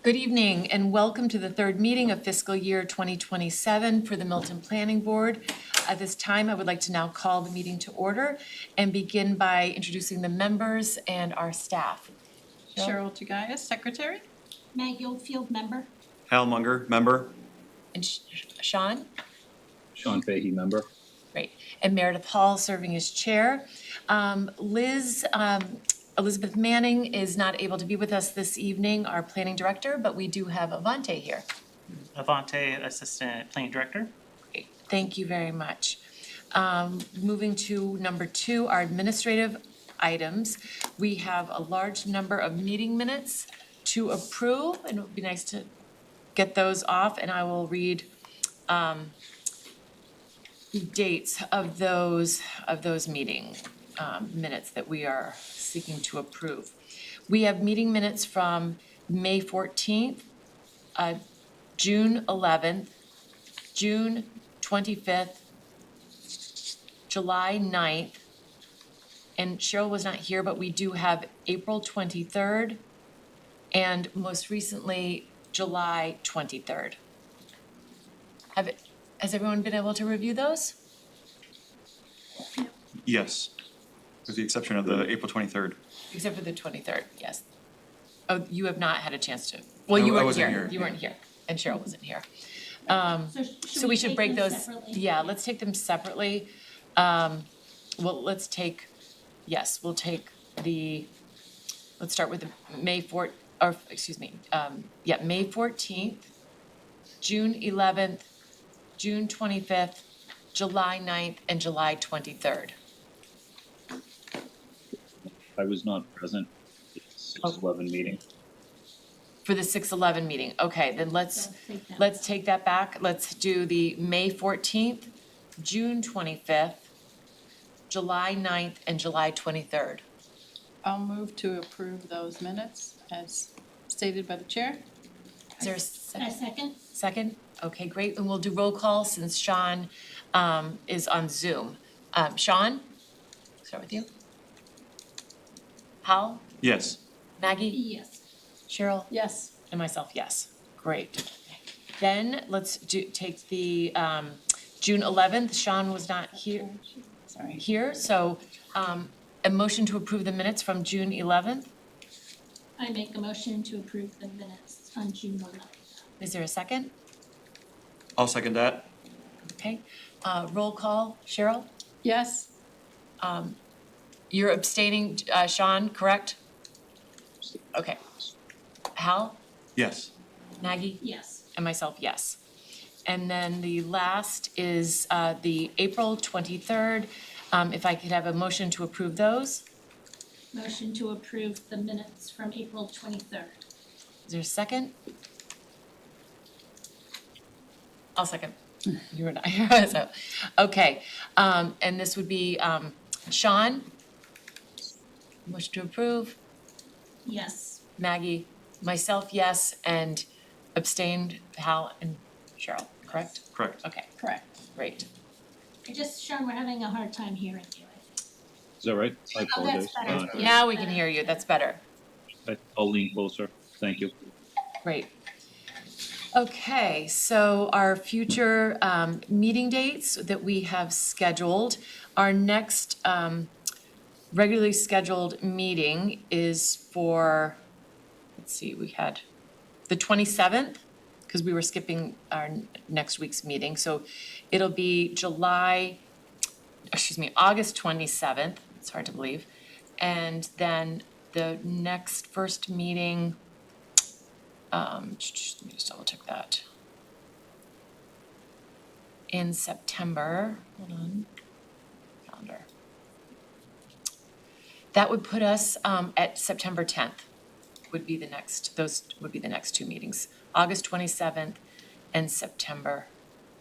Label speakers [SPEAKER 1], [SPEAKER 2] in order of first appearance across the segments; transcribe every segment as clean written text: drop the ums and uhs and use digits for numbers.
[SPEAKER 1] Good evening and welcome to the third meeting of fiscal year 2027 for the Milton Planning Board. At this time, I would like to now call the meeting to order and begin by introducing the members and our staff.
[SPEAKER 2] Cheryl Tagayas, Secretary.
[SPEAKER 3] Maggie Oldfield, member.
[SPEAKER 4] Hal Munger, member.
[SPEAKER 1] And Sean?
[SPEAKER 5] Sean Fahey, member.
[SPEAKER 1] Great. And Meredith Hall serving as chair. Elizabeth Manning is not able to be with us this evening, our planning director, but we do have Avante here.
[SPEAKER 6] Avante, Assistant Planning Director.
[SPEAKER 1] Great. Thank you very much. Moving to number 2, our administrative items. We have a large number of meeting minutes to approve, and it would be nice to get those off, and I will read the dates of those meeting minutes that we are seeking to approve. We have meeting minutes from May 14th, June 11th, June 25th, July 9th, and Cheryl was not here, but we do have April 23rd, and most recently, July 23rd. Has everyone been able to review those?
[SPEAKER 4] Yes, with the exception of the April 23rd.
[SPEAKER 1] Except for the 23rd, yes. Oh, you have not had a chance to, well, you
[SPEAKER 4] I
[SPEAKER 1] weren't
[SPEAKER 4] wasn't
[SPEAKER 1] here,
[SPEAKER 4] here.
[SPEAKER 1] you weren't here, and Cheryl wasn't here.
[SPEAKER 3] So
[SPEAKER 1] We should
[SPEAKER 3] take
[SPEAKER 1] break
[SPEAKER 3] them
[SPEAKER 1] those,
[SPEAKER 3] separately?
[SPEAKER 1] yeah, let's take them separately. Well, let's take let's start with the May 14th, June 11th, June 25th, July 9th, and July 23rd.
[SPEAKER 5] I was not present at the 6/11 meeting.
[SPEAKER 1] For the 6/11 meeting, okay, then let's take that back. Let's do the May 14th, June 25th, July 9th, and July 23rd.
[SPEAKER 2] I'll move to approve those minutes as stated by the chair.
[SPEAKER 1] Is there a
[SPEAKER 3] A
[SPEAKER 1] second?
[SPEAKER 3] second?
[SPEAKER 1] Second? Okay, great, and we'll do roll call since Sean is on Zoom. Sean? Start with you. Hal?
[SPEAKER 4] Yes.
[SPEAKER 1] Maggie?
[SPEAKER 3] Yes.
[SPEAKER 1] Cheryl?
[SPEAKER 2] Yes.
[SPEAKER 1] And myself, yes. Great. Then let's take the June 11th. Sean was not here, so a motion to approve the minutes from June 11th.
[SPEAKER 3] I make a motion to approve the minutes on June 11th.
[SPEAKER 1] Is there a second?
[SPEAKER 4] I'll second that.
[SPEAKER 1] Okay. Roll call. Cheryl?
[SPEAKER 2] Yes.
[SPEAKER 1] You're abstaining, Sean, correct? Okay. Hal?
[SPEAKER 4] Yes.
[SPEAKER 1] Maggie?
[SPEAKER 3] Yes.
[SPEAKER 1] And myself, yes. And then the last is the April 23rd. If I could have a motion to approve those.
[SPEAKER 3] Motion to approve the minutes from April 23rd.
[SPEAKER 1] Is there a second? I'll second. You and I. So, okay. And this would be Sean? Motion to approve.
[SPEAKER 3] Yes.
[SPEAKER 1] Maggie? Myself, yes. And abstained, Hal and Cheryl, correct?
[SPEAKER 4] Correct.
[SPEAKER 1] Okay,
[SPEAKER 2] Correct.
[SPEAKER 1] great.
[SPEAKER 3] Sean, we're having a hard time hearing you, I think.
[SPEAKER 5] Is that right? I
[SPEAKER 3] Oh, that's
[SPEAKER 5] apologize.
[SPEAKER 3] better.
[SPEAKER 1] Now we can hear you. That's better.
[SPEAKER 5] I'll lean closer. Thank you.
[SPEAKER 1] Great. Okay, so our future meeting dates that we have scheduled, our next regularly scheduled meeting is for, let's see, we had the 27th, because we were skipping our next week's meeting, so it'll be August 27th, it's hard to believe, and then the next first meeting, let me just double check that. In September, hold on, calendar. That would put us at September 10th would be the next, those would be the next two meetings. August 27th and September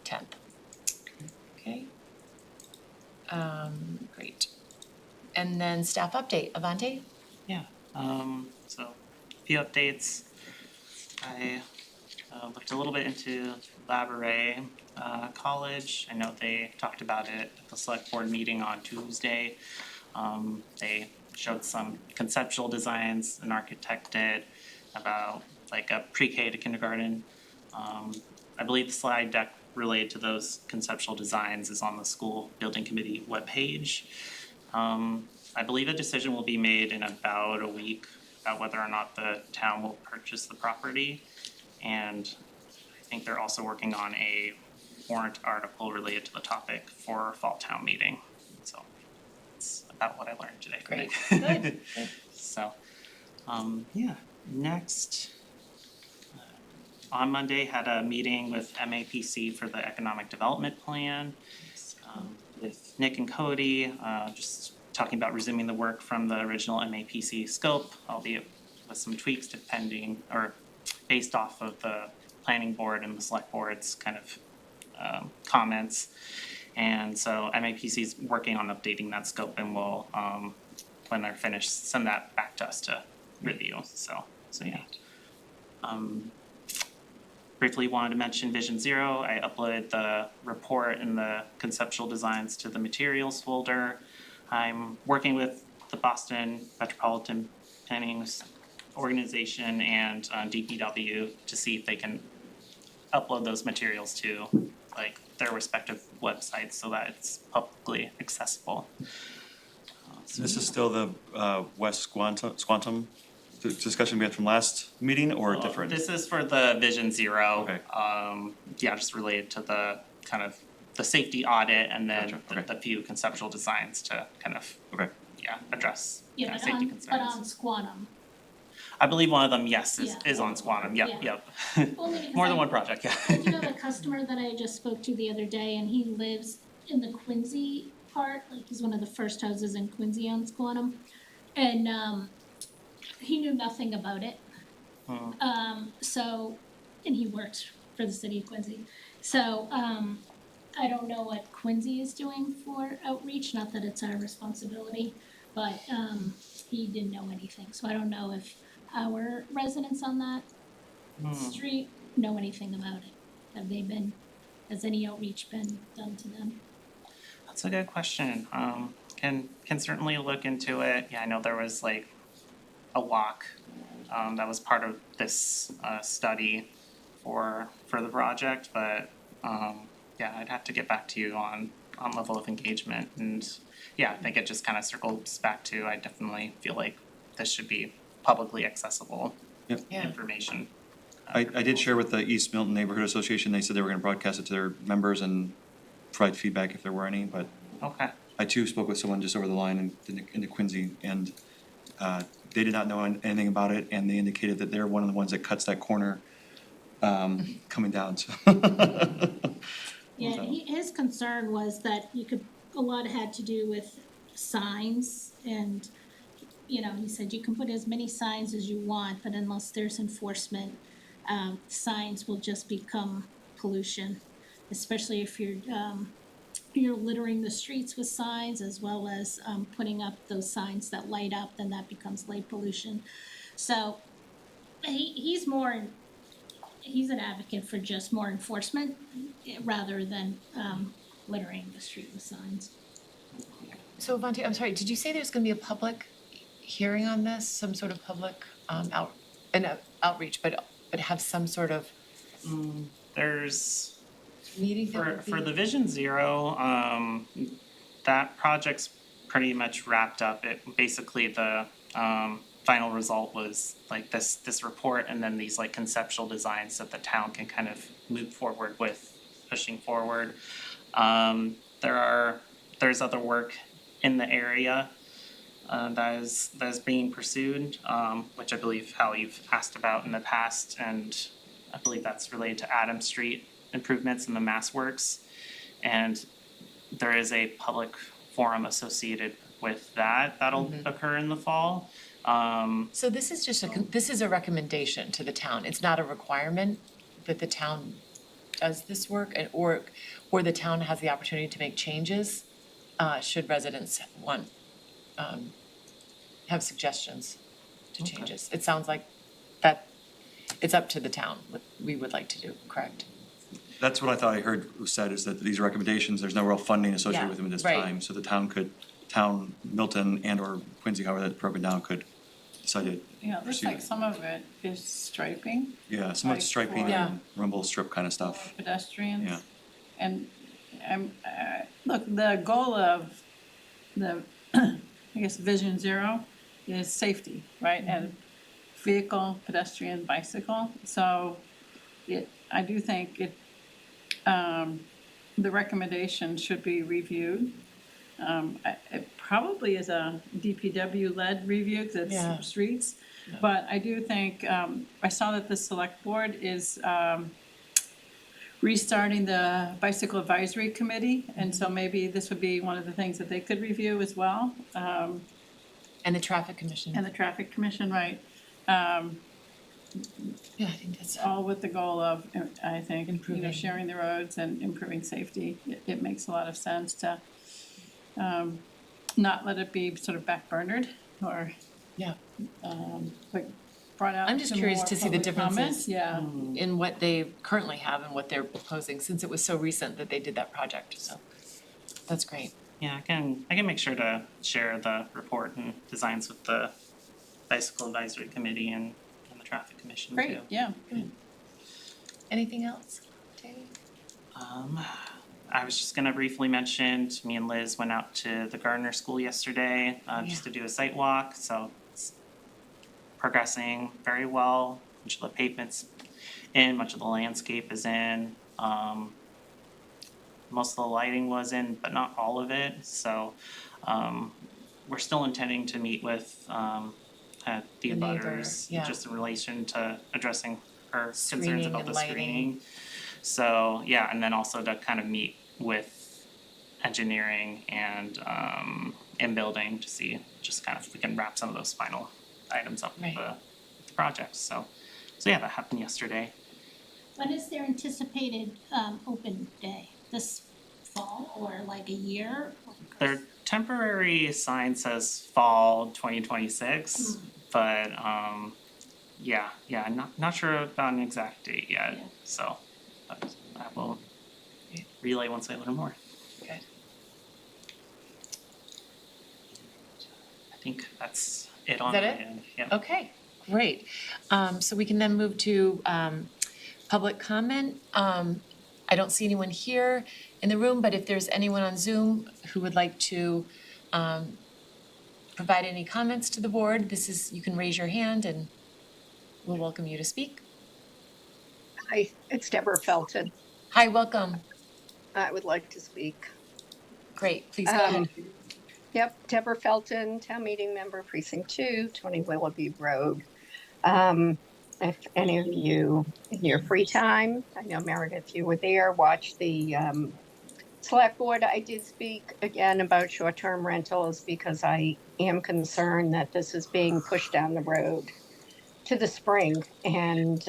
[SPEAKER 1] 10th. Okay. Great. And then staff update, Avante?
[SPEAKER 6] Yeah. So a few updates. I looked a little bit into Labouré College. I know they talked about it at the select board meeting on Tuesday. They showed some conceptual designs an architect did about like a pre-K to kindergarten. I believe the slide deck related to those conceptual designs is on the school building committee webpage. I believe a decision will be made in about a week about whether or not the town will purchase the property. And I think they're also working on a warrant article related to the topic for fall town meeting. So that's about what I learned today.
[SPEAKER 1] Great. Good.
[SPEAKER 6] So, yeah, next. On Monday, had a meeting with MAPC for the Economic Development Plan. With Nick and Cody, just talking about resuming the work from the original MAPC scope, albeit with some tweaks depending, or based off of the planning board and the select board's kind of comments. And so MAPC is working on updating that scope and will, when they're finished, send that back to us to review, so yeah. Briefly wanted to mention Vision Zero. I uploaded the report and the conceptual designs to the materials folder. I'm working with the Boston Metropolitan Planning Organization and DPW to see if they can upload those materials to like their respective websites so that it's publicly accessible.
[SPEAKER 4] This is still the West Squantum discussion we had from last meeting, or different?
[SPEAKER 6] This is for the Vision Zero.
[SPEAKER 4] Okay.
[SPEAKER 6] Yeah, just related to the kind of the safety audit and then
[SPEAKER 4] Gotcha, okay.
[SPEAKER 6] the few conceptual designs to kind of,
[SPEAKER 4] Okay,
[SPEAKER 6] yeah, address
[SPEAKER 3] Yeah,
[SPEAKER 6] kind of
[SPEAKER 3] but
[SPEAKER 6] safety
[SPEAKER 3] on,
[SPEAKER 6] concerns.
[SPEAKER 3] but on Squantum.
[SPEAKER 6] I believe one of them, yes,
[SPEAKER 3] Yeah.
[SPEAKER 6] is on Squantum, yep,
[SPEAKER 3] Yeah.
[SPEAKER 6] yep.
[SPEAKER 3] Only because
[SPEAKER 6] More than
[SPEAKER 3] I-
[SPEAKER 6] one project, yeah.
[SPEAKER 3] I do have a customer that I just spoke to the other day, and he lives in the Quincy part, like he's one of the first houses in Quincy on Squantum. And he knew nothing about it. So, and he works for the city of Quincy. So, I don't know what Quincy is doing for outreach, not that it's our responsibility, but he didn't know anything. So I don't know if our residents on that street know anything about it. Has any outreach been done to them?
[SPEAKER 6] That's a good question. Can certainly look into it. Yeah, I know there was like a walk that was part of this study for the project, but yeah, I'd have to get back to you on level of engagement. And yeah, I think it just kind of circles back to, I definitely feel like this should be publicly accessible
[SPEAKER 4] Yep.
[SPEAKER 1] Yeah.
[SPEAKER 6] information.
[SPEAKER 4] I did share with the East Milton Neighborhood Association, they said they were gonna broadcast it to their members and provide feedback if there were any, but
[SPEAKER 6] Okay.
[SPEAKER 4] I too spoke with someone just over the line in the Quincy, and they did not know anything about it, and they indicated that they're one of the ones that cuts that corner coming down, so.
[SPEAKER 3] Yeah, his concern was that a lot had to do with signs and, he said you can put as many signs as you want, but unless there's enforcement, signs will just become pollution, especially if you're littering the streets with signs as well as putting up those signs that light up, then that becomes light pollution. So he's an advocate for just more enforcement rather than littering the street with signs.
[SPEAKER 1] So Vontae, I'm sorry, did you say there's gonna be a public hearing on this, some sort of public outreach, but have some sort of
[SPEAKER 6] There's
[SPEAKER 1] meeting that
[SPEAKER 6] For
[SPEAKER 1] would be?
[SPEAKER 6] the Vision Zero, that project's pretty much wrapped up. It basically the final result was like this report and then these like conceptual designs that the town can kind of move forward with, pushing forward. There's other work in the area that is being pursued, which I believe Hal you've asked about in the past, and I believe that's related to Adam Street improvements in the Mass Works. And there is a public forum associated with that'll occur in the fall.
[SPEAKER 1] So this is just this is a recommendation to the town, it's not a requirement that the town does this work, or the town has the opportunity to make changes, should residents want, have suggestions to changes. It sounds like that, it's up to the town, what we would like to do, correct?
[SPEAKER 4] That's what I thought I heard was said, is that these recommendations, there's no real funding associated
[SPEAKER 1] Yeah,
[SPEAKER 4] with them at this
[SPEAKER 1] right.
[SPEAKER 4] time, so the town, Milton and or Quincy, however that's broken down, could decided to
[SPEAKER 2] Yeah, it looks
[SPEAKER 4] pursue
[SPEAKER 2] like
[SPEAKER 4] it.
[SPEAKER 2] some of it is striping,
[SPEAKER 4] Yeah, some of it's
[SPEAKER 2] like
[SPEAKER 4] striping
[SPEAKER 2] for-
[SPEAKER 1] Yeah.
[SPEAKER 4] and rumble strip kind of stuff.
[SPEAKER 2] pedestrians.
[SPEAKER 4] Yeah.
[SPEAKER 2] And, look, the goal of the, I guess, Vision Zero is safety, right? And vehicle, pedestrian, bicycle, so I do think the recommendation should be reviewed. It probably is a DPW-led review, because
[SPEAKER 1] Yeah.
[SPEAKER 2] it's streets. But I do think, I saw that the select board is, restarting the bicycle advisory committee, and so maybe this would be one of the things that they could review as well.
[SPEAKER 1] And the traffic commission.
[SPEAKER 2] And the traffic commission, right?
[SPEAKER 1] Yeah, I think that's,
[SPEAKER 2] All with the goal of, I think,
[SPEAKER 1] Improving.
[SPEAKER 2] sharing the roads and improving safety. It makes a lot of sense to not let it be sort of backburnered or,
[SPEAKER 1] yeah.
[SPEAKER 2] like, brought out
[SPEAKER 1] I'm just
[SPEAKER 2] to
[SPEAKER 1] curious
[SPEAKER 2] more
[SPEAKER 1] to see the
[SPEAKER 2] public comment.
[SPEAKER 1] differences
[SPEAKER 2] Yeah,
[SPEAKER 1] in what they currently have and what they're proposing, since it was so recent that they did that project, so that's great.
[SPEAKER 6] Yeah, I can make sure to share the report and designs with the bicycle advisory committee and the traffic commission too.
[SPEAKER 2] great, yeah.
[SPEAKER 1] Anything else, Dave?
[SPEAKER 6] I was just gonna briefly mention, me and Liz went out to the Gardner School yesterday, just to do a site walk, so it's progressing very well. Much of the pavement's in, much of the landscape is in. Most of the lighting was in, but not all of it, so, we're still intending to meet with, the
[SPEAKER 1] The neighbor,
[SPEAKER 6] abutters,
[SPEAKER 1] yeah.
[SPEAKER 6] just in relation to addressing her concerns
[SPEAKER 1] Screening
[SPEAKER 6] about
[SPEAKER 1] and
[SPEAKER 6] the
[SPEAKER 1] lighting.
[SPEAKER 6] screening. So, yeah, and then also to kind of meet with engineering and building to see just kind of if we can wrap some of those final items up with
[SPEAKER 1] Right.
[SPEAKER 6] the project, so yeah, that happened yesterday.
[SPEAKER 3] When is their anticipated open day? This fall or like a year?
[SPEAKER 6] Their temporary sign says fall 2026, but yeah, not sure about an exact date yet,
[SPEAKER 3] Yeah.
[SPEAKER 6] so but I will relay once I learn more.
[SPEAKER 1] Good.
[SPEAKER 6] I think that's it on
[SPEAKER 1] that
[SPEAKER 6] my
[SPEAKER 1] it?
[SPEAKER 6] end, yeah.
[SPEAKER 1] Okay, great. So we can then move to public comment. I don't see anyone here in the room, but if there's anyone on Zoom who would like to provide any comments to the board, you can raise your hand and we'll welcome you to speak.
[SPEAKER 7] Hi, it's Deborah Felton.
[SPEAKER 1] Hi, welcome.
[SPEAKER 7] I would like to speak.
[SPEAKER 1] Great, please go ahead.
[SPEAKER 7] Yep, Deborah Felton, Town Meeting Member, Precinct 2, 20 Willoughby Road. If any of you, in your free time, I know Meredith, you were there, watch the select board. I did speak again about short-term rentals because I am concerned that this is being pushed down the road to the spring, and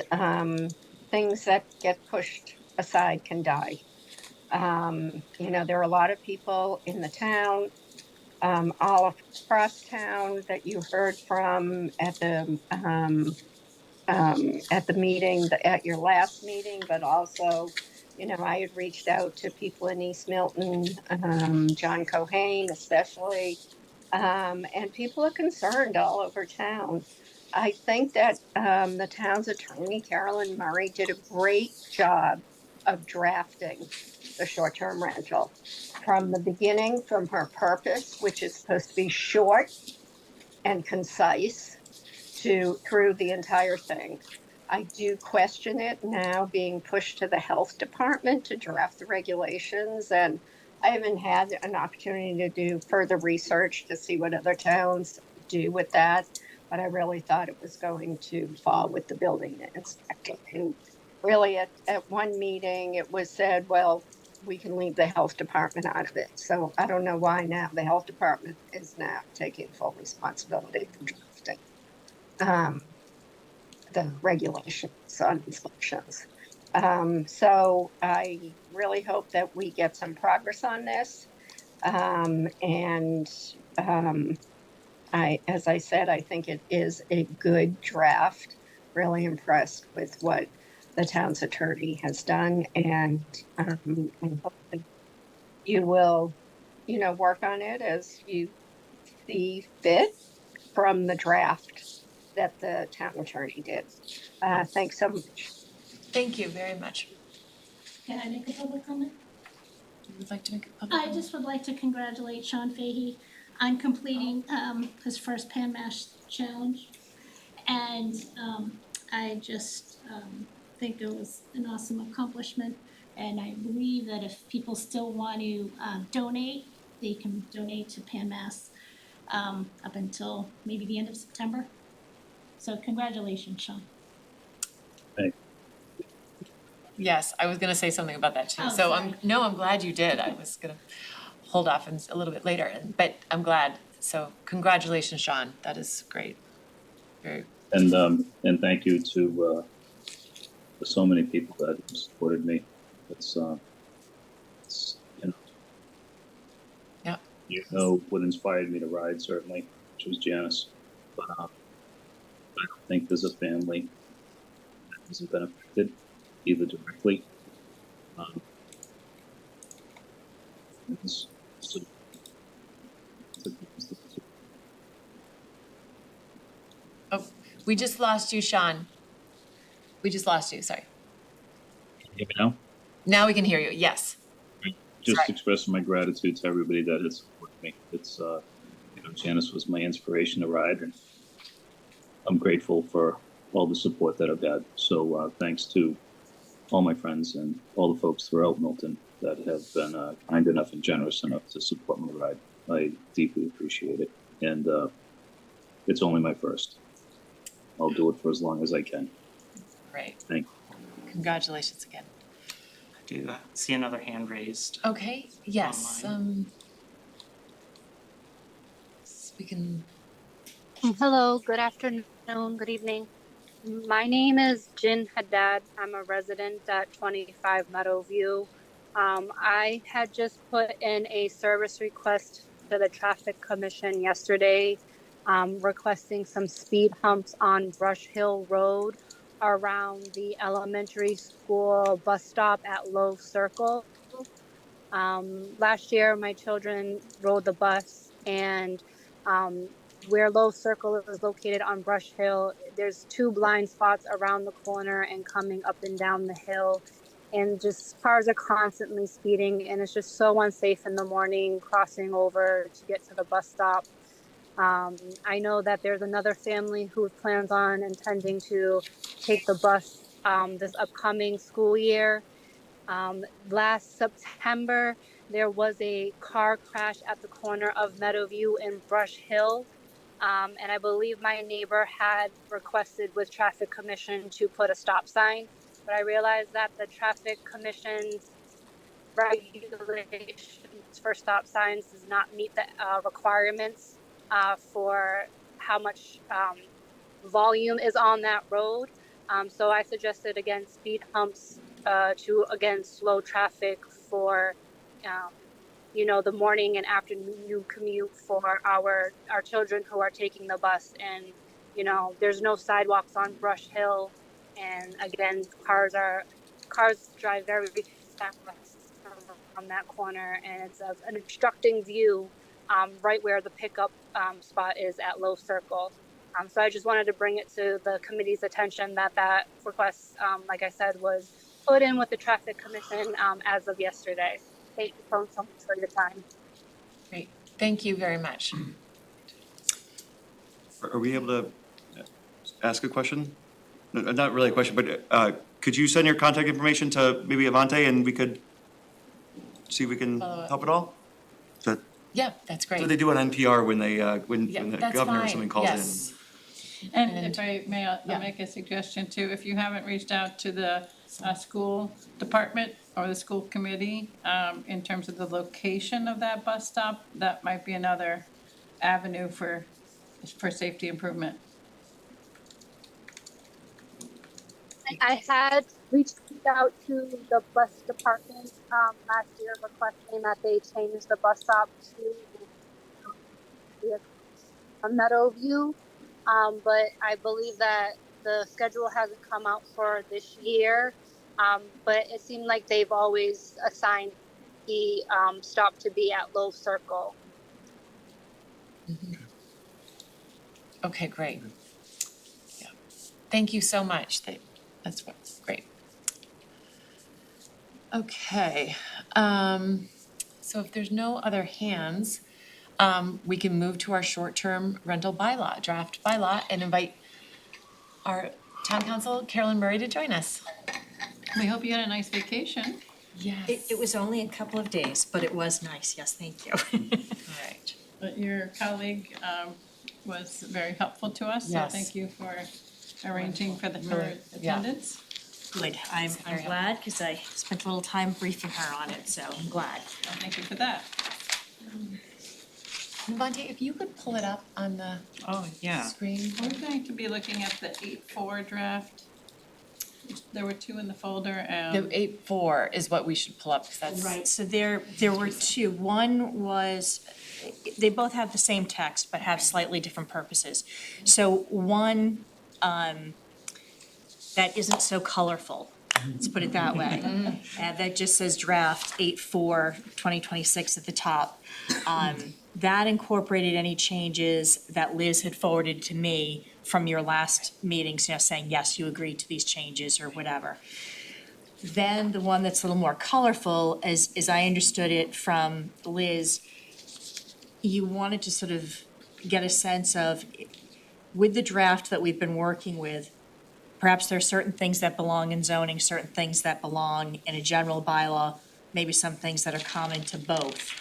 [SPEAKER 7] things that get pushed aside can die. There are a lot of people in the town, all across town that you heard from at the meeting, at your last meeting, but also, I had reached out to people in East Milton, John Cohane especially, and people are concerned all over town. I think that the town's attorney, Carolyn Murray, did a great job of drafting the short-term rental from the beginning, from her purpose, which is supposed to be short and concise, through the entire thing. I do question it now being pushed to the health department to draft the regulations, and I haven't had an opportunity to do further research to see what other towns do with that, but I really thought it was going to fall with the building inspector. And really at one meeting, it was said, well, we can leave the health department out of it. So I don't know why now the health department is now taking full responsibility for drafting the regulations on inspections. So I really hope that we get some progress on this. As I said, I think it is a good draft. Really impressed with what the town's attorney has done, and hopefully you will, work on it as you see fit from the draft that the town attorney did. Thanks so much.
[SPEAKER 1] Thank you very much.
[SPEAKER 3] Can I make a public comment?
[SPEAKER 1] You would like to make a public
[SPEAKER 3] I
[SPEAKER 1] comment?
[SPEAKER 3] just would like to congratulate Sean Fahey on completing his first Pan Mash challenge. And I just think it was an awesome accomplishment. And I believe that if people still want to donate, they can donate to Pan Mass up until maybe the end of September. So congratulations, Sean.
[SPEAKER 1] Yes, I was gonna say something about that too.
[SPEAKER 3] Oh,
[SPEAKER 1] So
[SPEAKER 3] sorry.
[SPEAKER 1] I'm glad you did. I was gonna hold off a little bit later, but I'm glad. So congratulations, Sean. That is great. Very,
[SPEAKER 5] And thank you to so many people that have supported me. It's
[SPEAKER 1] yeah.
[SPEAKER 5] you know what inspired me to ride, certainly, which was Janice. But I don't think there's a family that hasn't been affected, either directly. It's, it's
[SPEAKER 1] Oh, we just lost you, Sean. We just lost you, sorry.
[SPEAKER 5] you know,
[SPEAKER 1] Now we can hear you, yes.
[SPEAKER 5] just
[SPEAKER 1] Sorry.
[SPEAKER 5] expressing my gratitude to everybody that has supported me. It's Janice was my inspiration to ride, and I'm grateful for all the support that I've had. So thanks to all my friends and all the folks throughout Milton that have been kind enough and generous enough to support my ride. I deeply appreciate it. And it's only my first. I'll do it for as long as I can.
[SPEAKER 1] Great.
[SPEAKER 5] Thank you.
[SPEAKER 1] Congratulations again.
[SPEAKER 6] I do see another hand raised.
[SPEAKER 1] Okay, yes, we can,
[SPEAKER 8] Hello, good afternoon, good evening. My name is Jin Haddad. I'm a resident at 25 Meadowview. I had just put in a service request to the Traffic Commission yesterday, requesting some speed humps on Brush Hill Road around the elementary school bus stop at Low Circle. Last year, my children rode the bus, and where Low Circle is located on Brush Hill, there's two blind spots around the corner and coming up and down the hill. And just cars are constantly speeding, and it's just so unsafe in the morning crossing over to get to the bus stop. I know that there's another family who plans on intending to take the bus this upcoming school year. Last September, there was a car crash at the corner of Meadowview and Brush Hill. And I believe my neighbor had requested with Traffic Commission to put a stop sign, but I realized that the Traffic Commission's regulations for stop signs does not meet the requirements for how much volume is on that road. So I suggested again speed humps to again slow traffic for the morning and afternoon commute for our children who are taking the bus. And there's no sidewalks on Brush Hill, and again cars drive very fast on that corner, and it's an obstructing view right where the pickup spot is at Low Circle. So I just wanted to bring it to the committee's attention that request, like I said, was put in with the Traffic Commission as of yesterday. Thank you so much for your time.
[SPEAKER 1] great, thank you very much.
[SPEAKER 4] Are we able to ask a question? No, not really a question, but could you send your contact information to maybe Avante and we could see if we can
[SPEAKER 1] Follow up.
[SPEAKER 4] help at all? That,
[SPEAKER 1] Yeah, that's great.
[SPEAKER 4] what they do on NPR when they, when
[SPEAKER 1] Yeah,
[SPEAKER 4] the
[SPEAKER 1] that's
[SPEAKER 4] governor or
[SPEAKER 1] fine.
[SPEAKER 4] something calls in.
[SPEAKER 1] Yes.
[SPEAKER 2] And
[SPEAKER 1] And-
[SPEAKER 2] if I may, I'll
[SPEAKER 1] yeah.
[SPEAKER 2] make a suggestion too. If you haven't reached out to the school department or the school committee in terms of the location of that bus stop, that might be another avenue for safety improvement.
[SPEAKER 8] I had reached out to the bus department last year requesting that they change the bus stop to Meadowview, but I believe that the schedule hasn't come out for this year, but it seemed like they've always assigned the stop to be at Low Circle.
[SPEAKER 1] Okay, great. thank you so much. That's what's great. Okay, so if there's no other hands, we can move to our short-term rental bylaw, draft bylaw, and invite our town council, Carolyn Murray, to join us.
[SPEAKER 2] We hope you had a nice vacation.
[SPEAKER 1] Yes.
[SPEAKER 9] It was only a couple of days, but it was nice, yes, thank you.
[SPEAKER 1] All right.
[SPEAKER 2] But your colleague was very helpful to us, so
[SPEAKER 1] Yes.
[SPEAKER 2] thank you for arranging for
[SPEAKER 1] Really, yeah.
[SPEAKER 2] attendance.
[SPEAKER 9] Good, I'm glad, because I spent a little time briefing her on it, so I'm glad.
[SPEAKER 2] So thank you for that.
[SPEAKER 1] Devontae, if you could pull it up on the
[SPEAKER 6] Oh, yeah.
[SPEAKER 1] screen.
[SPEAKER 2] We're going to be looking at the 8-4 draft. There were two in the folder,
[SPEAKER 1] The 8-4 is what we should pull up, because that's.
[SPEAKER 9] Right, so there were two. One was, they both have the same text, but have slightly different purposes. So one, that isn't so colorful, let's put it that way. And that just says draft 8/4/2026 at the top. That incorporated any changes that Liz had forwarded to me from your last meetings, saying, yes, you agreed to these changes or whatever. Then the one that's a little more colorful, as I understood it from Liz, you wanted to sort of get a sense of, with the draft that we've been working with, perhaps there are certain things that belong in zoning, certain things that belong in a general bylaw, maybe some things that are common to both.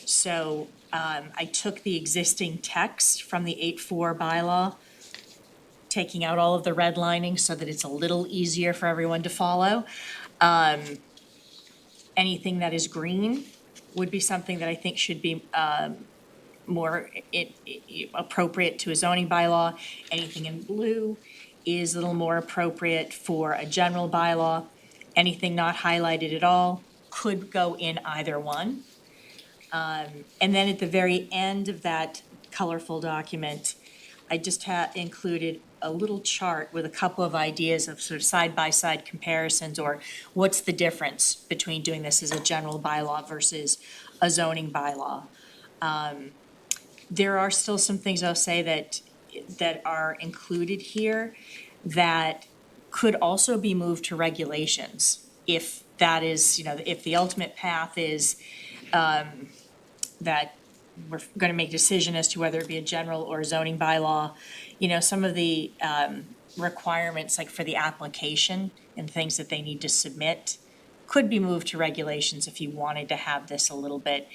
[SPEAKER 9] So I took the existing text from the 8-4 bylaw, taking out all of the redlining so that it's a little easier for everyone to follow. Anything that is green would be something that I think should be more appropriate to a zoning bylaw. Anything in blue is a little more appropriate for a general bylaw. Anything not highlighted at all could go in either one. And then at the very end of that colorful document, I just included a little chart with a couple of ideas of sort of side-by-side comparisons, or what's the difference between doing this as a general bylaw versus a zoning bylaw. There are still some things I'll say that are included here that could also be moved to regulations, if that is, if the ultimate path is that we're gonna make a decision as to whether it be a general or a zoning bylaw. Some of the requirements, like for the application and things that they need to submit, could be moved to regulations if you wanted to have this a little bit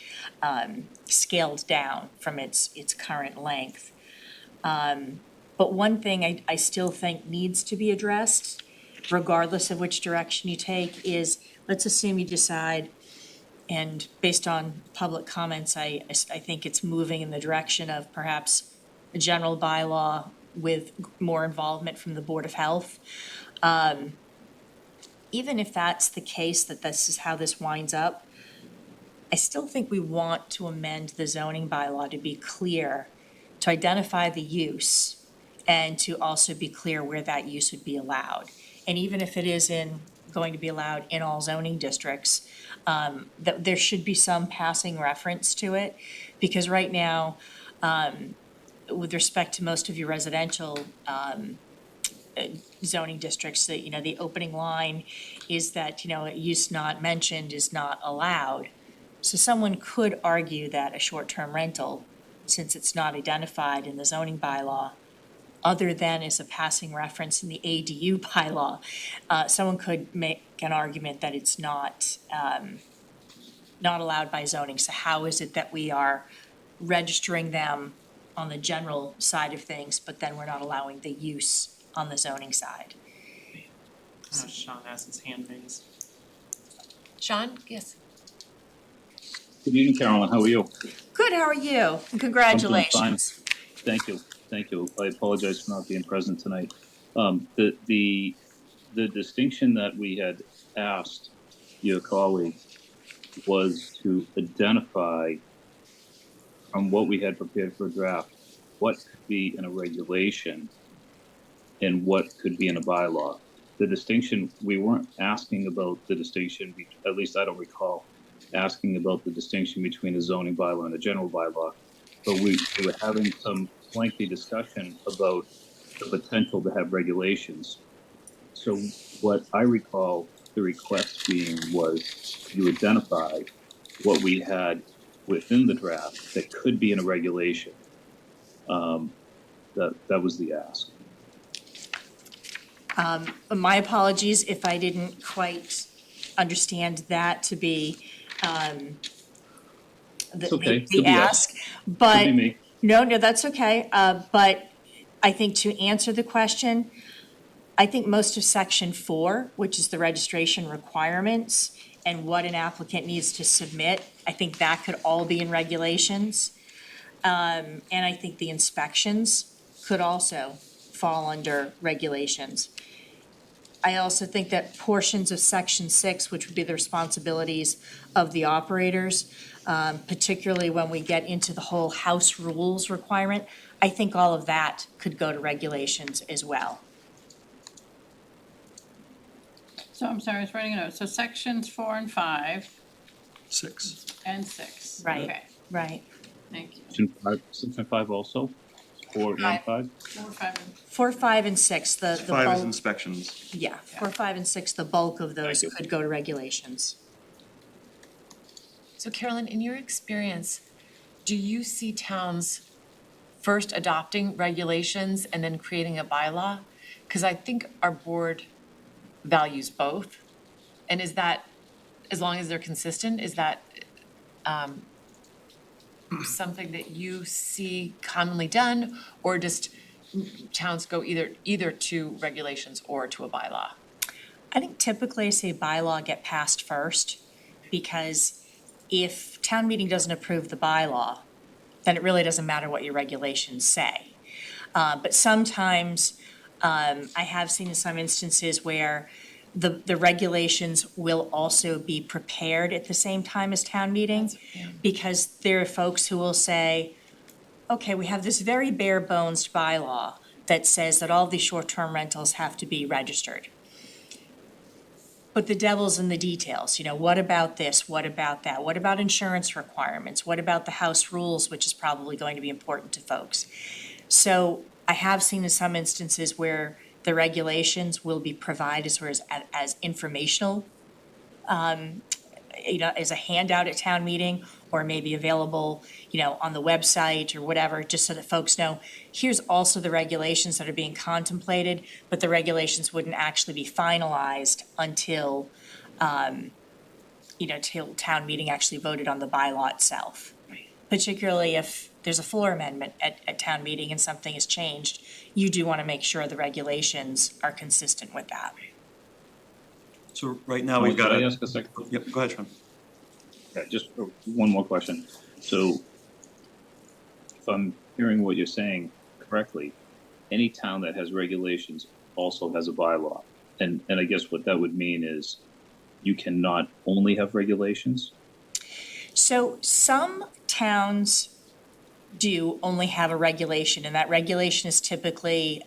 [SPEAKER 9] scaled down from its current length. But one thing I still think needs to be addressed, regardless of which direction you take, is, let's assume you decide, and based on public comments, I think it's moving in the direction of perhaps a general bylaw with more involvement from the Board of Health. Even if that's the case, that this is how this winds up, I still think we want to amend the zoning bylaw to be clear, to identify the use, and to also be clear where that use would be allowed. And even if it is going to be allowed in all zoning districts, that there should be some passing reference to it, because right now, with respect to most of your residential zoning districts, that the opening line is that use not mentioned is not allowed. So someone could argue that a short-term rental, since it's not identified in the zoning bylaw, other than as a passing reference in the ADU bylaw, someone could make an argument that it's not allowed by zoning. So how is it that we are registering them on the general side of things, but then we're not allowing the use on the zoning side?
[SPEAKER 6] Sean has his hand raised.
[SPEAKER 1] Sean, yes.
[SPEAKER 5] Good evening, Carolyn. How are you?
[SPEAKER 9] Good, how are you? And
[SPEAKER 5] I'm doing
[SPEAKER 9] congratulations.
[SPEAKER 5] fine. Thank you. I apologize for not being present tonight. The distinction that we had asked your colleague was to identify from what we had prepared for a draft, what could be in a regulation and what could be in a bylaw. The distinction, we weren't asking about the distinction, at least I don't recall asking about the distinction between a zoning bylaw and a general bylaw, but we were having some lengthy discussion about the potential to have regulations. So what I recall the request being was you identify what we had within the draft that could be in a regulation. That was the ask.
[SPEAKER 9] My apologies if I didn't quite understand that to be,
[SPEAKER 5] It's okay.
[SPEAKER 9] the
[SPEAKER 5] Could be us.
[SPEAKER 9] ask,
[SPEAKER 5] Could
[SPEAKER 9] but.
[SPEAKER 5] be me.
[SPEAKER 9] No, that's okay, but I think to answer the question, I think most of section 4, which is the registration requirements and what an applicant needs to submit, I think that could all be in regulations. And I think the inspections could also fall under regulations. I also think that portions of section 6, which would be the responsibilities of the operators, particularly when we get into the whole house rules requirement, I think all of that could go to regulations as well.
[SPEAKER 2] So I'm sorry, I was writing a note. So sections 4 and 5
[SPEAKER 4] 6.
[SPEAKER 2] and 6.
[SPEAKER 9] Right.
[SPEAKER 2] Okay,
[SPEAKER 9] Right.
[SPEAKER 2] thank you.
[SPEAKER 5] Section 5 also, 4 and 5.
[SPEAKER 2] 4, 5, and
[SPEAKER 9] 4, 5, and 6, the
[SPEAKER 4] 5 is
[SPEAKER 9] bulk,
[SPEAKER 4] inspections.
[SPEAKER 9] yeah, 4, 5, and 6, the bulk of those
[SPEAKER 5] Thank you.
[SPEAKER 9] could go to regulations.
[SPEAKER 1] So Carolyn, in your experience, do you see towns first adopting regulations and then creating a bylaw? Because I think our board values both. And is that, as long as they're consistent, is that something that you see commonly done? Or just towns go either to regulations or to a bylaw?
[SPEAKER 9] I think typically I say bylaw get passed first, because if town meeting doesn't approve the bylaw, then it really doesn't matter what your regulations say. But sometimes, I have seen in some instances where the regulations will also be prepared at the same time as town meeting. Because there are folks who will say, okay, we have this very bare bones bylaw that says that all these short-term rentals have to be registered. But the devil's in the details, what about this, what about that, what about insurance requirements, what about the house rules, which is probably going to be important to folks. So I have seen in some instances where the regulations will be provided as informational, as a handout at town meeting, or maybe available, on the website or whatever, just so that folks know, here's also the regulations that are being contemplated, but the regulations wouldn't actually be finalized until, till town meeting actually voted on the bylaw itself. Particularly if there's a floor amendment at town meeting and something is changed, you do want to make sure the regulations are consistent with that.
[SPEAKER 4] So right now we've got
[SPEAKER 5] Can I ask a second?
[SPEAKER 4] Yep, go ahead, Sean.
[SPEAKER 5] Yeah, just one more question. So if I'm hearing what you're saying correctly, any town that has regulations also has a bylaw. And I guess what that would mean is you cannot only have regulations?
[SPEAKER 9] So some towns do only have a regulation, and that regulation is typically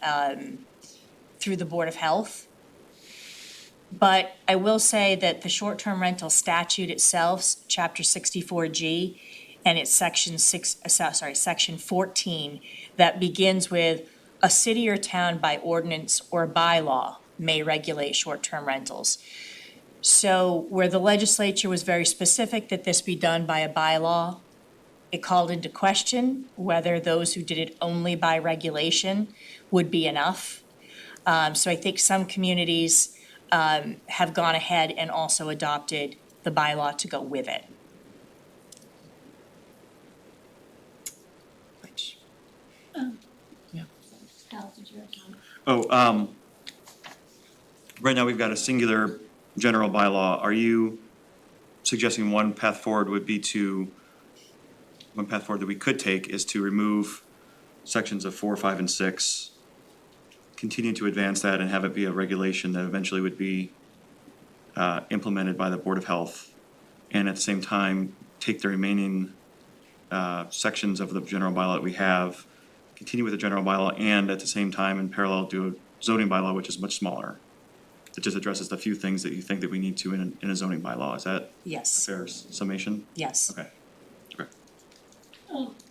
[SPEAKER 9] through the Board of Health. But I will say that the short-term rental statute itself, Chapter 64G, and it's Section 14, that begins with a city or town by ordinance or bylaw may regulate short-term rentals. So where the legislature was very specific that this be done by a bylaw, it called into question whether those who did it only by regulation would be enough. So I think some communities have gone ahead and also adopted the bylaw to go with it. Which,
[SPEAKER 3] Al, did you have one?
[SPEAKER 4] Right now we've got a singular general bylaw. Are you suggesting one path forward that we could take is to remove sections of 4, 5, and 6, continue to advance that and have it be a regulation that eventually would be implemented by the Board of Health, and at the same time, take the remaining sections of the general bylaw that we have, continue with the general bylaw, and at the same time, in parallel, do a zoning bylaw, which is much smaller. It just addresses the few things that you think that we need to in a zoning bylaw. Is that a
[SPEAKER 9] yes,
[SPEAKER 4] fair summation?
[SPEAKER 9] yes.
[SPEAKER 4] Okay.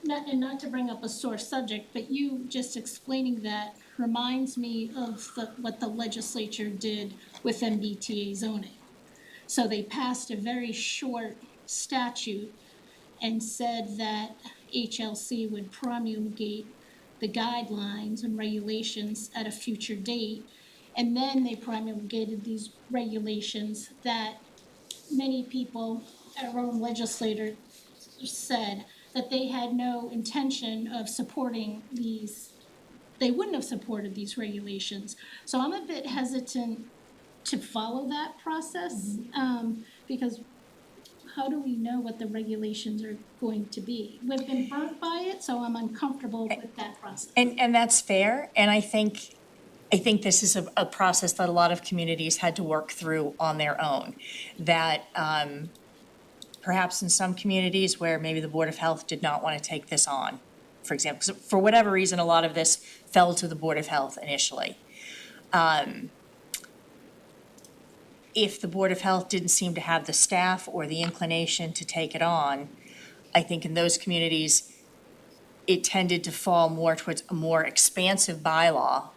[SPEAKER 3] Not to bring up a sore subject, but you just explaining that reminds me of what the legislature did with MBTA zoning. So they passed a very short statute and said that HLC would promulgate the guidelines and regulations at a future date. And then they promulgated these regulations that many people, our own legislator said that they had no intention of supporting these, they wouldn't have supported these regulations. So I'm a bit hesitant to follow that process, because how do we know what the regulations are going to be? We've been burnt by it, so I'm uncomfortable with that process.
[SPEAKER 9] And that's fair, and I think this is a process that a lot of communities had to work through on their own. That perhaps in some communities where maybe the Board of Health did not want to take this on, for example, 'cause for whatever reason, a lot of this fell to the Board of Health initially. If the Board of Health didn't seem to have the staff or the inclination to take it on, I think in those communities, it tended to fall more towards a more expansive bylaw.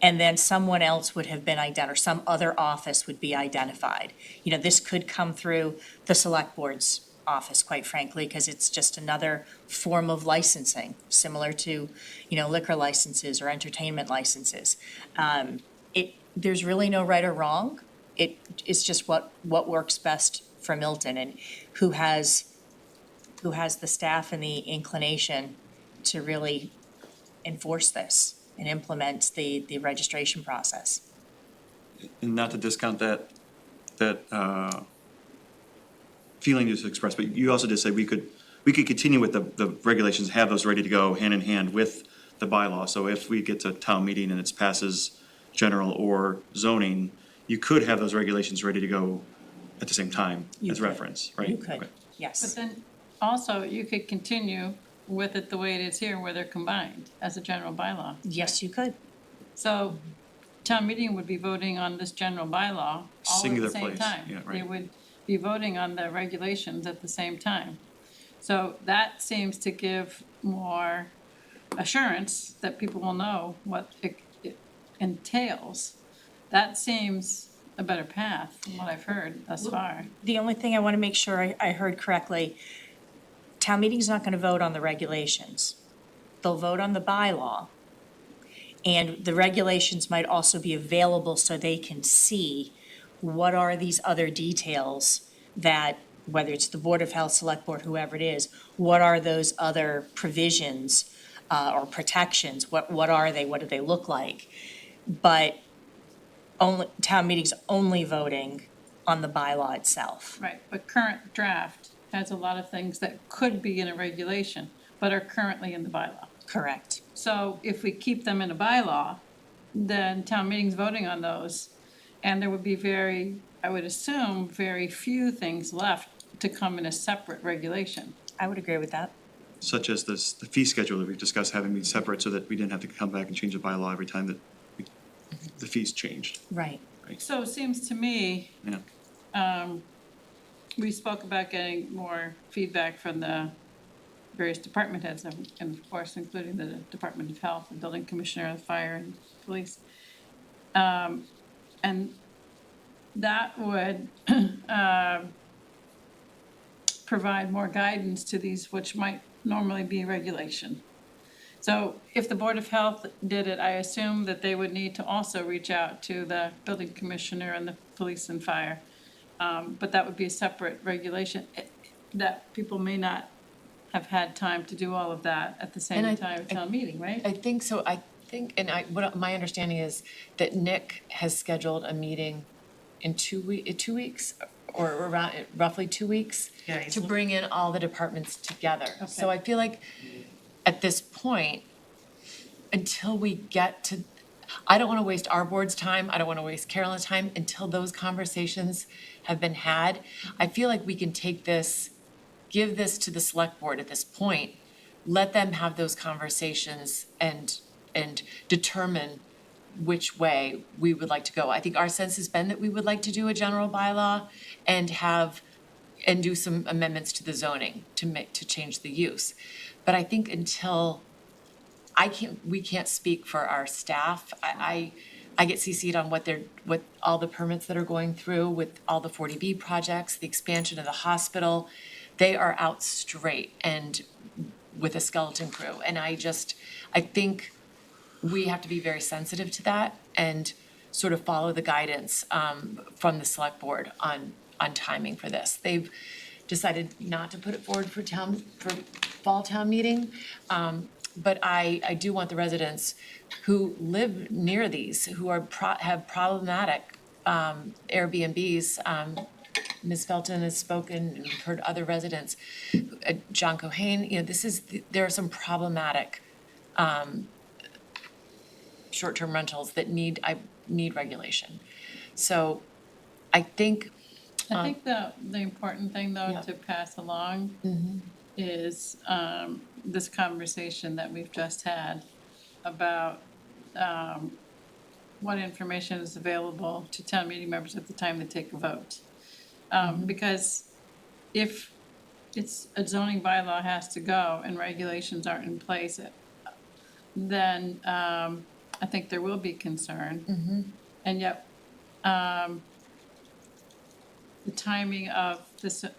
[SPEAKER 9] And then someone else would have been or some other office would be identified. You know, this could come through the Select Board's office, quite frankly, because it's just another form of licensing, similar to, liquor licenses or entertainment licenses. There's really no right or wrong. It's just what works best for Milton and who has the staff and the inclination to really enforce this and implement the registration process.
[SPEAKER 4] And not to discount that feeling you just expressed, but you also did say we could continue with the regulations, have those ready to go hand in hand with the bylaw. So if we get to town meeting and it passes general or zoning, you could have those regulations ready to go at the same time
[SPEAKER 9] You
[SPEAKER 4] as
[SPEAKER 9] could.
[SPEAKER 4] reference, right?
[SPEAKER 9] You could,
[SPEAKER 4] Okay.
[SPEAKER 2] But
[SPEAKER 9] yes.
[SPEAKER 2] then also you could continue with it the way it is here, where they're combined as a general bylaw.
[SPEAKER 9] Yes, you could.
[SPEAKER 2] So town meeting would be voting on this general bylaw all at
[SPEAKER 4] Singular
[SPEAKER 2] the same
[SPEAKER 4] place,
[SPEAKER 2] time.
[SPEAKER 4] yeah, right.
[SPEAKER 2] They would be voting on the regulations at the same time. So that seems to give more assurance that people will know what it entails. That seems a better path from what I've heard thus far.
[SPEAKER 9] The only thing I want to make sure I heard correctly, town meeting's not going to vote on the regulations. They'll vote on the bylaw. And the regulations might also be available so they can see what are these other details that, whether it's the Board of Health, Select Board, whoever it is, what are those other provisions or protections? What are they? What do they look like? But town meeting's only voting on the bylaw itself.
[SPEAKER 2] Right, but current draft has a lot of things that could be in a regulation, but are currently in the bylaw.
[SPEAKER 9] Correct.
[SPEAKER 2] So if we keep them in a bylaw, then town meeting's voting on those. And there would be I would assume, very few things left to come in a separate regulation.
[SPEAKER 9] I would agree with that.
[SPEAKER 4] Such as the fee schedule that we've discussed having been separate so that we didn't have to come back and change the bylaw every time that the fees changed.
[SPEAKER 9] Right.
[SPEAKER 2] So it seems to me,
[SPEAKER 4] Yeah.
[SPEAKER 2] we spoke about getting more feedback from the various department heads, and of course, including the Department of Health, the Building Commissioner, the Fire and Police. And that would provide more guidance to these, which might normally be regulation. So if the Board of Health did it, I assume that they would need to also reach out to the Building Commissioner and the Police and Fire. But that would be a separate regulation, that people may not have had time to do all of that at the same
[SPEAKER 1] And
[SPEAKER 2] time at town meeting, right?
[SPEAKER 1] I think so. What my understanding is that Nick has scheduled a meeting in 2 weeks, or around roughly 2 weeks,
[SPEAKER 6] Yeah, he's
[SPEAKER 1] to bring in all the departments together. So
[SPEAKER 2] Okay.
[SPEAKER 1] I feel like at this point, until we get to, I don't want to waste our board's time, I don't want to waste Carolyn's time until those conversations have been had. I feel like we can take this, give this to the select board at this point, let them have those conversations and determine which way we would like to go. I think our sense has been that we would like to do a general bylaw and do some amendments to the zoning to change the use. But I think until we can't speak for our staff. I get CC'd on what all the permits that are going through with all the 40B projects, the expansion of the hospital. They are out straight and with a skeleton crew. And I think we have to be very sensitive to that and sort of follow the guidance from the select board on timing for this. They've decided not to put it forward for fall town meeting. But I do want the residents who live near these, who have problematic Airbnbs. Ms. Felton has spoken, and we've heard other residents. John Cohane, there are some problematic short-term rentals that need regulation. So I think.
[SPEAKER 2] I think the important thing though to pass along is this conversation that we've just had about what information is available to town meeting members at the time they take a vote. Because if it's a zoning bylaw has to go and regulations aren't in place, then I think there will be concern. And yet, the timing of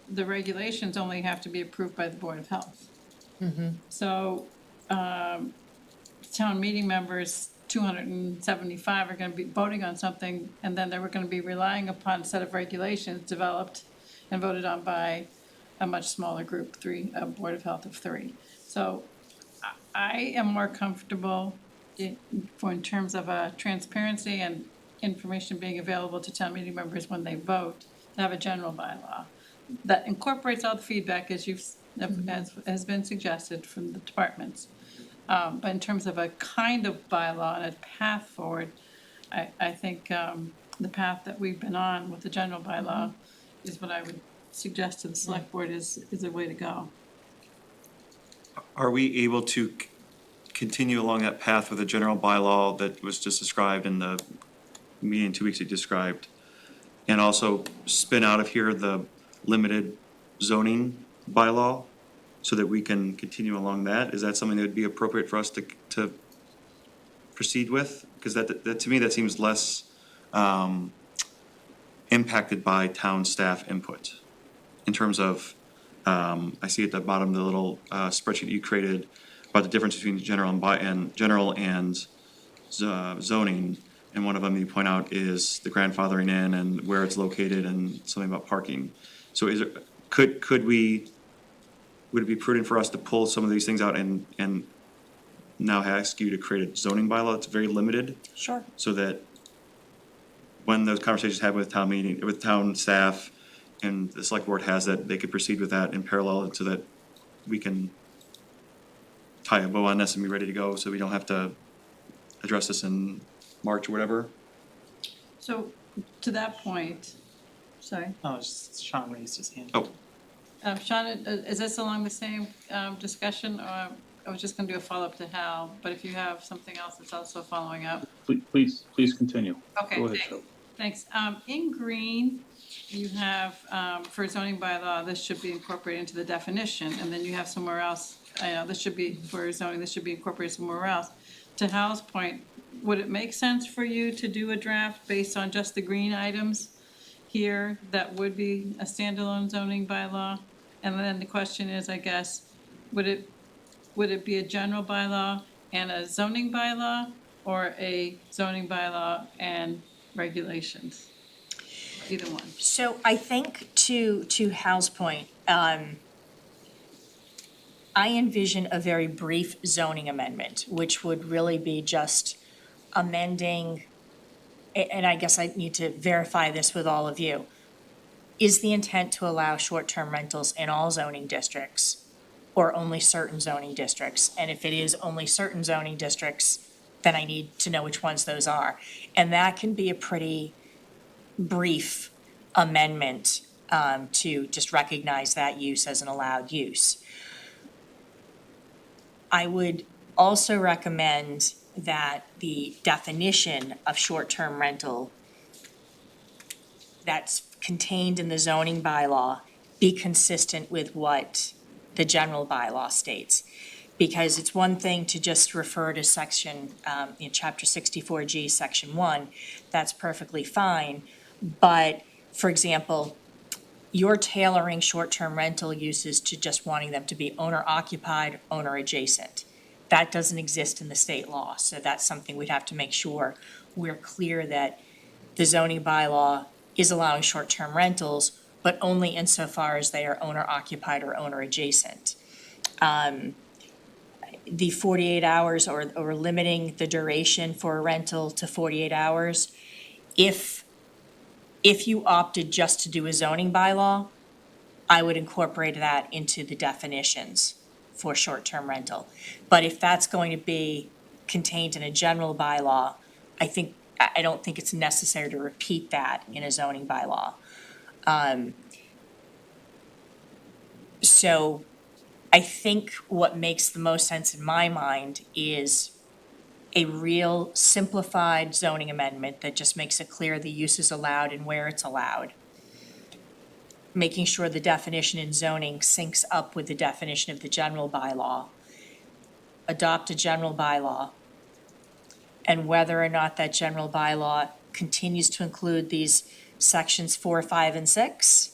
[SPEAKER 2] the regulations only have to be approved by the Board of Health. So, town meeting members, 275 are gonna be voting on something, and then they were gonna be relying upon a set of regulations developed and voted on by a much smaller group, a Board of Health of 3. So I am more comfortable in terms of transparency and information being available to town meeting members when they vote, to have a general bylaw that incorporates all the feedback as has been suggested from the departments. But in terms of a kind of bylaw and a path forward, I think the path that we've been on with the general bylaw is what I would suggest to the select board is a way to go.
[SPEAKER 4] Are we able to continue along that path with a general bylaw that was just described in the meeting 2 weeks ago described? And also spin out of here the limited zoning bylaw so that we can continue along that? Is that something that would be appropriate for us to proceed with? Because that to me, that seems less impacted by town staff input in terms of, I see at the bottom, the little spreadsheet you created about the difference between general and zoning. And one of them you point out is the grandfathering in and where it's located and something about parking. So would it be prudent for us to pull some of these things out and now ask you to create a zoning bylaw that's very limited?
[SPEAKER 1] Sure.
[SPEAKER 4] So that when those conversations happen with town staff and the select board has that, they could proceed with that in parallel so that we can tie a bow on this and be ready to go, so we don't have to address this in March or whatever.
[SPEAKER 2] So to that point, sorry.
[SPEAKER 6] Oh, Sean raised his hand.
[SPEAKER 4] Oh,
[SPEAKER 2] Sean, is this along the same discussion, or I was just gonna do a follow-up to Hal, but if you have something else that's also following up.
[SPEAKER 5] Please continue.
[SPEAKER 2] Okay,
[SPEAKER 5] Go ahead,
[SPEAKER 2] thanks. In green, you have, for zoning bylaw, this should be incorporated into the definition, and then you have somewhere else, this should be, for zoning, this should be incorporated somewhere else. To Hal's point, would it make sense for you to do a draft based on just the green items here that would be a standalone zoning bylaw? And then the question is, I guess, would it be a general bylaw and a zoning bylaw, or a zoning bylaw and regulations? Either one.
[SPEAKER 9] So I think to Hal's point, I envision a very brief zoning amendment, which would really be just amending, and I guess I need to verify this with all of you. Is the intent to allow short-term rentals in all zoning districts or only certain zoning districts? And if it is only certain zoning districts, then I need to know which ones those are. And that can be a pretty brief amendment to just recognize that use as an allowed use. I would also recommend that the definition of short-term rental that's contained in the zoning bylaw be consistent with what the general bylaw states. Because it's one thing to just refer to section, in chapter 64G, section 1, that's perfectly fine. But, for example, you're tailoring short-term rental uses to just wanting them to be owner-occupied, owner-adjacent. That doesn't exist in the state law, so that's something we'd have to make sure we're clear that the zoning bylaw is allowing short-term rentals, but only insofar as they are owner-occupied or owner-adjacent. The 48 hours or limiting the duration for a rental to 48 hours, if you opted just to do a zoning bylaw, I would incorporate that into the definitions for short-term rental. But if that's going to be contained in a general bylaw, I don't think it's necessary to repeat that in a zoning bylaw. So I think what makes the most sense in my mind is a real simplified zoning amendment that just makes it clear the use is allowed and where it's allowed. Making sure the definition in zoning syncs up with the definition of the general bylaw. Adopt a general bylaw. And whether or not that general bylaw continues to include these sections 4, 5, and 6,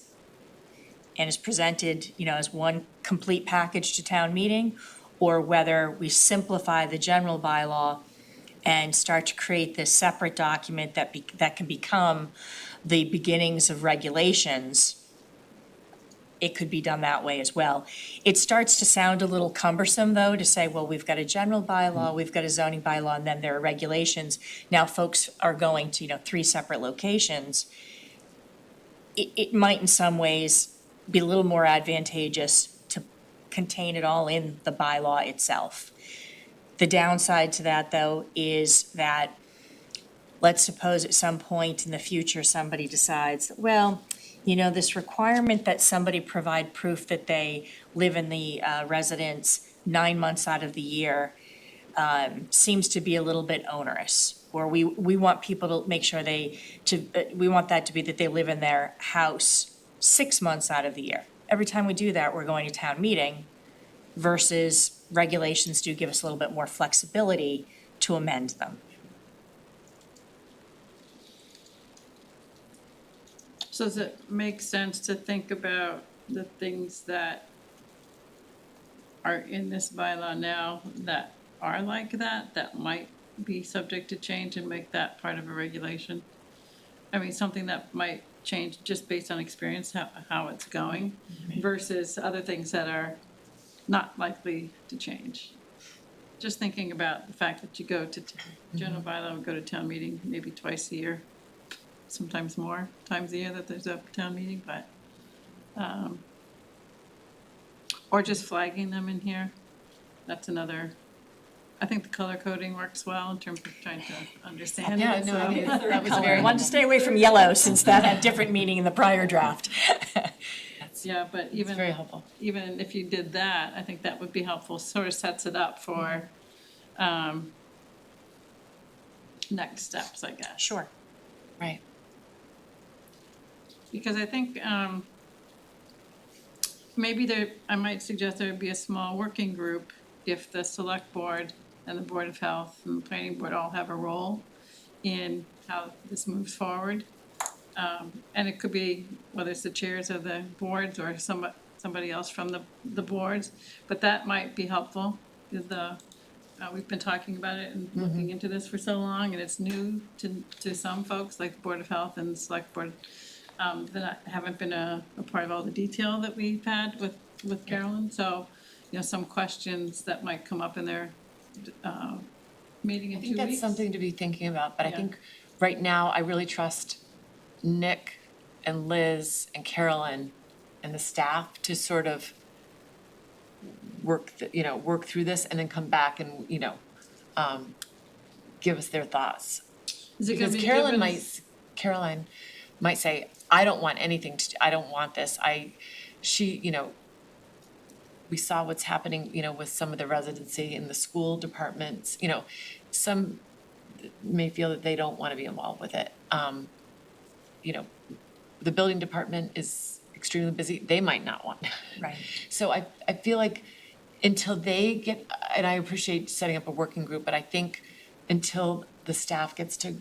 [SPEAKER 9] and is presented, as one complete package to town meeting, or whether we simplify the general bylaw and start to create this separate document that can become the beginnings of regulations. It could be done that way as well. It starts to sound a little cumbersome, though, to say, well, we've got a general bylaw, we've got a zoning bylaw, and then there are regulations. Now folks are going to, 3 separate locations. It might in some ways be a little more advantageous to contain it all in the bylaw itself. The downside to that, though, is that let's suppose at some point in the future, somebody decides, well, this requirement that somebody provide proof that they live in the residence 9 months out of the year seems to be a little bit onerous. Or we want people to make sure we want that to be that they live in their house 6 months out of the year. Every time we do that, we're going to town meeting versus regulations do give us a little bit more flexibility to amend them.
[SPEAKER 2] So does it make sense to think about the things that are in this bylaw now that are like that might be subject to change and make that part of a regulation? I mean, something that might change just based on experience, how it's going, versus other things that are not likely to change. Just thinking about the fact that you go to general bylaw, go to town meeting maybe twice a year, sometimes more times a year that there's a town meeting, but, or just flagging them in here. That's another, I think the color coding works well in terms of trying to understand
[SPEAKER 1] Yeah,
[SPEAKER 2] it,
[SPEAKER 1] no,
[SPEAKER 2] so.
[SPEAKER 1] I mean, that was very.
[SPEAKER 9] I wanted to stay away from yellow since that had different meaning in the prior draft.
[SPEAKER 2] Yeah, but
[SPEAKER 1] It's very helpful.
[SPEAKER 2] even if you did that, I think that would be helpful, sort of sets it up for, next steps, I guess.
[SPEAKER 9] Sure.
[SPEAKER 1] Right.
[SPEAKER 2] Because I think, maybe I might suggest there would be a small working group if the select board and the Board of Health and the planning board all have a role in how this moves forward. And it could be, whether it's the chairs of the boards or somebody else from the boards, but that might be helpful. We've been talking about it and looking into this for so long, and it's new to some folks, like the Board of Health and the Select Board, that haven't been a part of all the detail that we've had with Carolyn. So, some questions that might come up in their meeting in 2
[SPEAKER 1] I
[SPEAKER 2] weeks.
[SPEAKER 1] think that's something to be thinking about, but I
[SPEAKER 2] Yeah.
[SPEAKER 1] think right now I really trust Nick and Liz and Carolyn and the staff to sort of work through this and then come back and, give us their thoughts.
[SPEAKER 2] Is it gonna
[SPEAKER 1] Because
[SPEAKER 2] be
[SPEAKER 1] Caroline might say, I don't want anything I don't want this. We saw what's happening, with some of the residency in the school departments, some may feel that they don't want to be involved with it. The building department is extremely busy, they might not want.
[SPEAKER 9] Right.
[SPEAKER 1] So I feel like until they get, and I appreciate setting up a working group, but I think until the staff gets to,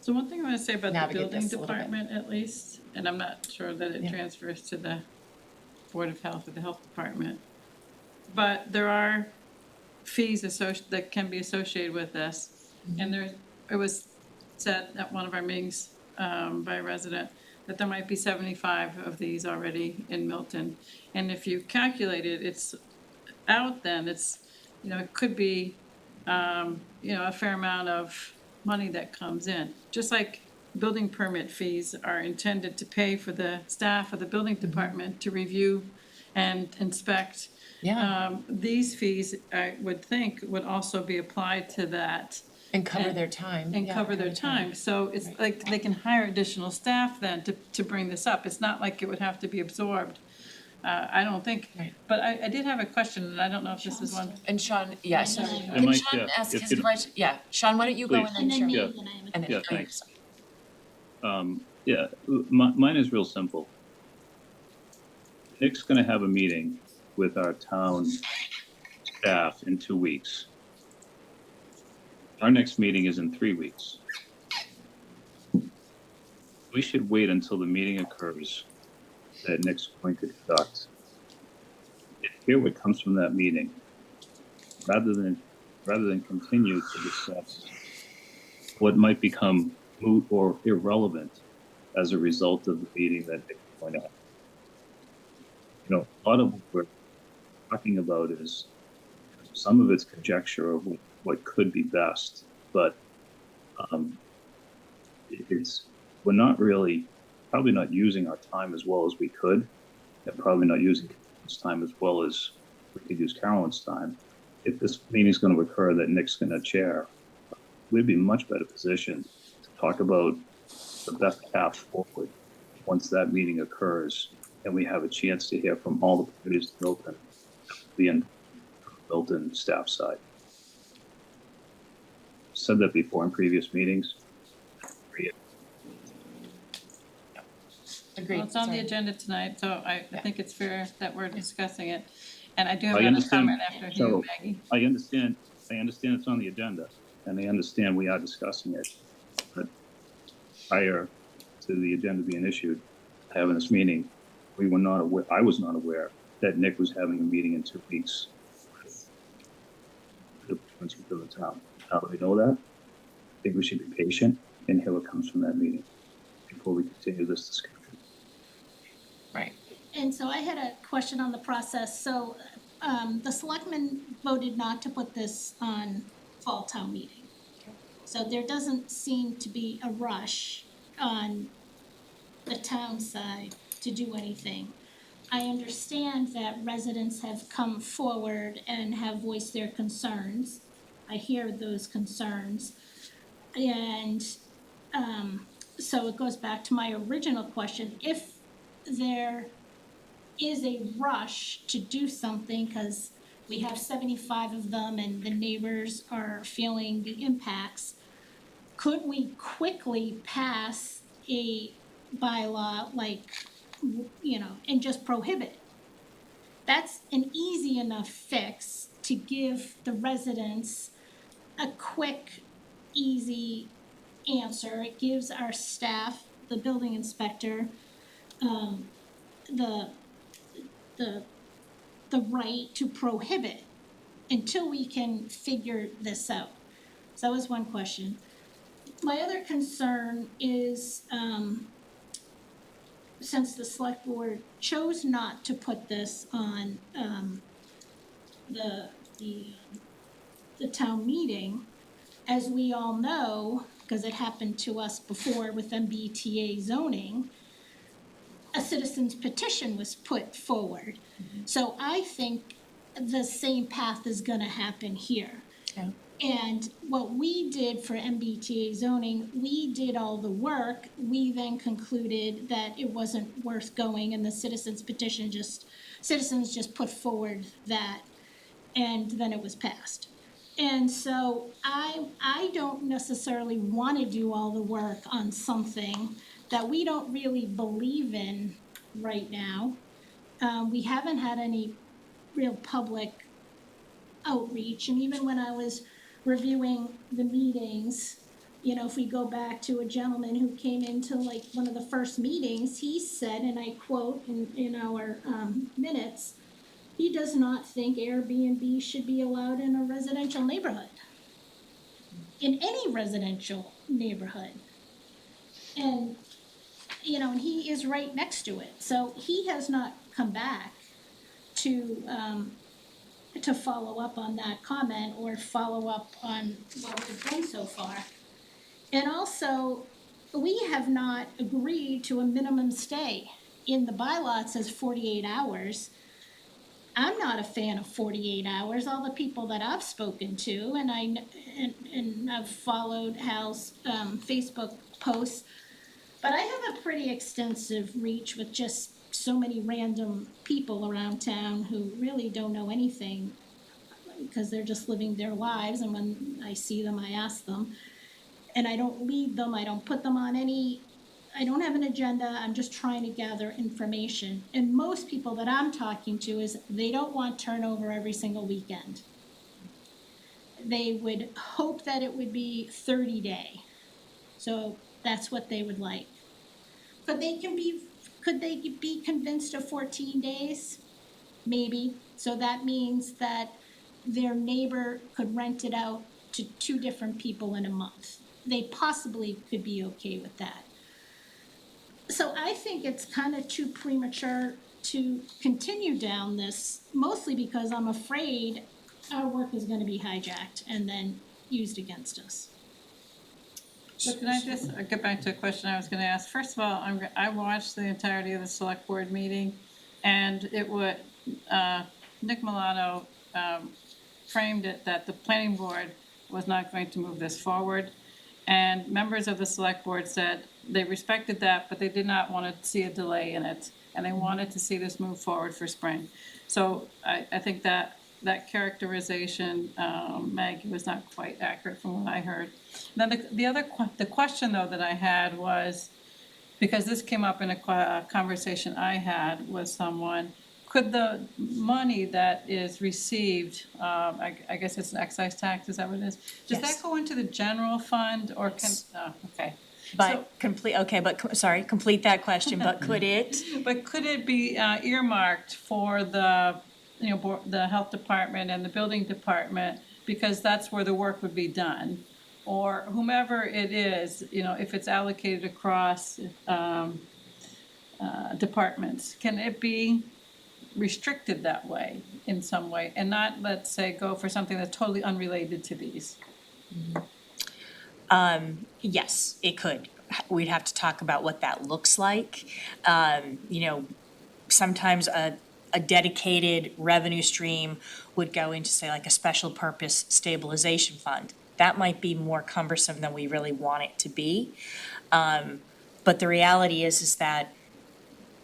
[SPEAKER 2] So one thing I wanna say about the
[SPEAKER 1] Navigate
[SPEAKER 2] building
[SPEAKER 1] this a little bit.
[SPEAKER 2] department at least, and I'm not sure that it
[SPEAKER 1] Yeah.
[SPEAKER 2] transfers to the Board of Health or the Health Department. But there are fees that can be associated with this. And it was said at one of our meetings, by a resident, that there might be 75 of these already in Milton. And if you calculate it, it's out then, it's, it could be, a fair amount of money that comes in. Just like building permit fees are intended to pay for the staff of the building department to review and inspect.
[SPEAKER 1] Yeah.
[SPEAKER 2] These fees, I would think, would also be applied to that.
[SPEAKER 1] and cover their time.
[SPEAKER 2] And
[SPEAKER 1] Yeah,
[SPEAKER 2] cover their time, so it's like they can hire additional staff then to bring this up, it's not like it would have to be absorbed. I don't think,
[SPEAKER 1] Right.
[SPEAKER 2] but I did have a question, and I don't know if this is one.
[SPEAKER 1] And Sean, yeah, so,
[SPEAKER 3] I
[SPEAKER 1] can
[SPEAKER 5] might,
[SPEAKER 1] Sean
[SPEAKER 5] yeah,
[SPEAKER 1] ask
[SPEAKER 5] if
[SPEAKER 1] his
[SPEAKER 5] you-
[SPEAKER 1] question? Yeah, Sean, why don't you go
[SPEAKER 5] Please.
[SPEAKER 1] and
[SPEAKER 3] And
[SPEAKER 1] then
[SPEAKER 3] then me,
[SPEAKER 1] Cheryl?
[SPEAKER 3] and then I have a
[SPEAKER 1] And then,
[SPEAKER 5] Yeah,
[SPEAKER 1] oh,
[SPEAKER 5] thanks.
[SPEAKER 1] sorry.
[SPEAKER 5] Yeah, mine is real simple. Nick's gonna have a meeting with our town staff in 2 weeks. Our next meeting is in 3 weeks. We should wait until the meeting occurs that Nick's going to conduct. And hear what comes from that meeting, rather than continue to discuss what might become moot or irrelevant as a result of the meeting that Nick's going to have. A lot of what we're talking about is some of it's conjecture of what could be best, but we're not really, probably not using our time as well as we could, and probably not using Carolyn's time as well as we could use Carolyn's time. If this meeting's going to occur that Nick's going to chair, we'd be much better positioned to talk about the best path forward once that meeting occurs and we have a chance to hear from all the parties in Milton, the Milton staff side. Said that before in previous meetings.
[SPEAKER 1] Agreed.
[SPEAKER 2] Well, it's on the
[SPEAKER 1] Sorry.
[SPEAKER 2] agenda tonight, so I
[SPEAKER 1] Yeah.
[SPEAKER 2] think it's fair that we're discussing it. And I do have
[SPEAKER 5] I
[SPEAKER 2] another
[SPEAKER 5] understand.
[SPEAKER 2] comment after you,
[SPEAKER 5] So-
[SPEAKER 2] Maggie.
[SPEAKER 5] I understand it's on the agenda, and I understand we are discussing it. But prior to the agenda being issued, having this meeting, we were not aware, I was not aware that Nick was having a meeting in 2 weeks with the principal of the town. Now that we know that, I think we should be patient and hear what comes from that meeting before we continue this discussion.
[SPEAKER 1] Right.
[SPEAKER 3] And so I had a question on the process. So the selectmen voted not to put this on fall town meeting. So there doesn't seem to be a rush on the town side to do anything. I understand that residents have come forward and have voiced their concerns. I hear those concerns. And so it goes back to my original question. If there is a rush to do something, because we have 75 of them and the neighbors are feeling the impacts, could we quickly pass a bylaw and just prohibit it? That's an easy enough fix to give the residents a quick, easy answer. It gives our staff, the building inspector, the right to prohibit until we can figure this out. So that was one question. My other concern is, since the select board chose not to put this on, the town meeting, as we all know, because it happened to us before with MBTA zoning, a citizen's petition was put forward. So I think the same path is gonna happen here.
[SPEAKER 1] Yeah.
[SPEAKER 3] And what we did for MBTA zoning, we did all the work. We then concluded that it wasn't worth going, and the citizens just put forward that, and then it was passed. And so I don't necessarily wanna do all the work on something that we don't really believe in right now. We haven't had any real public outreach, and even when I was reviewing the meetings, you know, if we go back to a gentleman who came into like one of the first meetings, he said, and I quote in our minutes, he does not think Airbnb should be allowed in a residential neighborhood, in any residential neighborhood. And, you know, and he is right next to it. So he has not come back to follow up on that comment or follow up on what we've done so far. And also, we have not agreed to a minimum stay. In the bylaw, it says 48 hours. I'm not a fan of 48 hours. All the people that I've spoken to, and I've followed Hal's Facebook posts, but I have a pretty extensive reach with just so many random people around town who really don't know anything because they're just living their lives, and when I see them, I ask them. And I don't lead them, I don't put them on I don't have an agenda, I'm just trying to gather information. And most people that I'm talking to is they don't want turnover every single weekend. They would hope that it would be 30-day. So that's what they would like. Could they be convinced of 14 days? Maybe. So that means that their neighbor could rent it out to 2 different people in a month. They possibly could be okay with that. So I think it's kind of too premature to continue down this, mostly because I'm afraid our work is going to be hijacked and then used against us.
[SPEAKER 2] So can I just get back to a question I was gonna ask? First of all, I watched the entirety of the select board meeting, and it would, Nick Milano, framed it that the planning board was not going to move this forward. And members of the select board said they respected that, but they did not want to see a delay in it, and they wanted to see this move forward for spring. So I think that characterization, Maggie, was not quite accurate from what I heard. Now, the question though that I had was, because this came up in a conversation I had with someone, could the money that is received, I guess it's an excise tax, is that what it is? Does
[SPEAKER 9] Yes.
[SPEAKER 2] that go into the general fund or can, okay.
[SPEAKER 9] But complete that question, but could it?
[SPEAKER 2] But could it be earmarked for the, the health department and the building department, because that's where the work would be done? Or whomever it is, if it's allocated across departments, can it be restricted that way in some way and not, let's say, go for something that's totally unrelated to these?
[SPEAKER 9] Yes, it could. We'd have to talk about what that looks like. Sometimes a dedicated revenue stream would go into, say, like a special purpose stabilization fund. That might be more cumbersome than we really want it to be. But the reality is that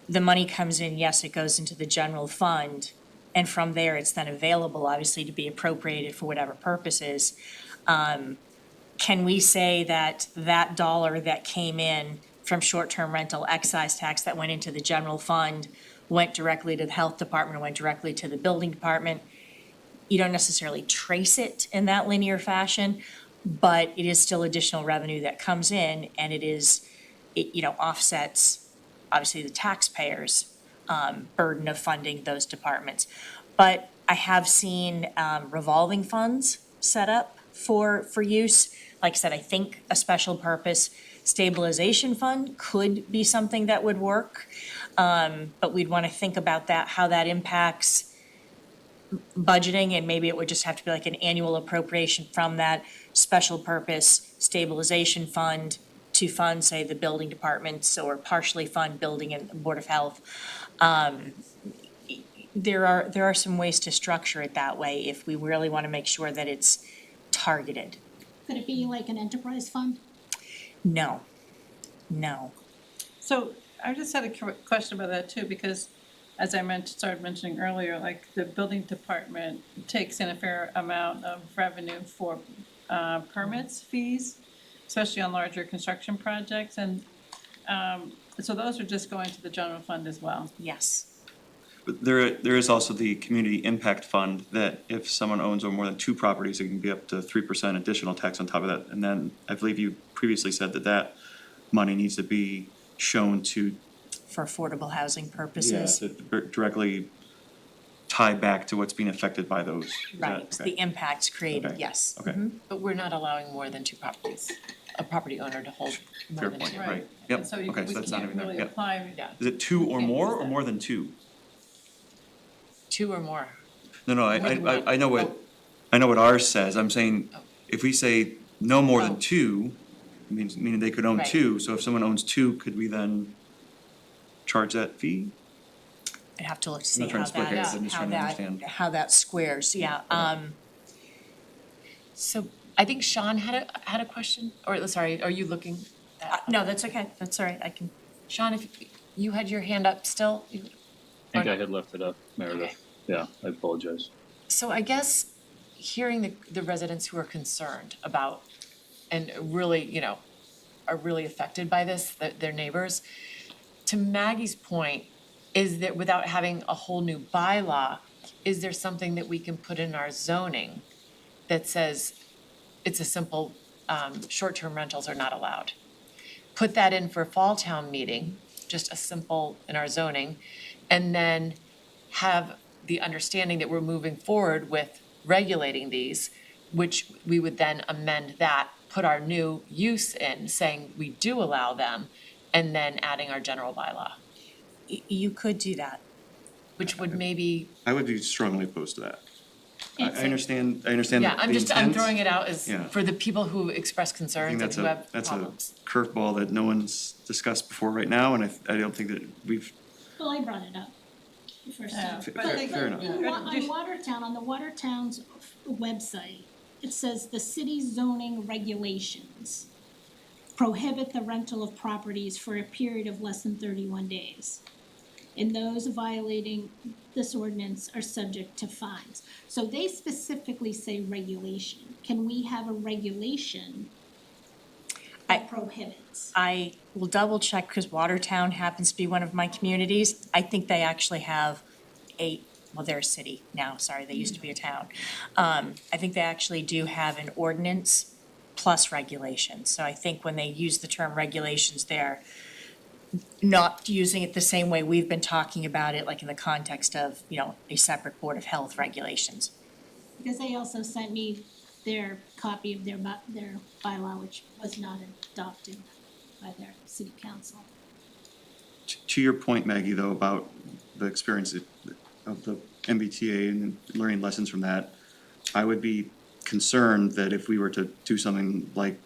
[SPEAKER 9] the money comes in, yes, it goes into the general fund, and from there, it's then available, obviously, to be appropriated for whatever purposes. Can we say that that dollar that came in from short-term rental excise tax that went into the general fund went directly to the health department, or went directly to the building department? You don't necessarily trace it in that linear fashion, but it is still additional revenue that comes in, and it offsets, obviously, the taxpayers' burden of funding those departments. But I have seen revolving funds set up for use. Like I said, I think a special purpose stabilization fund could be something that would work. But we'd want to think about that, how that impacts budgeting, and maybe it would just have to be like an annual appropriation from that special purpose stabilization fund to fund, say, the building departments, or partially fund building and Board of Health. There are some ways to structure it that way if we really want to make sure that it's targeted.
[SPEAKER 3] Could it be like an enterprise fund?
[SPEAKER 9] No.
[SPEAKER 2] So I just had a question about that too, because as I started mentioning earlier, like the building department takes in a fair amount of revenue for permits, fees, especially on larger construction projects, and so those are just going to the general fund as well.
[SPEAKER 9] Yes.
[SPEAKER 4] But there is also the community impact fund that if someone owns more than 2 properties, it can be up to 3% additional tax on top of that. And then I believe you previously said that that money needs to be shown to,
[SPEAKER 9] For affordable housing
[SPEAKER 4] yeah,
[SPEAKER 9] purposes.
[SPEAKER 4] to directly tie back to what's being affected by those. Is that-
[SPEAKER 9] Right,
[SPEAKER 4] okay.
[SPEAKER 9] the impacts created,
[SPEAKER 4] Okay.
[SPEAKER 9] yes.
[SPEAKER 4] Okay,
[SPEAKER 1] But we're not allowing more than 2 properties, a property owner to hold more
[SPEAKER 4] fair
[SPEAKER 1] than
[SPEAKER 4] point,
[SPEAKER 1] 2.
[SPEAKER 4] right, yep,
[SPEAKER 2] And so you,
[SPEAKER 4] okay,
[SPEAKER 2] we
[SPEAKER 4] so that's not
[SPEAKER 2] can't
[SPEAKER 4] even there,
[SPEAKER 2] really
[SPEAKER 4] yep.
[SPEAKER 2] apply.
[SPEAKER 1] Yeah.
[SPEAKER 4] Is it 2 or
[SPEAKER 2] Can't
[SPEAKER 4] more,
[SPEAKER 2] use
[SPEAKER 4] or
[SPEAKER 2] that.
[SPEAKER 4] more than 2?
[SPEAKER 1] 2 or more.
[SPEAKER 4] No,
[SPEAKER 1] More than one.
[SPEAKER 4] I know what ours says, I'm saying,
[SPEAKER 1] Oh.
[SPEAKER 4] if we say no more than
[SPEAKER 1] Oh.
[SPEAKER 4] 2, meaning they could own
[SPEAKER 1] Right.
[SPEAKER 4] 2, so if someone owns 2, could we then charge that fee?
[SPEAKER 9] I'd have to look to
[SPEAKER 4] I'm
[SPEAKER 9] see
[SPEAKER 4] not trying
[SPEAKER 9] how
[SPEAKER 4] to split hairs,
[SPEAKER 9] that,
[SPEAKER 4] I'm just
[SPEAKER 9] how
[SPEAKER 4] trying to
[SPEAKER 9] that,
[SPEAKER 4] understand.
[SPEAKER 9] how that squares, yeah.
[SPEAKER 1] So I think Sean had a question, or sorry, are you looking?
[SPEAKER 9] No, that's okay, that's all right, I can.
[SPEAKER 1] Sean, if you had your hand up still?
[SPEAKER 5] I think I had left it up, Meredith. Yeah, I apologize.
[SPEAKER 1] So I guess hearing the residents who are concerned about and really, are really affected by this, their neighbors, to Maggie's point, is that without having a whole new bylaw, is there something that we can put in our zoning that says it's a simple, short-term rentals are not allowed? Put that in for fall town meeting, just a simple in our zoning, and then have the understanding that we're moving forward with regulating these, which we would then amend that, put our new use in, saying we do allow them, and then adding our general bylaw,
[SPEAKER 9] You could do that.
[SPEAKER 1] which would maybe,
[SPEAKER 4] I would be strongly opposed to that. I
[SPEAKER 3] It's-
[SPEAKER 4] understand the
[SPEAKER 1] yeah, I'm
[SPEAKER 4] intent.
[SPEAKER 1] throwing it out as,
[SPEAKER 4] Yeah.
[SPEAKER 1] for the people who express
[SPEAKER 4] I think
[SPEAKER 1] concerns and
[SPEAKER 4] that's
[SPEAKER 1] who have
[SPEAKER 4] that's a
[SPEAKER 1] problems.
[SPEAKER 4] curveball that no one's discussed before right now, and I don't think that we've,
[SPEAKER 3] Well, I brought it up the first
[SPEAKER 2] Yeah,
[SPEAKER 3] time.
[SPEAKER 2] but
[SPEAKER 3] But,
[SPEAKER 2] I think-
[SPEAKER 4] fair enough.
[SPEAKER 3] in on Watertown, on the Watertown's website, it says the city's zoning regulations prohibit the rental of properties for a period of less than 31 days. And those violating this ordinance are subject to fines. So they specifically say regulation. Can we have a regulation that prohibits?
[SPEAKER 9] I will double check, because Watertown happens to be one of my communities. I think they actually have well, they're a city now, sorry, they used to be a town. I think they actually do have an ordinance plus regulations. So I think when they use the term regulations, they're not using it the same way we've been talking about it, like in the context of, a separate Board of Health regulations.
[SPEAKER 3] Because they also sent me their copy of their bylaw, which was not adopted by their city council.
[SPEAKER 4] to your point, Maggie, though, about the experience of the MBTA and learning lessons from that, I would be concerned that if we were to do something like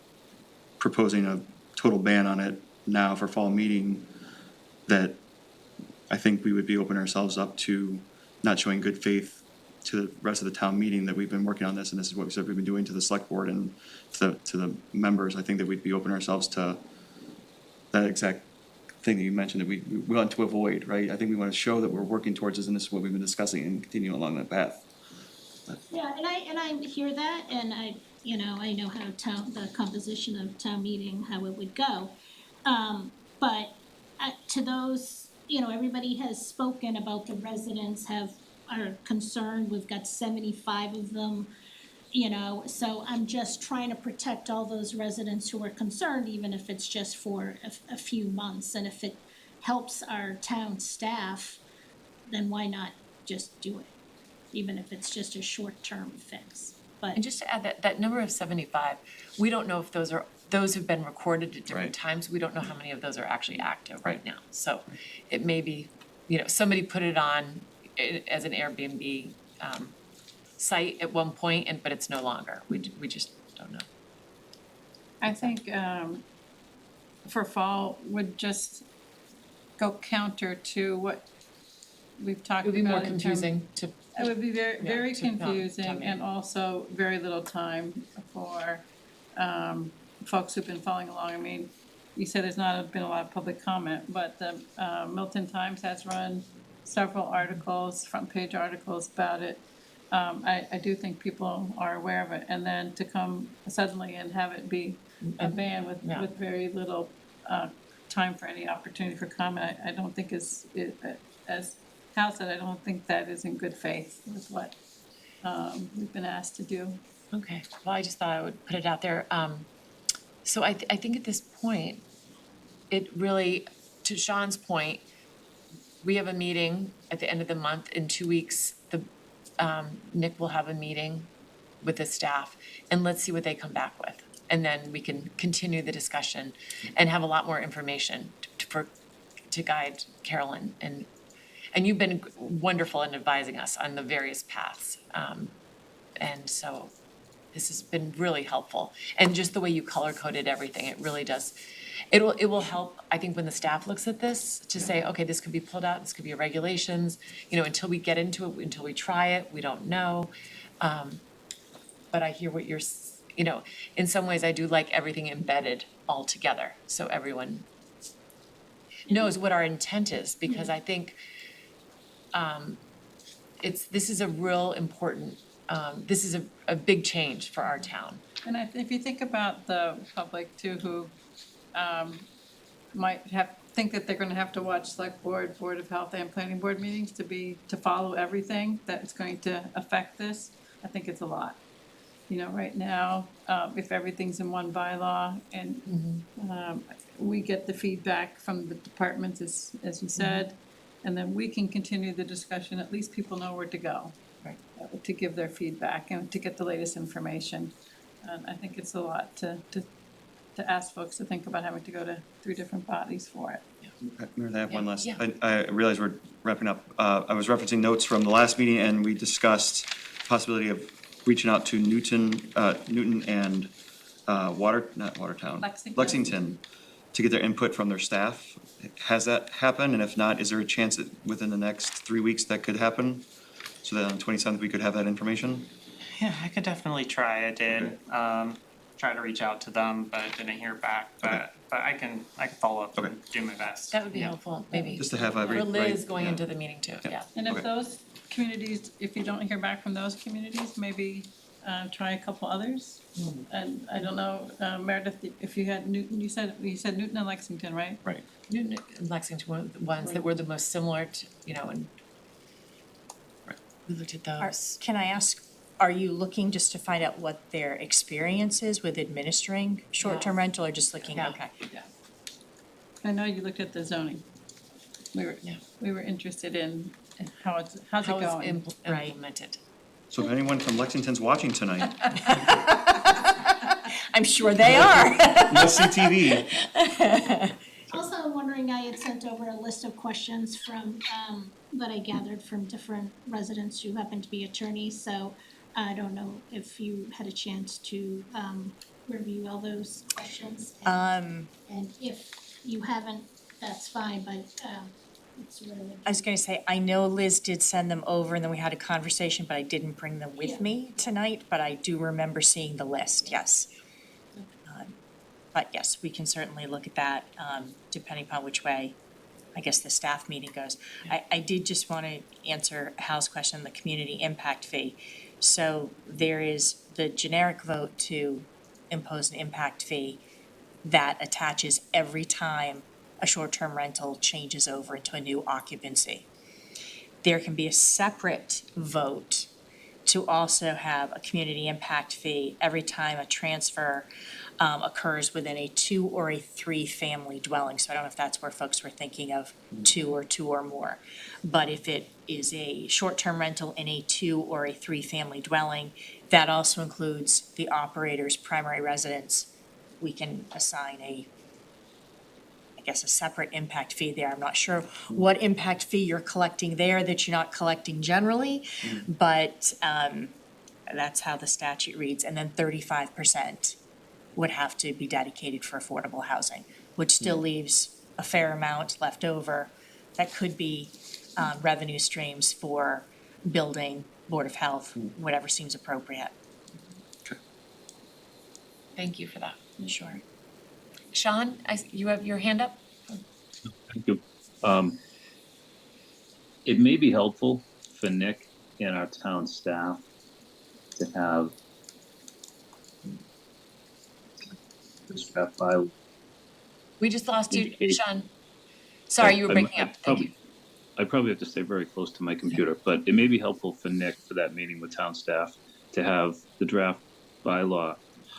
[SPEAKER 4] proposing a total ban on it now for fall meeting, that I think we would be opening ourselves up to not showing good faith to the rest of the town meeting that we've been working on this, and this is what we said we've been doing to the select board and to the members. I think that we'd be opening ourselves to that exact thing that you mentioned that we want to avoid, right? I think we want to show that we're working towards this, and this is what we've been discussing, and continue along that path.
[SPEAKER 3] Yeah, and I hear that, and I know how the composition of town meeting, how it would go. But to those, everybody has spoken about the residents are concerned, we've got 75 of them, so I'm just trying to protect all those residents who are concerned, even if it's just for a few months, and if it helps our town staff, then why not just do it? Even if it's just a short-term fix, but.
[SPEAKER 1] And just to add that number of 75, we don't know if those have been recorded at different
[SPEAKER 4] Right.
[SPEAKER 1] times. We don't know how many of those are actually active right now. So it may be, somebody put it on as an Airbnb site at one point, but it's no longer. We just don't know.
[SPEAKER 2] I think for fall would just go counter to what we've
[SPEAKER 1] It
[SPEAKER 2] talked
[SPEAKER 1] would be more
[SPEAKER 2] about in terms.
[SPEAKER 1] confusing to,
[SPEAKER 2] It would be very,
[SPEAKER 1] Yeah,
[SPEAKER 2] very
[SPEAKER 1] to not
[SPEAKER 2] confusing
[SPEAKER 1] tell me.
[SPEAKER 2] and also very little time for folks who've been following along. I mean, you said there's not been a lot of public comment, but the Milton Times has run several articles, front page articles about it. I do think people are aware of it, and then to come suddenly and have it be a ban
[SPEAKER 1] Yeah.
[SPEAKER 2] with very little time for any opportunity for comment, I don't think is as House that I don't think that is in good faith with what we've been asked to do.
[SPEAKER 1] Okay, well, I just thought I would put it out there. So I think at this point, it really, to Sean's point, we have a meeting at the end of the month. In 2 weeks, Nick will have a meeting with the staff, and let's see what they come back with. And then we can continue the discussion and have a lot more information to guide Carolyn. And you've been wonderful in advising us on the various paths. And so this has been really helpful. And just the way you color coded everything, it really does. It will help, I think, when the staff looks at this, to say, okay, this could be pulled out, this could be regulations, until we get into it, until we try it, we don't know. But I hear what you're, in some ways, I do like everything embedded all together, so everyone knows what our intent is, because I think this is a real important, this is a big change for our town.
[SPEAKER 2] And if you think about the public too, who might think that they're gonna have to watch select board, board of health and planning board meetings to follow everything that's going to affect this, I think it's a lot. Right now, if everything's in one bylaw and we get the feedback from the departments, as you said, and then we can continue the discussion, at least people know where to go.
[SPEAKER 1] Right.
[SPEAKER 2] To give their feedback and to get the latest information. And I think it's a lot to ask folks to think about having to go to 3 different bodies for it.
[SPEAKER 4] Meredith, I have one last,
[SPEAKER 1] Yeah.
[SPEAKER 4] I realize we're wrapping up. I was referencing notes from the last meeting, and we discussed possibility of reaching out to Newton and Lexington to get their input from their staff. Has that happened? And if not, is there a chance that within the next 3 weeks that could happen? So that on the 27th, we could have that information?
[SPEAKER 6] Yeah, I could definitely try. I did try to reach out to them, but didn't hear back. But I can follow up and do my best.
[SPEAKER 1] That would be helpful, maybe.
[SPEAKER 4] Just to have
[SPEAKER 1] For Liz
[SPEAKER 4] right,
[SPEAKER 1] going
[SPEAKER 4] yeah.
[SPEAKER 1] into the meeting too, yeah.
[SPEAKER 2] And if
[SPEAKER 4] Okay.
[SPEAKER 2] those communities, if you don't hear back from those communities, maybe try a couple others. And I don't know, Meredith, if you had Newton, you said Newton and Lexington, right?
[SPEAKER 4] Right.
[SPEAKER 1] Newton and Lexington were the ones that were the most similar to, and we looked at those.
[SPEAKER 9] Can I ask, are you looking just to find out what their experience is with administering short-term rental, or just looking,
[SPEAKER 1] Yeah.
[SPEAKER 9] okay?
[SPEAKER 2] I know you looked at the zoning.
[SPEAKER 1] Yeah.
[SPEAKER 2] We were interested in how's it
[SPEAKER 1] How it's
[SPEAKER 2] going?
[SPEAKER 9] Right.
[SPEAKER 1] implemented.
[SPEAKER 4] So if anyone from Lexington's watching tonight,
[SPEAKER 9] I'm sure they are.
[SPEAKER 4] must see TV.
[SPEAKER 3] Also, I'm wondering, I had sent over a list of questions from, that I gathered from different residents who happen to be attorneys, so I don't know if you had a chance to, review all those questions. And if you haven't, that's fine, but, it's really.
[SPEAKER 9] I was gonna say, I know Liz did send them over, and then we had a conversation, but I didn't bring them with
[SPEAKER 3] Yeah.
[SPEAKER 9] me tonight, but I do remember seeing the list, yes. But yes, we can certainly look at that, depending upon which way, I guess, the staff meeting goes. I did just wanna answer Hal's question on the community impact fee. So there is the generic vote to impose an impact fee that attaches every time a short-term rental changes over into a new occupancy. There can be a separate vote to also have a community impact fee every time a transfer occurs within a 2 or a 3 family dwelling. So I don't know if that's where folks were thinking of 2 or more. But if it is a short-term rental in a 2 or a 3 family dwelling, that also includes the operator's primary residence. We can assign a separate impact fee there. I'm not sure what impact fee you're collecting there that you're not collecting generally, but that's how the statute reads. And then 35% would have to be dedicated for affordable housing, which still leaves a fair amount left over that could be revenue streams for building, Board of Health, whatever seems appropriate.
[SPEAKER 1] Thank you for that.
[SPEAKER 9] Sure.
[SPEAKER 1] Sean, you have your hand up?
[SPEAKER 5] Thank you. It may be helpful for Nick and our town staff to have this draft bylaw.
[SPEAKER 1] We just lost you,
[SPEAKER 5] Indicate-
[SPEAKER 1] Sean. Sorry, you were breaking up. Thank you.
[SPEAKER 5] I probably have to stay very close to my computer, but it may be helpful for Nick for that meeting with town staff to have the draft bylaw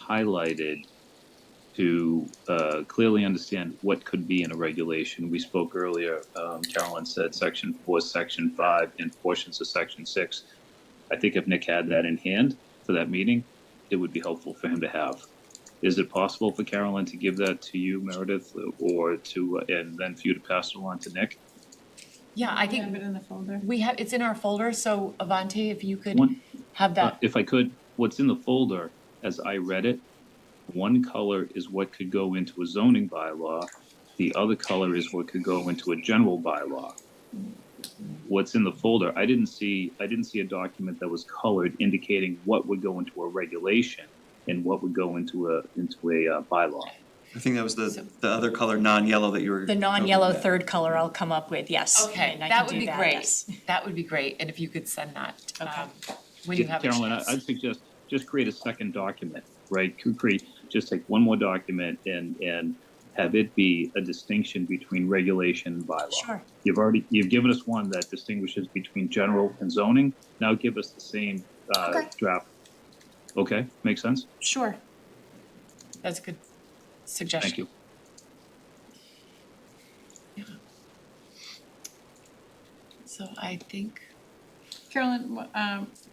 [SPEAKER 5] highlighted to clearly understand what could be in a regulation. We spoke earlier, Carolyn said section 4, section 5, and portions of section 6. I think if Nick had that in hand for that meeting, it would be helpful for him to have. Is it possible for Carolyn to give that to you, Meredith, or to, and then for you to pass it along to Nick?
[SPEAKER 1] Yeah, I
[SPEAKER 2] Have
[SPEAKER 1] think
[SPEAKER 2] it in the folder.
[SPEAKER 1] it's in our folder, so Avante, if you could
[SPEAKER 5] One,
[SPEAKER 1] have that.
[SPEAKER 5] if I could, what's in the folder, as I read it, one color is what could go into a zoning bylaw. The other color is what could go into a general bylaw. What's in the folder, I didn't see a document that was colored indicating what would go into a regulation and what would go into a bylaw.
[SPEAKER 4] I think that was the other color, non-yellow that you were.
[SPEAKER 9] The non-yellow third color I'll come up with, yes.
[SPEAKER 1] Okay,
[SPEAKER 9] and I
[SPEAKER 1] that
[SPEAKER 9] can
[SPEAKER 1] would
[SPEAKER 9] do
[SPEAKER 1] be
[SPEAKER 9] that,
[SPEAKER 1] great.
[SPEAKER 9] yes.
[SPEAKER 1] That would be great, and if you could send that,
[SPEAKER 9] Okay.
[SPEAKER 1] when you have a
[SPEAKER 5] Carolyn,
[SPEAKER 1] chance.
[SPEAKER 5] I'd suggest just create a second document, right? Just take one more document and have it be a distinction between regulation and bylaw.
[SPEAKER 9] Sure.
[SPEAKER 5] You've given us one that distinguishes between general and zoning. Now give us the same
[SPEAKER 9] Okay.
[SPEAKER 5] draft. Okay, makes sense?
[SPEAKER 9] Sure.
[SPEAKER 1] That's a good suggestion.
[SPEAKER 5] Thank you.
[SPEAKER 1] So I think,
[SPEAKER 2] Carolyn,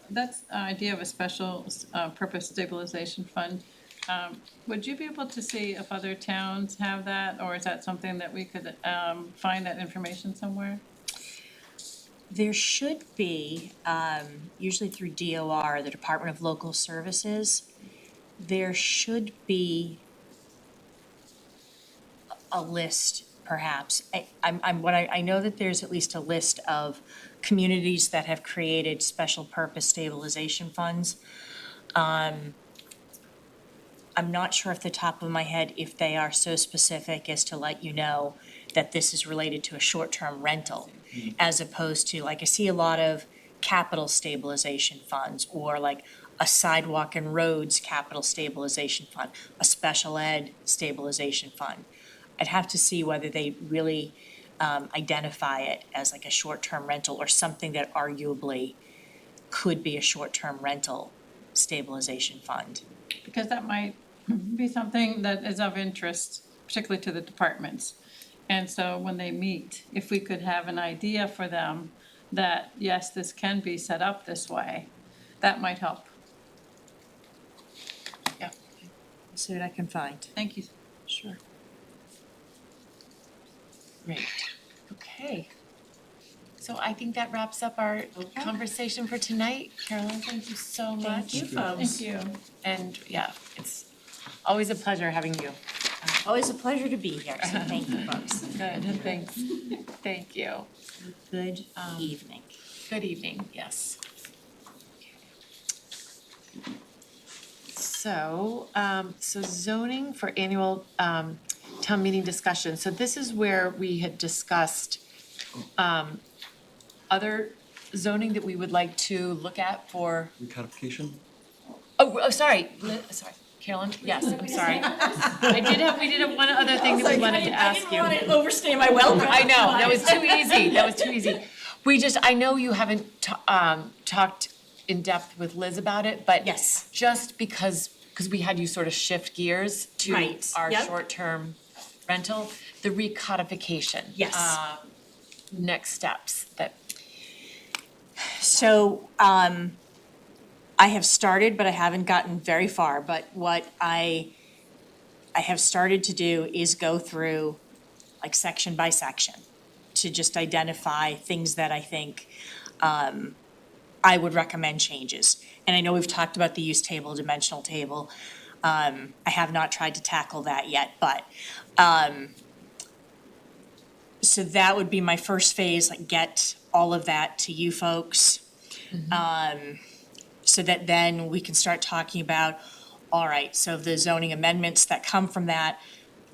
[SPEAKER 2] that's the idea of a special purpose stabilization fund. Would you be able to see if other towns have that, or is that something that we could find that information somewhere?
[SPEAKER 9] There should be, usually through DOR, the Department of Local Services, there should be a list, perhaps. I know that there's at least a list of communities that have created special purpose stabilization funds. I'm not sure off the top of my head if they are so specific as to let you know that this is related to a short-term rental, as opposed to, like, I see a lot of capital stabilization funds, or like a sidewalk and roads capital stabilization fund, a special ed stabilization fund. I'd have to see whether they really identify it as like a short-term rental or something that arguably could be a short-term rental stabilization fund.
[SPEAKER 2] Because that might be something that is of interest, particularly to the departments. And so when they meet, if we could have an idea for them that, yes, this can be set up this way, that might help.
[SPEAKER 1] yeah,
[SPEAKER 9] See what I can find.
[SPEAKER 2] Thank you.
[SPEAKER 9] Sure.
[SPEAKER 1] great. Okay. So I think that wraps up our conversation for tonight. Carolyn, thank you so much.
[SPEAKER 9] Thank you, folks.
[SPEAKER 2] Thank you.
[SPEAKER 1] And yeah, it's always a pleasure having you.
[SPEAKER 9] Always a pleasure to be here, so thank you, folks.
[SPEAKER 1] Good, thanks. Thank you.
[SPEAKER 9] Good evening.
[SPEAKER 1] Good evening, yes. So, so zoning for annual, town meeting discussion. So this is where we had discussed, other zoning that we would like to look at for,
[SPEAKER 4] Recodification?
[SPEAKER 1] sorry, sorry, Carolyn, yes, I'm sorry. We did have one other thing that we wanted to ask you.
[SPEAKER 9] I didn't want to overstay my welcome.
[SPEAKER 1] I know, that was too easy, that was too easy. I know you haven't talked in depth with Liz about it, but
[SPEAKER 9] Yes.
[SPEAKER 1] just because we had you sort of shift gears to
[SPEAKER 9] Right,
[SPEAKER 1] our
[SPEAKER 9] yep.
[SPEAKER 1] short-term rental, the recodification.
[SPEAKER 9] Yes.
[SPEAKER 1] Next steps that,
[SPEAKER 9] So, I have started, but I haven't gotten very far, but what I have started to do is go through like section by section to just identify things that I think, I would recommend changes. And I know we've talked about the use table, dimensional table. I have not tried to tackle that yet, but, so that would be my first phase, like get all of that to you folks. So that then we can start talking about, all right, so the zoning amendments that come from that,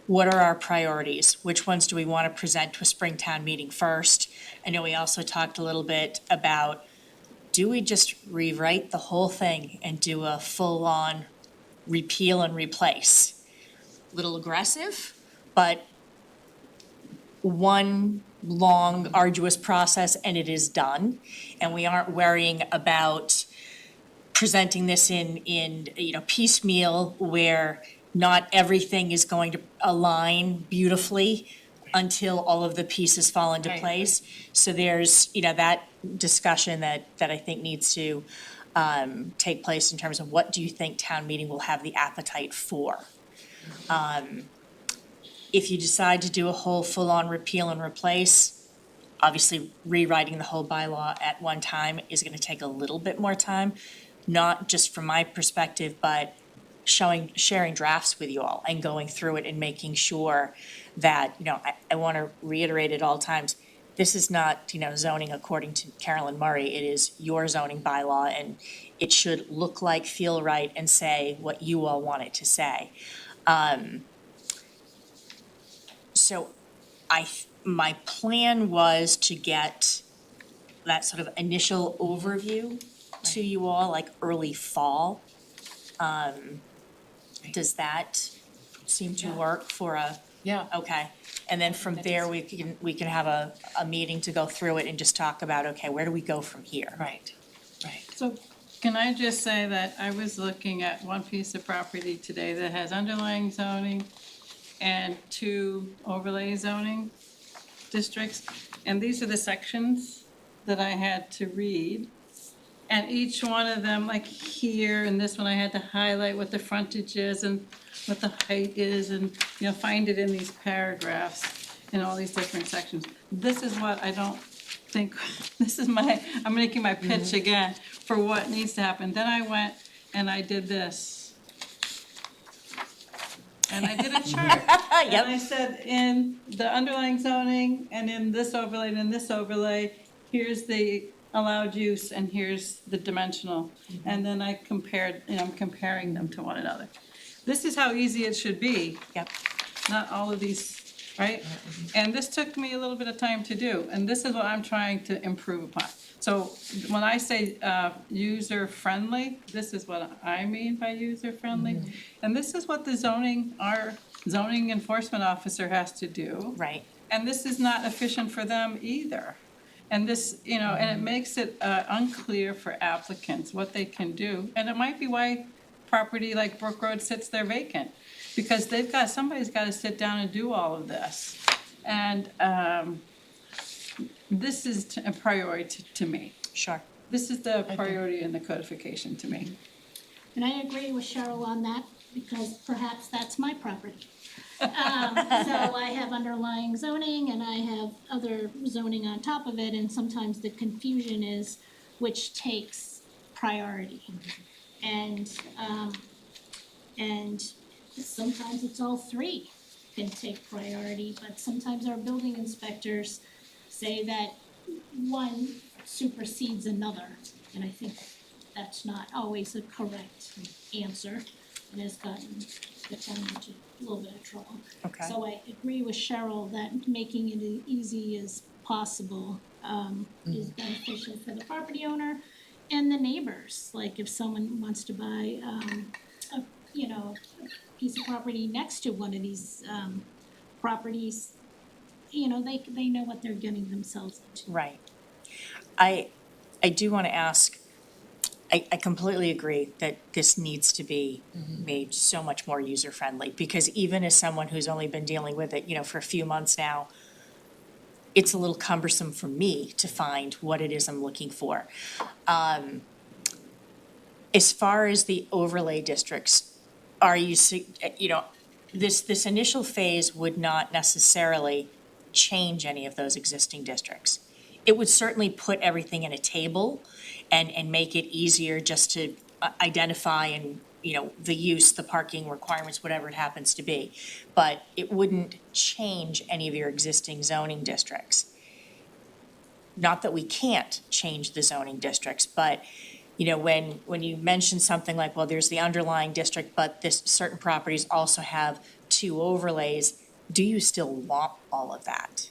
[SPEAKER 9] what are our priorities? Which ones do we want to present to a Springtown meeting first? I know we also talked a little bit about, do we just rewrite the whole thing and do a full-on repeal and replace? Little aggressive, but one long, arduous process, and it is done. And we aren't worrying about presenting this in piecemeal, where not everything is going to align beautifully until all of the pieces fall into
[SPEAKER 1] Right.
[SPEAKER 9] place. So there's, that discussion that I think needs to take place in terms of what do you think town meeting will have the appetite for? If you decide to do a whole full-on repeal and replace, obviously rewriting the whole bylaw at one time is gonna take a little bit more time, not just from my perspective, but sharing drafts with you all and going through it and making sure that, I wanna reiterate at all times, this is not, zoning according to Carolyn Murray, it is your zoning bylaw, and it should look like, feel right, and say what you all want it to say. So my plan was to get that sort of initial overview to you all, like early fall. Does that seem to work for a?
[SPEAKER 1] Yeah.
[SPEAKER 9] Okay, and then from there, we can have a meeting to go through it and just talk about, okay, where do we go from here?
[SPEAKER 1] Right, right.
[SPEAKER 2] So can I just say that I was looking at one piece of property today that has underlying zoning and 2 overlay zoning districts. And these are the sections that I had to read. And each one of them, like here, and this one I had to highlight what the frontage is and what the height is, and, find it in these paragraphs in all these different sections. This is what I don't think, I'm making my pitch again for what needs to happen. Then I went and I did this. And I did a chart. And I said, in the underlying zoning, and in this overlay, and in this overlay, here's the allowed use, and here's the dimensional. And then I compared, I'm comparing them to one another. This is how easy it should be.
[SPEAKER 9] Yep.
[SPEAKER 2] Not all of these, right? And this took me a little bit of time to do, and this is what I'm trying to improve upon. So when I say user-friendly, this is what I mean by user-friendly. And this is what our zoning enforcement officer has to do.
[SPEAKER 9] Right.
[SPEAKER 2] And this is not efficient for them either. And this, and it makes it unclear for applicants what they can do. And it might be why property like Brook Road sits there vacant, because somebody's got to sit down and do all of this. And this is a priority to me.
[SPEAKER 9] Sure.
[SPEAKER 2] This is the priority in the codification to me.
[SPEAKER 3] And I agree with Cheryl on that, because perhaps that's my property. So I have underlying zoning and I have other zoning on top of it, and sometimes the confusion is which takes priority. And sometimes it's all 3 can take priority, but sometimes our building inspectors say that one supersedes another. And I think that's not always a correct answer, and has gotten the town into a little bit of trouble.
[SPEAKER 9] Okay.
[SPEAKER 3] So I agree with Cheryl that making it as easy as possible is beneficial for the property owner and the neighbors. Like if someone wants to buy a piece of property next to one of these properties, they know what they're getting themselves into.
[SPEAKER 9] Right. I do want to ask, I completely agree that this needs to be made so much more user-friendly, because even as someone who's only been dealing with it, for a few months now, it's a little cumbersome for me to find what it is I'm looking for. As far as the overlay districts, are you, this initial phase would not necessarily change any of those existing districts. It would certainly put everything in a table and make it easier just to identify and, the use, the parking requirements, whatever it happens to be. But it wouldn't change any of your existing zoning districts. Not that we can't change the zoning districts, but, when you mention something like, well, there's the underlying district, but this certain properties also have 2 overlays, do you still want all of that?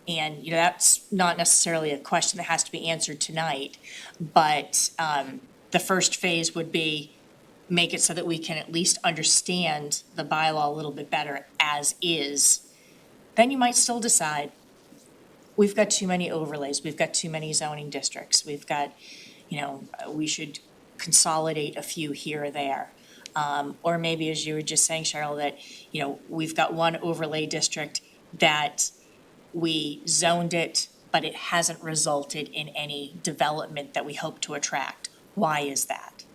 [SPEAKER 9] And, that's not necessarily a question that has to be answered tonight, but the first phase would be make it so that we can at least understand the bylaw a little bit better as is. Then you might still decide, we've got too many overlays, we've got too many zoning districts, we've got, we should consolidate a few here or there. Or maybe, as you were just saying, Cheryl, that, we've got one overlay district that we zoned it, but it hasn't resulted in any development that we hope to attract. Why is that?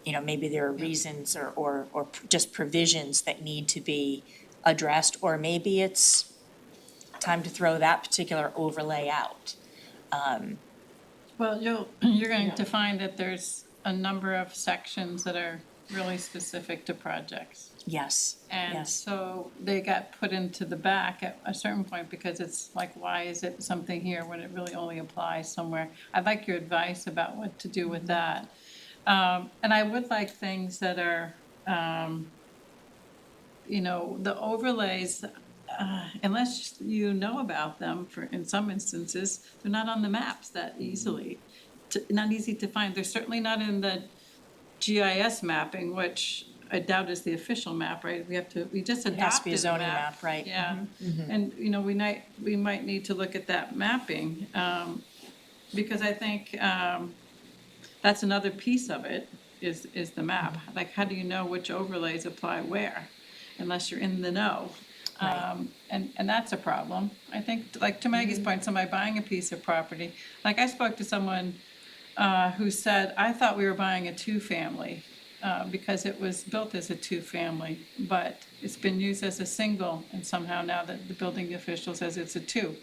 [SPEAKER 9] Maybe there are reasons or just provisions that need to be addressed, or maybe it's time to throw that particular overlay out.
[SPEAKER 2] Well, you're going to find that there's a number of sections that are really specific to projects.
[SPEAKER 9] Yes,
[SPEAKER 2] And
[SPEAKER 9] yes.
[SPEAKER 2] so they got put into the back at a certain point because it's like, why is it something here when it really only applies somewhere? I'd like your advice about what to do with that. And I would like things that are, the overlays, unless you know about them, in some instances, they're not on the maps that easily. Not easy to find. They're certainly not in the GIS mapping, which I doubt is the official map, right? We just adopted
[SPEAKER 9] It has to be a
[SPEAKER 2] the
[SPEAKER 9] zoning map, right?
[SPEAKER 2] Yeah, and, we might need to look at that mapping, because I think, that's another piece of it, is the map. Like, how do you know which overlays apply where, unless you're in the know?
[SPEAKER 9] Right.
[SPEAKER 2] And that's a problem. I think, like, to Maggie's point, somebody buying a piece of property, like, I spoke to someone who said, I thought we were buying a two-family, because it was built as a two-family, but it's been used as a single, and somehow now that the building official says it's a two.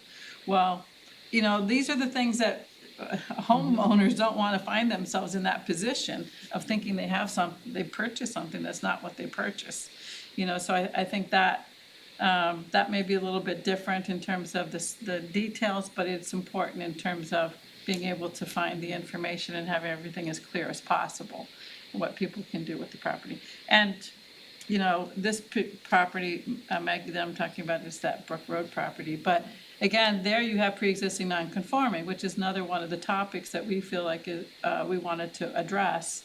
[SPEAKER 2] Well, these are the things that homeowners don't want to find themselves in that position of thinking they purchased something that's not what they purchased. So I think that that may be a little bit different in terms of the details, but it's important in terms of being able to find the information and have everything as clear as possible, what people can do with the property. And, this property, Maggie, that I'm talking about is that Brook Road property. But again, there you have pre-existing non-conforming, which is another one of the topics that we feel like we wanted to address.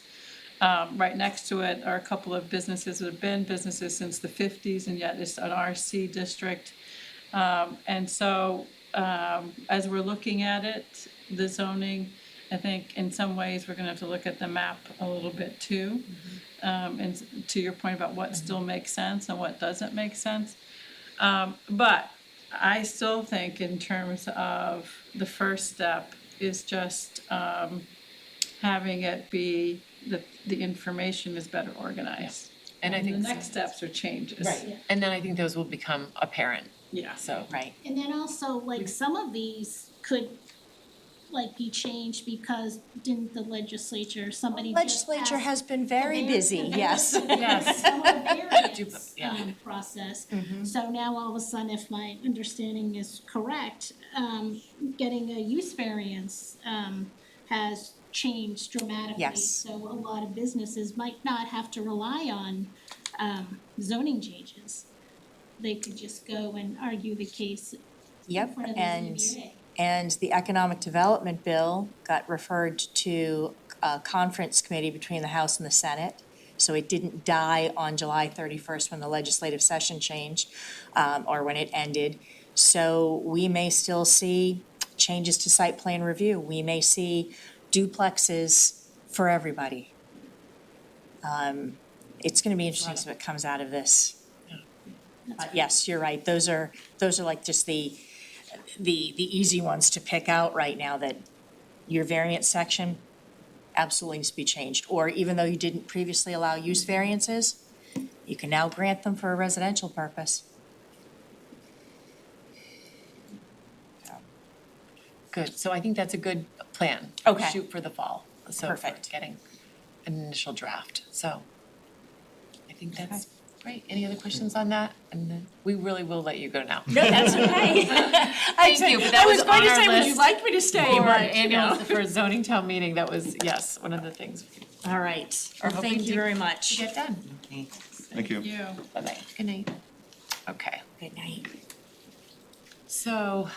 [SPEAKER 2] Right next to it are a couple of businesses that have been businesses since the 50s, and yet it's an RC district. And so as we're looking at it, the zoning, I think in some ways, we're gonna have to look at the map a little bit too. And to your point about what still makes sense and what doesn't make sense. But I still think in terms of the first step is just having it be the information is better organized.
[SPEAKER 1] And I think
[SPEAKER 2] the next steps are changes.
[SPEAKER 1] Right, and then I think those will become apparent,
[SPEAKER 2] Yeah.
[SPEAKER 1] so.
[SPEAKER 9] Right.
[SPEAKER 3] And then also, like, some of these could, like, be changed because didn't the legislature, somebody just
[SPEAKER 9] Legislature
[SPEAKER 3] passed
[SPEAKER 9] has been very
[SPEAKER 3] the
[SPEAKER 9] busy,
[SPEAKER 3] variance-
[SPEAKER 9] yes.
[SPEAKER 1] Yes.
[SPEAKER 3] some of the variance,
[SPEAKER 1] Yeah.
[SPEAKER 3] process. So now all of a sudden, if my understanding is correct, getting a use variance, has changed dramatically.
[SPEAKER 9] Yes.
[SPEAKER 3] So a lot of businesses might not have to rely on, zoning changes. They could just go and argue the case in
[SPEAKER 9] Yep,
[SPEAKER 3] front of the
[SPEAKER 9] and
[SPEAKER 3] ZBA.
[SPEAKER 9] And the Economic Development Bill got referred to a conference committee between the House and the Senate. So it didn't die on July 31st when the legislative session changed, or when it ended. So we may still see changes to site plan review. We may see duplexes for everybody. It's gonna be interesting to see what comes out of this. Yes, you're right. Those are like just the easy ones to pick out right now, that your variance section absolutely needs to be changed. Or even though you didn't previously allow use variances, you can now grant them for a residential purpose.
[SPEAKER 1] Good, so I think that's a good plan.
[SPEAKER 9] Okay.
[SPEAKER 1] Shoot for the fall, so for
[SPEAKER 9] Perfect.
[SPEAKER 1] getting an initial draft, so. I think that's great. Any other questions on that? And then we really will let you go now.
[SPEAKER 9] No, that's okay.
[SPEAKER 1] Thank you, but that was on our
[SPEAKER 9] would you
[SPEAKER 1] list
[SPEAKER 9] like me to stay?
[SPEAKER 1] For
[SPEAKER 9] But,
[SPEAKER 1] annual, for zoning town meeting, that was, yes, one of the things
[SPEAKER 9] All right,
[SPEAKER 1] Are
[SPEAKER 9] well,
[SPEAKER 1] hoping
[SPEAKER 9] thank you
[SPEAKER 1] to-
[SPEAKER 9] very
[SPEAKER 1] to
[SPEAKER 9] much.
[SPEAKER 1] get done.
[SPEAKER 4] Thank you.
[SPEAKER 2] You.
[SPEAKER 1] Bye-bye. Good night. Okay.
[SPEAKER 9] Good night.
[SPEAKER 1] So,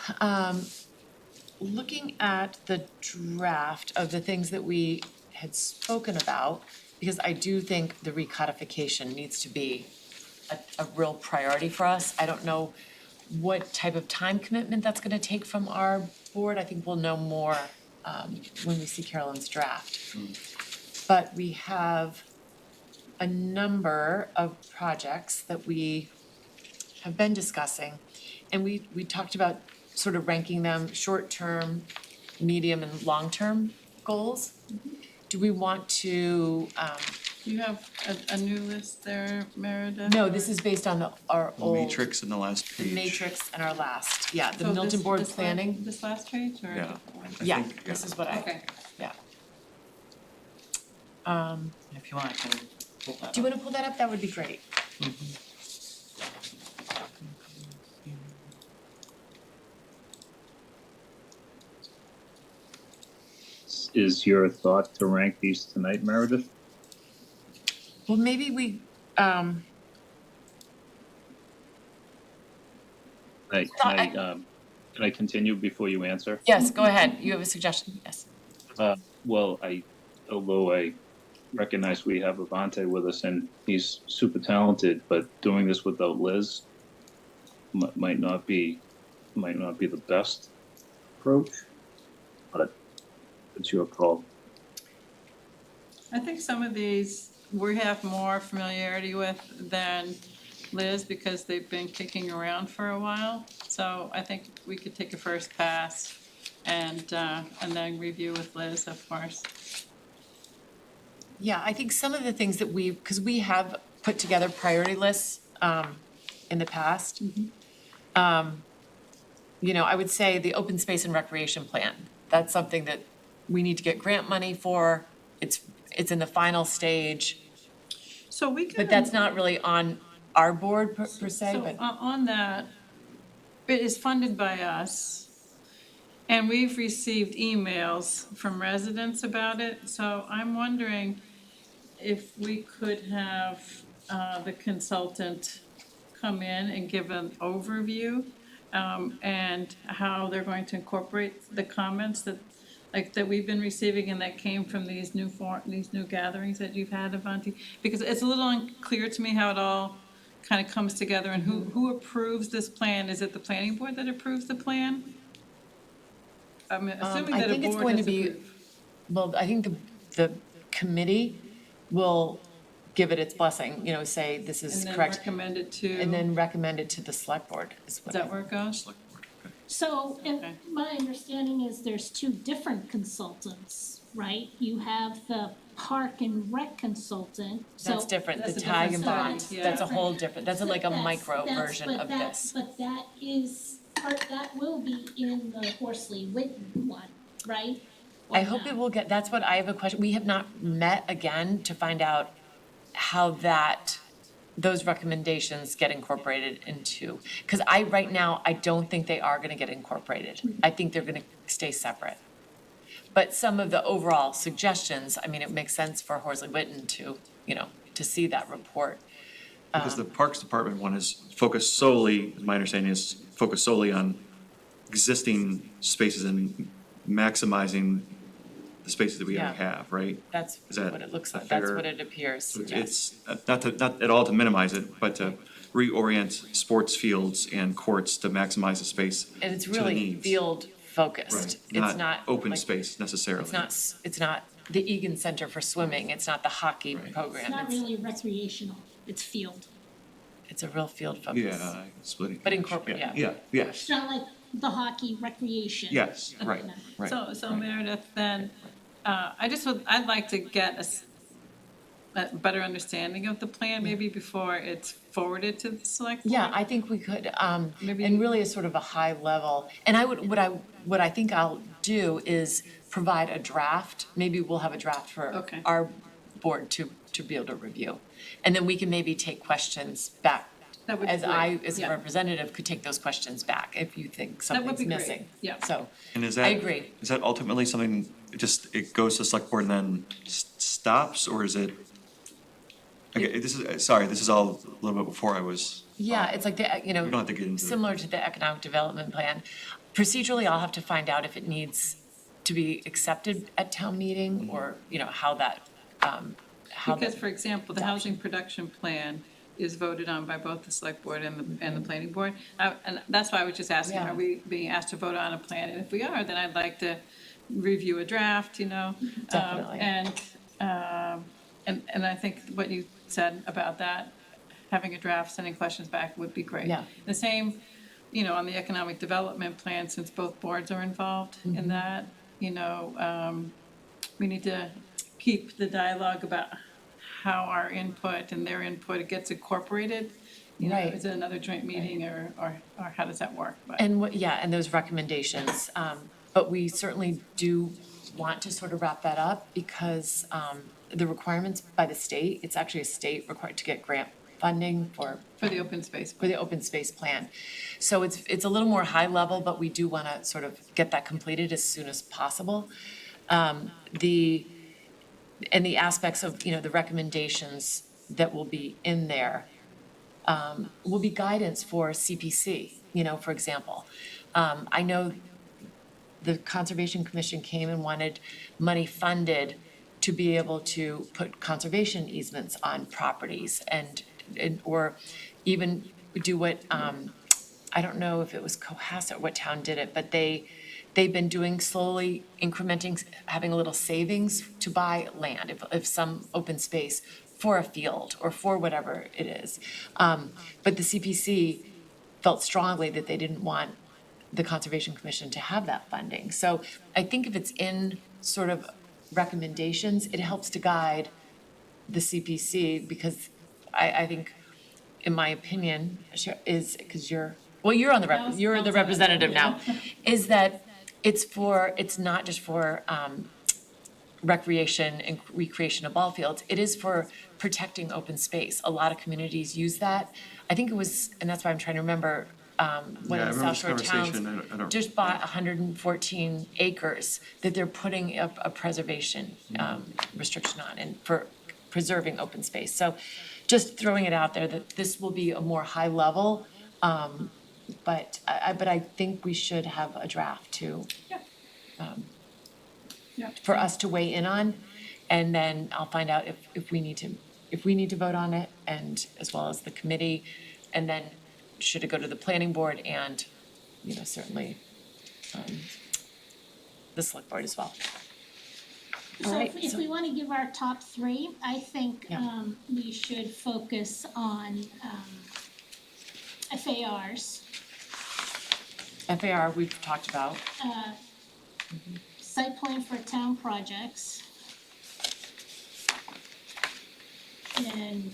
[SPEAKER 1] looking at the draft of the things that we had spoken about, because I do think the recodification needs to be a real priority for us. I don't know what type of time commitment that's gonna take from our board, I think we'll know more when we see Carolyn's draft. But we have a number of projects that we have been discussing, and we talked about sort of ranking them short-term, medium, and long-term goals. Do we want to,
[SPEAKER 2] Do you have a new list there, Meredith?
[SPEAKER 1] no, this is based on our
[SPEAKER 4] The
[SPEAKER 1] old.
[SPEAKER 4] matrix in the last
[SPEAKER 1] The
[SPEAKER 4] page.
[SPEAKER 1] matrix and our last, yeah, the
[SPEAKER 2] So
[SPEAKER 1] Milton
[SPEAKER 2] this-
[SPEAKER 1] Board
[SPEAKER 2] this la-
[SPEAKER 1] Planning.
[SPEAKER 2] This last page, or? a
[SPEAKER 4] Yeah.
[SPEAKER 2] different one?
[SPEAKER 4] I
[SPEAKER 1] Yeah,
[SPEAKER 4] think,
[SPEAKER 1] this is what I,
[SPEAKER 2] Okay.
[SPEAKER 1] yeah.
[SPEAKER 6] If you want, I can pull that up.
[SPEAKER 1] Do you wanna pull that up? That would be great.
[SPEAKER 5] Is your thought to rank these tonight, Meredith?
[SPEAKER 1] Well, maybe we,
[SPEAKER 5] Can I continue before you answer?
[SPEAKER 1] yes, go ahead. You have a suggestion, yes.
[SPEAKER 5] Well, although I recognize we have Avante with us and he's super talented, but doing this without Liz might not be the best approach. But it's your call.
[SPEAKER 2] I think some of these we have more familiarity with than Liz because they've been kicking around for a while. So I think we could take a first pass and then review with Liz, of course.
[SPEAKER 1] Yeah, I think some of the things that because we have put together priority lists in the past. You know, I would say the open space and recreation plan, that's something that we need to get grant money for. It's in the final stage,
[SPEAKER 2] So we can.
[SPEAKER 1] but that's not really on our board per se,
[SPEAKER 2] So
[SPEAKER 1] but.
[SPEAKER 2] on that, it is funded by us. And we've received emails from residents about it, so I'm wondering if we could have the consultant come in and give an overview and how they're going to incorporate the comments that we've been receiving and that came from these new gatherings that you've had, Avanti. Because it's a little unclear to me how it all kind of comes together and who approves this plan. Is it the planning board that approves the plan? I'm assuming
[SPEAKER 1] I
[SPEAKER 2] that a
[SPEAKER 1] think it's
[SPEAKER 2] board
[SPEAKER 1] going to
[SPEAKER 2] has
[SPEAKER 1] be,
[SPEAKER 2] approved.
[SPEAKER 1] well, I think the committee will give it its blessing, you know, say this is
[SPEAKER 2] And then
[SPEAKER 1] correct.
[SPEAKER 2] recommend it to.
[SPEAKER 1] And then recommend it to the select board is
[SPEAKER 2] Is
[SPEAKER 1] what
[SPEAKER 2] that where it goes?
[SPEAKER 3] So, and
[SPEAKER 2] Okay.
[SPEAKER 3] my understanding is there's two different consultants, right? You have the park and rec consultant, so.
[SPEAKER 1] That's different,
[SPEAKER 2] That's
[SPEAKER 1] the
[SPEAKER 2] a
[SPEAKER 1] tag
[SPEAKER 2] different
[SPEAKER 1] and bond,
[SPEAKER 2] story, yeah.
[SPEAKER 1] that's a whole different, that's like a
[SPEAKER 3] That's-
[SPEAKER 1] micro
[SPEAKER 3] that's-
[SPEAKER 1] version
[SPEAKER 3] but
[SPEAKER 1] of
[SPEAKER 3] that-
[SPEAKER 1] this.
[SPEAKER 3] But that is, that will be in the Horsley Witten one, right? Or
[SPEAKER 1] I hope
[SPEAKER 3] no?
[SPEAKER 1] it will get, that's what I have a question, we have not met again to find out how those recommendations get incorporated into, because right now, I don't think they are gonna get incorporated. I think they're gonna stay separate. But some of the overall suggestions, I mean, it makes sense for Horsley Witten to, you know, to see that report.
[SPEAKER 4] Because the Parks Department one is focused solely, my understanding is focused solely on existing spaces and maximizing the spaces that we already
[SPEAKER 1] Yeah.
[SPEAKER 4] have, right?
[SPEAKER 1] That's
[SPEAKER 4] Is that
[SPEAKER 1] what it looks
[SPEAKER 4] a
[SPEAKER 1] like, that's
[SPEAKER 4] fair-
[SPEAKER 1] what it appears,
[SPEAKER 4] So
[SPEAKER 1] yes.
[SPEAKER 4] it's, not at all to minimize it, but to reorient sports fields and courts to maximize the space
[SPEAKER 1] And it's
[SPEAKER 4] to the
[SPEAKER 1] really
[SPEAKER 4] needs.
[SPEAKER 1] field focused,
[SPEAKER 4] Right,
[SPEAKER 1] it's not
[SPEAKER 4] open
[SPEAKER 1] like-
[SPEAKER 4] space necessarily.
[SPEAKER 1] It's not the Egan Center for swimming, it's not the hockey
[SPEAKER 4] Right.
[SPEAKER 1] program,
[SPEAKER 3] It's not really recreational, it's field.
[SPEAKER 1] it's a real field focus.
[SPEAKER 4] Yeah, splitting.
[SPEAKER 1] But incorporate, yeah.
[SPEAKER 4] Yeah, yes,
[SPEAKER 3] It's not like the hockey recreation.
[SPEAKER 4] yes, right,
[SPEAKER 3] No.
[SPEAKER 4] right.
[SPEAKER 2] So Meredith, then, I'd like to get a better understanding of the plan, maybe before it's forwarded to the select board.
[SPEAKER 1] Yeah, I think we could,
[SPEAKER 2] Maybe-
[SPEAKER 1] and really a sort of a high level, and what I think I'll do is provide a draft, maybe we'll have a draft for
[SPEAKER 2] Okay.
[SPEAKER 1] our board to be able to review. And then we can maybe take questions back,
[SPEAKER 2] That would be
[SPEAKER 1] as I,
[SPEAKER 2] great,
[SPEAKER 1] as a
[SPEAKER 2] yeah.
[SPEAKER 1] representative, could take those questions back if you think
[SPEAKER 2] That would
[SPEAKER 1] something's
[SPEAKER 2] be great,
[SPEAKER 1] missing.
[SPEAKER 2] yeah.
[SPEAKER 1] So,
[SPEAKER 4] And is
[SPEAKER 1] I
[SPEAKER 4] that?
[SPEAKER 1] agree.
[SPEAKER 4] Is that ultimately something, it goes to the select board and then stops, or is it? Okay, this is all a little bit before I was.
[SPEAKER 1] yeah, it's like the, you know.
[SPEAKER 4] We don't have to get into it.
[SPEAKER 1] Similar to the economic development plan. Procedurally, I'll have to find out if it needs to be accepted at town meeting or, you know, how that,
[SPEAKER 2] Because, for example, the housing production plan is voted on by both the select board and the planning board. And that's why I was just asking,
[SPEAKER 1] Yeah.
[SPEAKER 2] are we being asked to vote on a plan? And if we are, then I'd like to review a draft, you know?
[SPEAKER 1] Definitely.
[SPEAKER 2] And I think what you said about that, having a draft, sending questions back would be great.
[SPEAKER 1] Yeah.
[SPEAKER 2] The same, you know, on the economic development plan, since both boards are involved in that, you know, we need to keep the dialogue about how our input and their input gets incorporated. You know,
[SPEAKER 1] Right.
[SPEAKER 2] is it another joint meeting or how does that work? But
[SPEAKER 1] And what, yeah, and those recommendations, but we certainly do want to sort of wrap that up because, the requirements by the state, it's actually a state required to get grant funding for
[SPEAKER 2] for the open space.
[SPEAKER 1] the open space plan. So it's a little more high level, but we do wanna sort of get that completed as soon as possible. And the aspects of, you know, the recommendations that will be in there, will be guidance for CPC, you know, for example. I know the Conservation Commission came and wanted money funded to be able to put conservation easements on properties and or even do what, I don't know if it was Cohasset or what town did it, but they've been doing slowly incrementing, having a little savings to buy land, if some open space for a field or for whatever it is. But the CPC felt strongly that they didn't want the Conservation Commission to have that funding. So I think if it's in sort of recommendations, it helps to guide the CPC because I think, in my opinion, is, because you're on the you're the representative now, is that it's not just for recreation and recreation of ball fields, it is for protecting open space. A lot of communities use that. I think it was, and that's why I'm trying to remember, one
[SPEAKER 4] Yeah, I
[SPEAKER 1] of the
[SPEAKER 4] remember
[SPEAKER 1] South Shore
[SPEAKER 4] this
[SPEAKER 1] towns
[SPEAKER 4] conversation. I don't-
[SPEAKER 1] just bought 114 acres that they're putting up a preservation restriction on and for preserving open space. So just throwing it out there that this will be a more high level, but I think we should have a draft too.
[SPEAKER 2] Yeah.
[SPEAKER 1] For us to weigh in on, and then I'll find out if we need to vote on it, and as well as the committee, and then should it go to the planning board and, you know, certainly, the select board as well. All
[SPEAKER 3] So
[SPEAKER 1] right,
[SPEAKER 3] if we wanna give our top three, I think,
[SPEAKER 1] Yeah.
[SPEAKER 3] we should focus on, FARs,
[SPEAKER 1] FAR, we've talked about,
[SPEAKER 3] site plan for town projects. And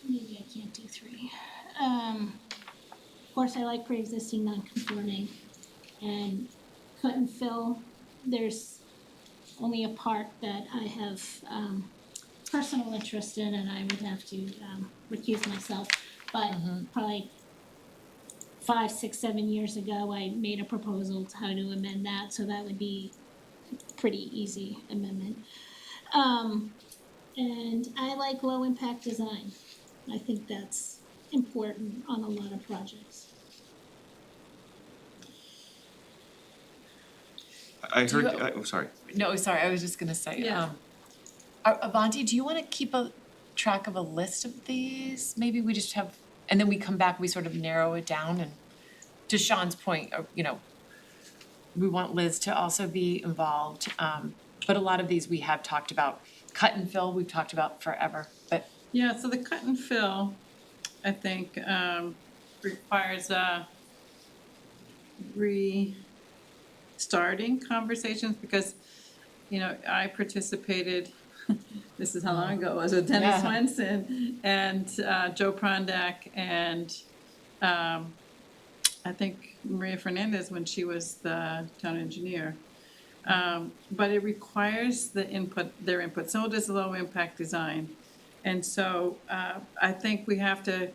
[SPEAKER 3] maybe I can't do three. Of course, I like pre-existing non-conforming and cut and fill. There's only a part that I have personal interest in and I would have to recuse myself. But probably 5, 6, 7 years ago, I made a proposal to how to amend that, so that would be a pretty easy amendment. And I like low impact design. I think that's important on a lot of projects.
[SPEAKER 4] I
[SPEAKER 1] Do you-
[SPEAKER 4] heard, oh, sorry.
[SPEAKER 1] no, sorry, I was just gonna say,
[SPEAKER 2] Yeah.
[SPEAKER 1] Avanti, do you wanna keep a track of a list of these? Maybe we just have, and then we come back, we sort of narrow it down, and to Sean's point, you know, we want Liz to also be involved, but a lot of these we have talked about. Cut and fill, we've talked about forever, but
[SPEAKER 2] Yeah, so the cut and fill, I think, requires restarting conversations because, you know, I participated, this is how long ago it was, with Dennis
[SPEAKER 1] Yeah.
[SPEAKER 2] Swenson and Joe Prondak and I think Maria Fernandez when she was the town engineer. But it requires their input, so does low impact design. And so I think we have to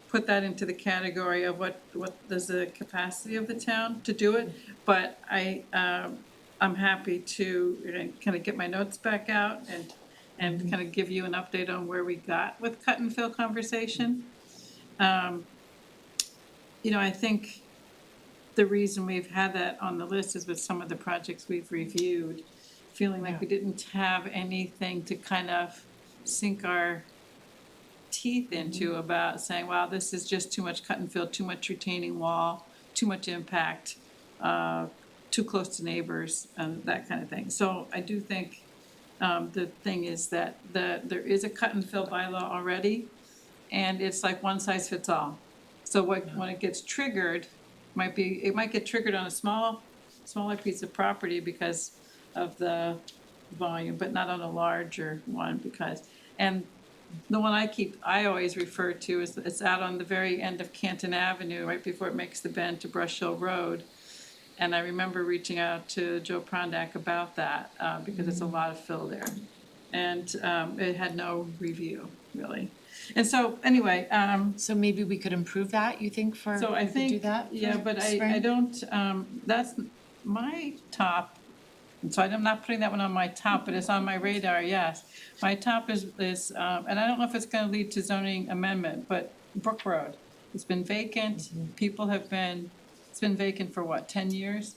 [SPEAKER 2] put that into the category of what does the capacity of the town to do it. But I'm happy to kind of get my notes back out and kind of give you an update on where we got with cut and fill conversation. You know, I think the reason we've had that on the list is with some of the projects we've reviewed feeling like
[SPEAKER 1] Yeah.
[SPEAKER 2] we didn't have anything to kind of sink our teeth into about saying, wow, this is just too much cut and fill, too much retaining wall, too much impact, too close to neighbors, that kind of thing. So I do think the thing is that there is a cut and fill bylaw already, and it's like one size fits all. So when it gets triggered, it might get triggered on a smaller piece of property because of the volume, but not on a larger one and the one I always refer to is, it's out on the very end of Canton Avenue, right before it makes the bend to Brush Hill Road. And I remember reaching out to Joe Prondak about that, because it's a lot of fill there. And, it had no review, really. And so, anyway,
[SPEAKER 1] So maybe we could improve that, you think,
[SPEAKER 2] so I
[SPEAKER 1] we could do
[SPEAKER 2] think,
[SPEAKER 1] that?
[SPEAKER 2] yeah,
[SPEAKER 1] for
[SPEAKER 2] but I
[SPEAKER 1] spring?
[SPEAKER 2] don't, that's my top. And so I'm not putting that one on my top, but it's on my radar, yes. My top is, and I don't know if it's gonna lead to zoning amendment, but Brook Road. It's been vacant, it's been vacant for what, 10 years?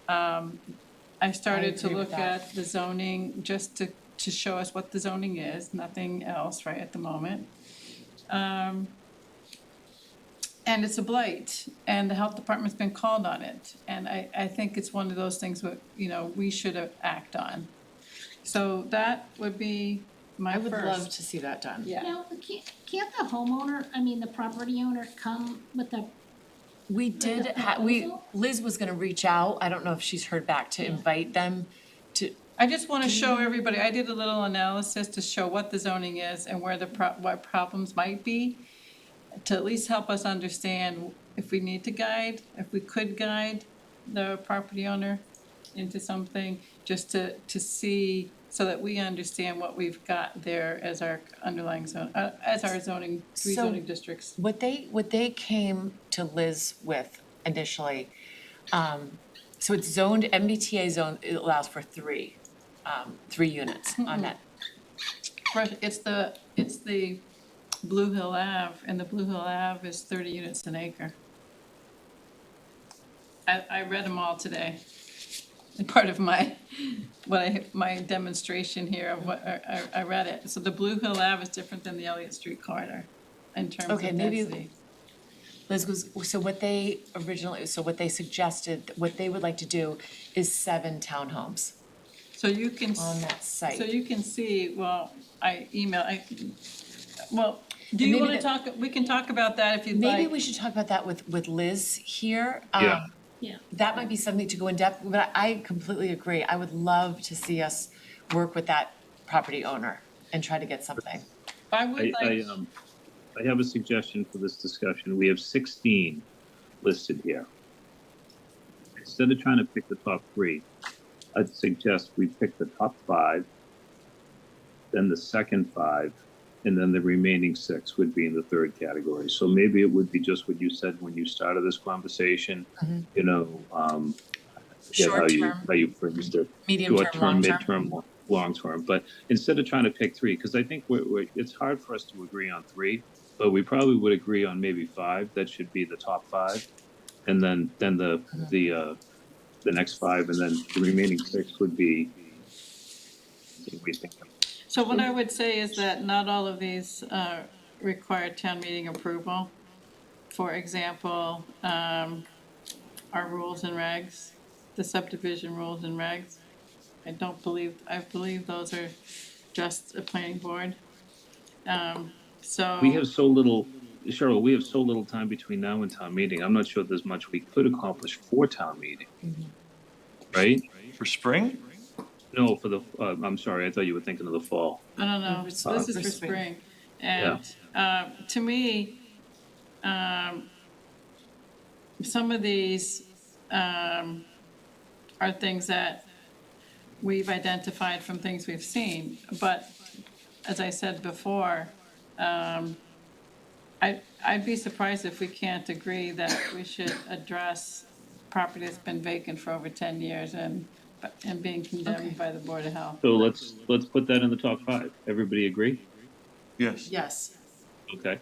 [SPEAKER 2] I started to
[SPEAKER 1] agree with
[SPEAKER 2] look
[SPEAKER 1] that.
[SPEAKER 2] at the zoning just to show us what the zoning is, nothing else right at the moment. And it's a blight, and the health department's been called on it. And I think it's one of those things that, we should act on. So that would be my
[SPEAKER 1] I
[SPEAKER 2] first.
[SPEAKER 1] would love to see that done.
[SPEAKER 2] Yeah,
[SPEAKER 3] Now, can't the homeowner, I mean, the property owner come with a,
[SPEAKER 1] We did,
[SPEAKER 3] proposal?
[SPEAKER 1] Liz was gonna reach out, I don't know if she's heard back, to invite them to,
[SPEAKER 2] I just wanna show everybody, I did a little analysis to show what the zoning is and where what problems might be, to at least help us understand if we need to guide, if we could guide the property owner into something, just to see, so that we understand what we've got there as our underlying zone, as our zoning, three
[SPEAKER 1] So-
[SPEAKER 2] zoning districts.
[SPEAKER 1] what they came to Liz with initially, so it's zoned, MBTA zone, it allows for three units on that.
[SPEAKER 2] Right, it's the Blue Hill Ave, and the Blue Hill Ave is 30 units an acre. I read them all today. And part of my demonstration here of what, I read it. So the Blue Hill Ave is different than the Elliott Street corridor in terms of
[SPEAKER 1] Okay,
[SPEAKER 2] density.
[SPEAKER 1] maybe- Liz was, what they suggested, what they would like to do is 7 townhomes
[SPEAKER 2] So you can,
[SPEAKER 1] on that site.
[SPEAKER 2] so you can see, well, do you
[SPEAKER 1] maybe
[SPEAKER 2] wanna
[SPEAKER 1] that-
[SPEAKER 2] talk, we can talk about that if you'd like.
[SPEAKER 1] Maybe we should talk about that with Liz here.
[SPEAKER 5] Yeah.
[SPEAKER 3] yeah.
[SPEAKER 1] That might be something to go in depth, but I completely agree. I would love to see us work with that property owner and try to get something.
[SPEAKER 2] I would like.
[SPEAKER 5] I have a suggestion for this discussion. We have 16 listed here. Instead of trying to pick the top 3, I'd suggest we pick the top 5, then the second 5, and then the remaining 6 would be in the third category. So maybe it would be just what you said when you started this conversation,
[SPEAKER 1] Short term,
[SPEAKER 5] how you phrased it.
[SPEAKER 1] medium term, long term.
[SPEAKER 5] Midterm, long term. But instead of trying to pick 3, because I think it's hard for us to agree on 3, but we probably would agree on maybe 5. That should be the top 5, and then the next 5, and then the remaining 6 would be. We think.
[SPEAKER 2] So what I would say is that not all of these require town meeting approval. For example, our rules and regs, the subdivision rules and regs. I believe those are just a planning board. So.
[SPEAKER 5] We have so little, Cheryl, we have so little time between now and town meeting. I'm not sure there's much we could accomplish for town meeting. Right?
[SPEAKER 4] For spring?
[SPEAKER 5] No, for the, I'm sorry, I thought you were thinking of the fall.
[SPEAKER 2] No,
[SPEAKER 1] It's
[SPEAKER 2] this is
[SPEAKER 1] for
[SPEAKER 2] for
[SPEAKER 1] spring.
[SPEAKER 2] spring. And, to me, some of these, are things that we've identified from things we've seen, but as I said before, I'd be surprised if we can't agree that we should address property that's been vacant for over 10 years and being condemned by the Board of Health.
[SPEAKER 5] So let's put that in the top 5. Everybody agree?
[SPEAKER 4] Yes.
[SPEAKER 1] Yes.
[SPEAKER 5] Okay.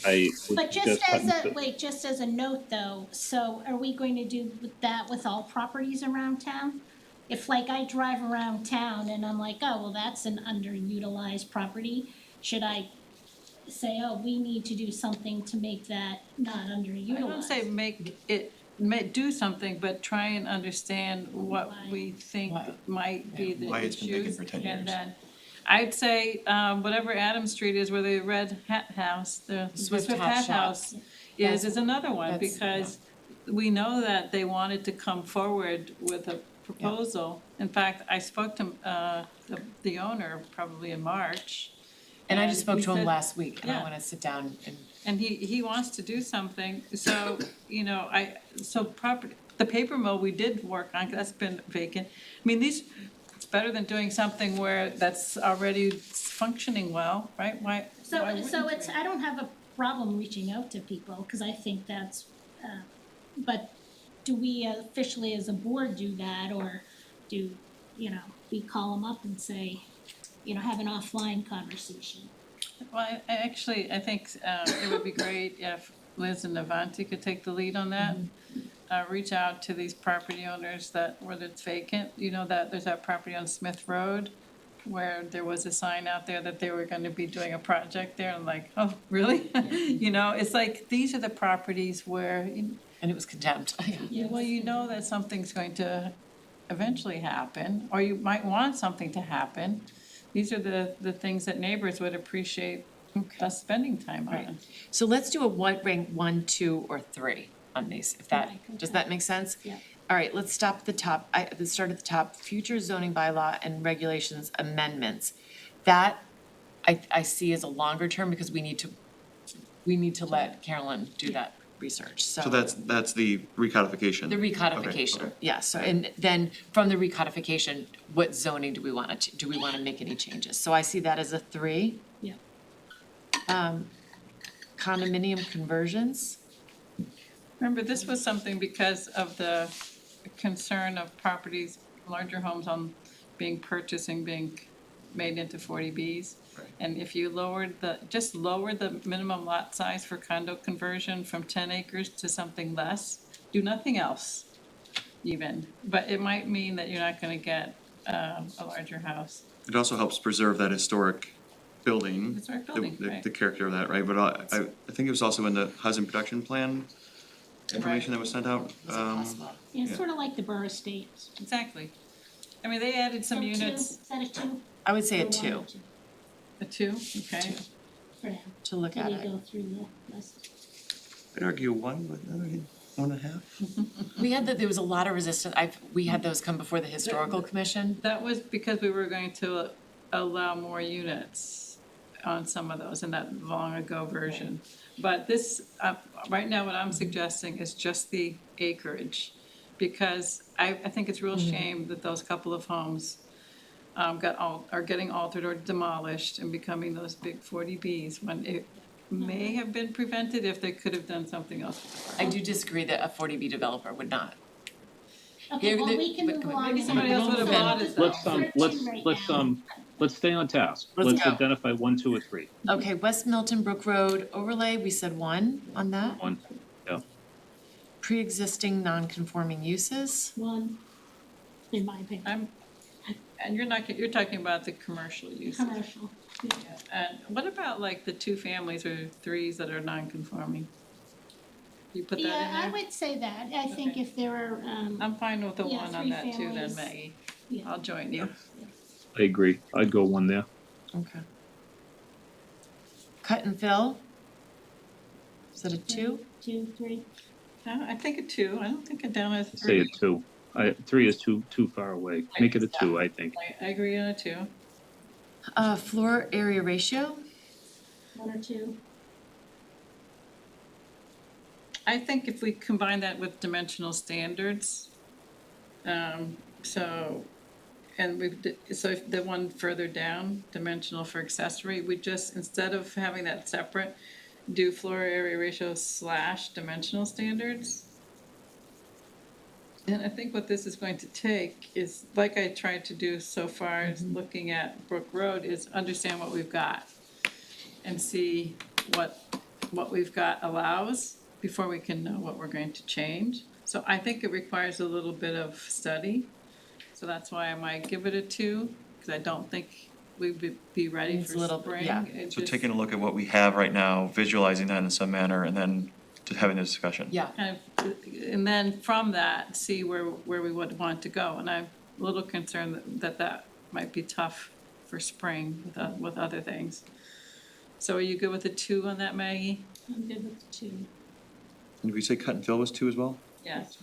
[SPEAKER 5] I would
[SPEAKER 3] But just
[SPEAKER 5] suggest
[SPEAKER 3] just as a note though, so are we going to do that with all properties around town? if like I drive around town and I'm like, oh, well, that's an underutilized property, should I say, oh, we need to do something to make that not underutilized?
[SPEAKER 2] I don't say do something, but try and understand what we think
[SPEAKER 1] Why?
[SPEAKER 2] might be the
[SPEAKER 4] Why it's been vacant
[SPEAKER 2] issues.
[SPEAKER 4] for 10 years.
[SPEAKER 2] And then, I'd say, whatever Adams Street is where the Red Hat House, the
[SPEAKER 1] Swift
[SPEAKER 2] Swift
[SPEAKER 1] Hat
[SPEAKER 2] Hat
[SPEAKER 1] Shop.
[SPEAKER 2] House is another one,
[SPEAKER 1] That's-
[SPEAKER 2] because we know that they wanted to come forward with a proposal. In fact, I spoke to, the owner probably in March.
[SPEAKER 1] And I just spoke
[SPEAKER 2] he
[SPEAKER 1] to him
[SPEAKER 2] said-
[SPEAKER 1] last week, and I
[SPEAKER 2] yeah.
[SPEAKER 1] wanna sit down and,
[SPEAKER 2] And he wants to do something, so, the paper mill we did work on, that's been vacant. I mean, it's better than doing something where that's already functioning well, right? Why
[SPEAKER 3] So
[SPEAKER 2] wouldn't
[SPEAKER 3] it's,
[SPEAKER 2] we?
[SPEAKER 3] I don't have a problem reaching out to people, cause I think that's, but do we officially as a board do that, or do, we call them up and say, have an offline conversation?
[SPEAKER 2] Well, I think it would be great if Liz and Avanti could take the lead on that. Reach out to these property owners where it's vacant, that there's that property on Smith Road where there was a sign out there that they were gonna be doing a project there, and like, oh, really? It's like, these are the properties where,
[SPEAKER 1] and it was condemned.
[SPEAKER 2] well, that something's going to eventually happen, or you might want something to happen. These are the things that neighbors would appreciate us spending time
[SPEAKER 1] Right.
[SPEAKER 2] on.
[SPEAKER 1] So let's do rank 1, 2, or 3 on these, if that, does that make sense?
[SPEAKER 3] Yeah.
[SPEAKER 1] All right, let's stop at the top, let's start at the top, future zoning bylaw and regulations amendments. That, I see as a longer term, because we need to let Carolyn do that research,
[SPEAKER 4] So that's the recodification.
[SPEAKER 1] The recodification,
[SPEAKER 4] okay.
[SPEAKER 1] yeah, so, and then from the recodification, what zoning do we wanna make any changes? So I see that as a 3.
[SPEAKER 3] Yeah.
[SPEAKER 1] Condominium conversions,
[SPEAKER 2] Remember, this was something because of the concern of properties, larger homes being purchased and being made into 40Bs.
[SPEAKER 4] Right.
[SPEAKER 2] And if you lower the minimum lot size for condo conversion from 10 acres to something less, do nothing else even, but it might mean that you're not gonna get a larger house.
[SPEAKER 4] It also helps preserve that historic building.
[SPEAKER 2] Historic building, right.
[SPEAKER 4] The character of that, right? But I think it was also in the housing production plan information that was sent out.
[SPEAKER 1] is it possible?
[SPEAKER 3] Yeah, it's
[SPEAKER 4] Yeah.
[SPEAKER 3] sort of like the borough state.
[SPEAKER 2] Exactly. I mean, they added some
[SPEAKER 3] So
[SPEAKER 2] units,
[SPEAKER 3] Is that a 2?
[SPEAKER 1] I would say
[SPEAKER 3] Or
[SPEAKER 1] a 2,
[SPEAKER 3] 1 or 2
[SPEAKER 2] a 2, okay?
[SPEAKER 1] Two.
[SPEAKER 3] for now?
[SPEAKER 1] to look
[SPEAKER 3] Till
[SPEAKER 1] at
[SPEAKER 3] you
[SPEAKER 1] it.
[SPEAKER 3] go through the list.
[SPEAKER 4] I'd argue 1, but 1.5.
[SPEAKER 1] We had there was a lot of resistance, we had those come before the historical commission.
[SPEAKER 2] That was because we were going to allow more units on some of those in that long ago version. But this, right now, what I'm suggesting is just the acreage, because I think it's a real shame that those couple of homes are getting altered or demolished and becoming those big 40Bs, when it may have been prevented if they could have done something else.
[SPEAKER 1] I do disagree that a 40B developer would not.
[SPEAKER 3] Okay,
[SPEAKER 1] Yeah,
[SPEAKER 3] well,
[SPEAKER 1] the-
[SPEAKER 3] we can
[SPEAKER 1] but-
[SPEAKER 3] move
[SPEAKER 1] but
[SPEAKER 3] on.
[SPEAKER 2] maybe
[SPEAKER 3] to
[SPEAKER 2] somebody
[SPEAKER 3] that.
[SPEAKER 2] else would have
[SPEAKER 3] So
[SPEAKER 2] bought it,
[SPEAKER 3] let's
[SPEAKER 2] though.
[SPEAKER 3] go for 13 right now.
[SPEAKER 5] let's stay on task.
[SPEAKER 1] Let's
[SPEAKER 5] Let's
[SPEAKER 1] go.
[SPEAKER 5] identify 1, 2, or 3.
[SPEAKER 1] Okay, West Milton Brook Road overlay, we said 1 on that.
[SPEAKER 5] 1, yeah.
[SPEAKER 1] Pre-existing non-conforming uses,
[SPEAKER 3] 1, in my opinion,
[SPEAKER 2] And you're talking about the commercial use.
[SPEAKER 3] commercial. Yeah.
[SPEAKER 2] And what about like the 2 families or 3s that are non-conforming? You put that in there?
[SPEAKER 3] Yeah, I would say that. I think
[SPEAKER 2] Okay.
[SPEAKER 3] if there are,
[SPEAKER 2] I'm fine with the
[SPEAKER 3] Yeah,
[SPEAKER 2] 1 on
[SPEAKER 3] 3
[SPEAKER 2] that too then,
[SPEAKER 3] families.
[SPEAKER 2] Maggie.
[SPEAKER 3] Yeah.
[SPEAKER 2] I'll join you.
[SPEAKER 5] I agree. I'd go 1 there.
[SPEAKER 1] okay. Cut and fill. Is that a 2?
[SPEAKER 3] 2, 3.
[SPEAKER 2] I think a 2, I don't think a down as
[SPEAKER 5] Say
[SPEAKER 2] 3.
[SPEAKER 5] a 2. 3 is too far away. Make it a 2, I think.
[SPEAKER 2] I agree on a 2.
[SPEAKER 1] Floor area ratio,
[SPEAKER 3] 1 or 2.
[SPEAKER 2] I think if we combine that with dimensional standards, so if the one further down, dimensional for accessory, we just, instead of having that separate, do floor area ratio / dimensional standards. And I think what this is going to take is, like I tried to do so far, is looking at Brook Road, is understand what we've got and see what we've got allows before we can know what we're going to change. So I think it requires a little bit of study. so that's why I might give it a 2, because I don't think we would be ready
[SPEAKER 1] It's
[SPEAKER 2] for
[SPEAKER 1] a little bit-
[SPEAKER 2] spring.
[SPEAKER 1] yeah.
[SPEAKER 2] It
[SPEAKER 4] So
[SPEAKER 2] just
[SPEAKER 4] taking a look at what we have right now, visualizing that in some manner, and then just having the discussion.
[SPEAKER 1] Yeah,
[SPEAKER 2] kind of, and then from that, see where we would want to go. And I'm a little concerned that might be tough for spring with other things. So are you good with a 2 on that, Maggie?
[SPEAKER 3] I'm good with the 2.
[SPEAKER 4] And did we say cut and fill was 2 as well?
[SPEAKER 2] Yes.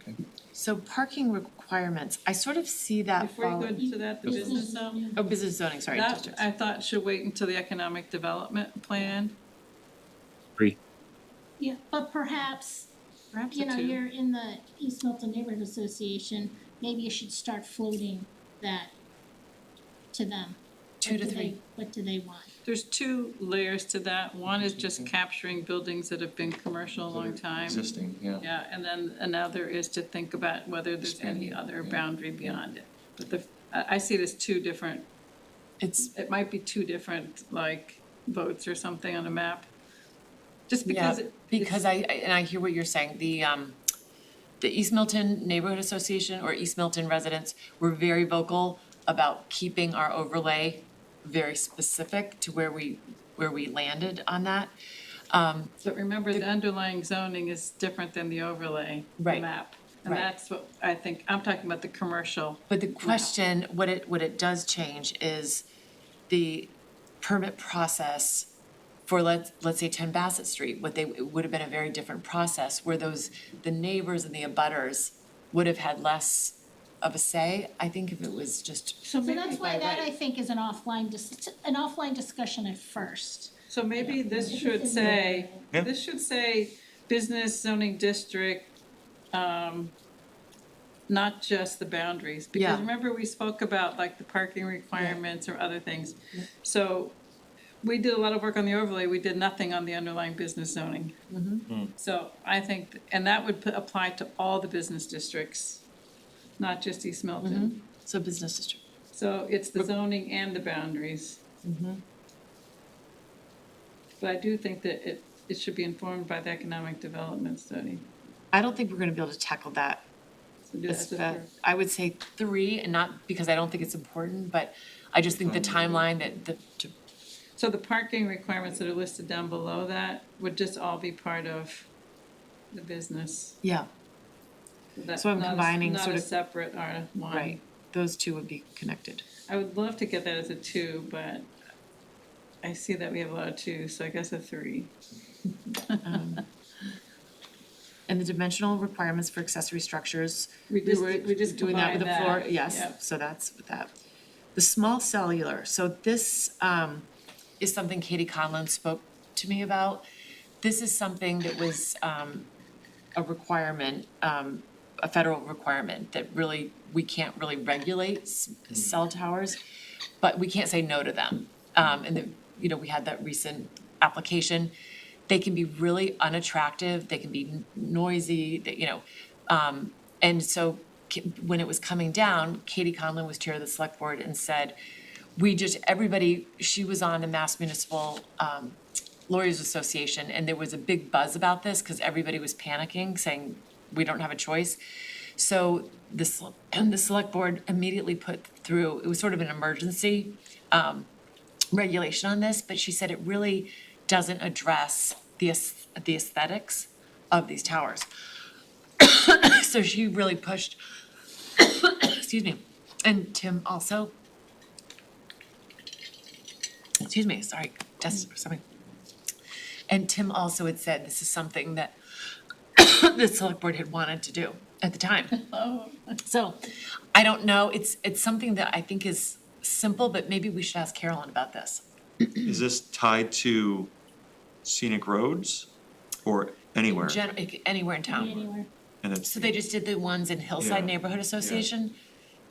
[SPEAKER 4] Okay.
[SPEAKER 1] so parking requirements, I sort of see that
[SPEAKER 2] Before you go
[SPEAKER 1] follow-
[SPEAKER 2] into that, the business zone,
[SPEAKER 1] Oh, business zoning, sorry,
[SPEAKER 2] that
[SPEAKER 1] districts.
[SPEAKER 2] I thought should wait until the economic development plan.
[SPEAKER 5] Agree.
[SPEAKER 3] Yeah, but perhaps,
[SPEAKER 2] Perhaps
[SPEAKER 3] you
[SPEAKER 2] a
[SPEAKER 3] know,
[SPEAKER 2] 2.
[SPEAKER 3] you're in the East Milton Neighborhood Association, maybe you should start floating that to them.
[SPEAKER 1] 2 to
[SPEAKER 3] What do
[SPEAKER 1] 3.
[SPEAKER 3] they- What do they want?
[SPEAKER 2] There's 2 layers to that. One is just capturing buildings that have been commercial a long time.
[SPEAKER 4] Existing, yeah.
[SPEAKER 2] Yeah, and then another is to think about whether there's any other boundary beyond it. But I see it as 2 different,
[SPEAKER 1] It's,
[SPEAKER 2] it might be 2 different, like, votes or something on a map. Just
[SPEAKER 1] yeah,
[SPEAKER 2] because
[SPEAKER 1] because and I hear what you're saying, the East Milton Neighborhood Association or East Milton residents were very vocal about keeping our overlay very specific to where we landed on that.
[SPEAKER 2] But remember, the underlying zoning is different than the overlay, the
[SPEAKER 1] Right,
[SPEAKER 2] map. And
[SPEAKER 1] right.
[SPEAKER 2] that's what I think, I'm talking about the commercial.
[SPEAKER 1] But the question, what it does change is the permit process for let's say 10 Bassett Street, it would have been a very different process where the neighbors and the abutters would have had less of a say, I think, if it was just.
[SPEAKER 3] So that's why
[SPEAKER 1] by
[SPEAKER 3] that,
[SPEAKER 1] right.
[SPEAKER 3] I think, is an offline discussion at first.
[SPEAKER 2] So maybe this
[SPEAKER 3] Yeah.
[SPEAKER 2] should say,
[SPEAKER 4] Yeah.
[SPEAKER 2] this should say business zoning district, not just the boundaries.
[SPEAKER 1] Yeah.
[SPEAKER 2] Because remember, we spoke about like the parking requirements or other things. So we did a lot of work on the overlay, we did nothing on the underlying business zoning. So I think, and that would apply to all the business districts, not just East Milton.
[SPEAKER 1] So business district.
[SPEAKER 2] So it's the zoning and the boundaries. But I do think that it should be informed by the economic development study.
[SPEAKER 1] I don't think we're gonna be able to tackle that.
[SPEAKER 2] So do that
[SPEAKER 1] That- I would say 3, and not because I don't think it's important, but I just think the timeline
[SPEAKER 2] So the parking requirements that are listed down below that would just all be part of the business.
[SPEAKER 1] yeah,
[SPEAKER 2] That's
[SPEAKER 1] So I'm
[SPEAKER 2] not a-
[SPEAKER 1] combining sort
[SPEAKER 2] Not a
[SPEAKER 1] of-
[SPEAKER 2] separate R1.
[SPEAKER 1] right, those 2 would be connected.
[SPEAKER 2] I would love to get that as a 2, but I see that we have a lot of 2s, so I guess a 3.
[SPEAKER 1] And the dimensional requirements for accessory structures.
[SPEAKER 2] We just
[SPEAKER 1] Doing that with the
[SPEAKER 2] combined
[SPEAKER 1] floor,
[SPEAKER 2] that,
[SPEAKER 1] yes,
[SPEAKER 2] yep.
[SPEAKER 1] so that's with that. The small cellular, so this is something Katie Conlon spoke to me about. This is something that was a requirement, a federal requirement that really, we can't really regulate cell towers, but we can't say no to them. And we had that recent application. They can be really unattractive, they can be noisy, and so when it was coming down, Katie Conlon was chair of the select board and said, she was on the Mass Municipal Lawyers Association, and there was a big buzz about this, because everybody was panicking, saying, we don't have a choice. So the select board immediately put through, it was sort of an emergency regulation on this, but she said it really doesn't address the aesthetics of these towers. So she really pushed, excuse me, and Tim also. Excuse me, sorry, just something. And Tim also had said this is something that the select board had wanted to do at the time. So, I don't know, it's something that I think is simple, but maybe we should ask Carolyn about this.
[SPEAKER 4] Is this tied to scenic roads or anywhere?
[SPEAKER 1] Anywhere in town.
[SPEAKER 3] Anywhere.
[SPEAKER 4] And it's,
[SPEAKER 1] So they just did the ones in Hillside
[SPEAKER 4] Yeah,
[SPEAKER 1] Neighborhood Association.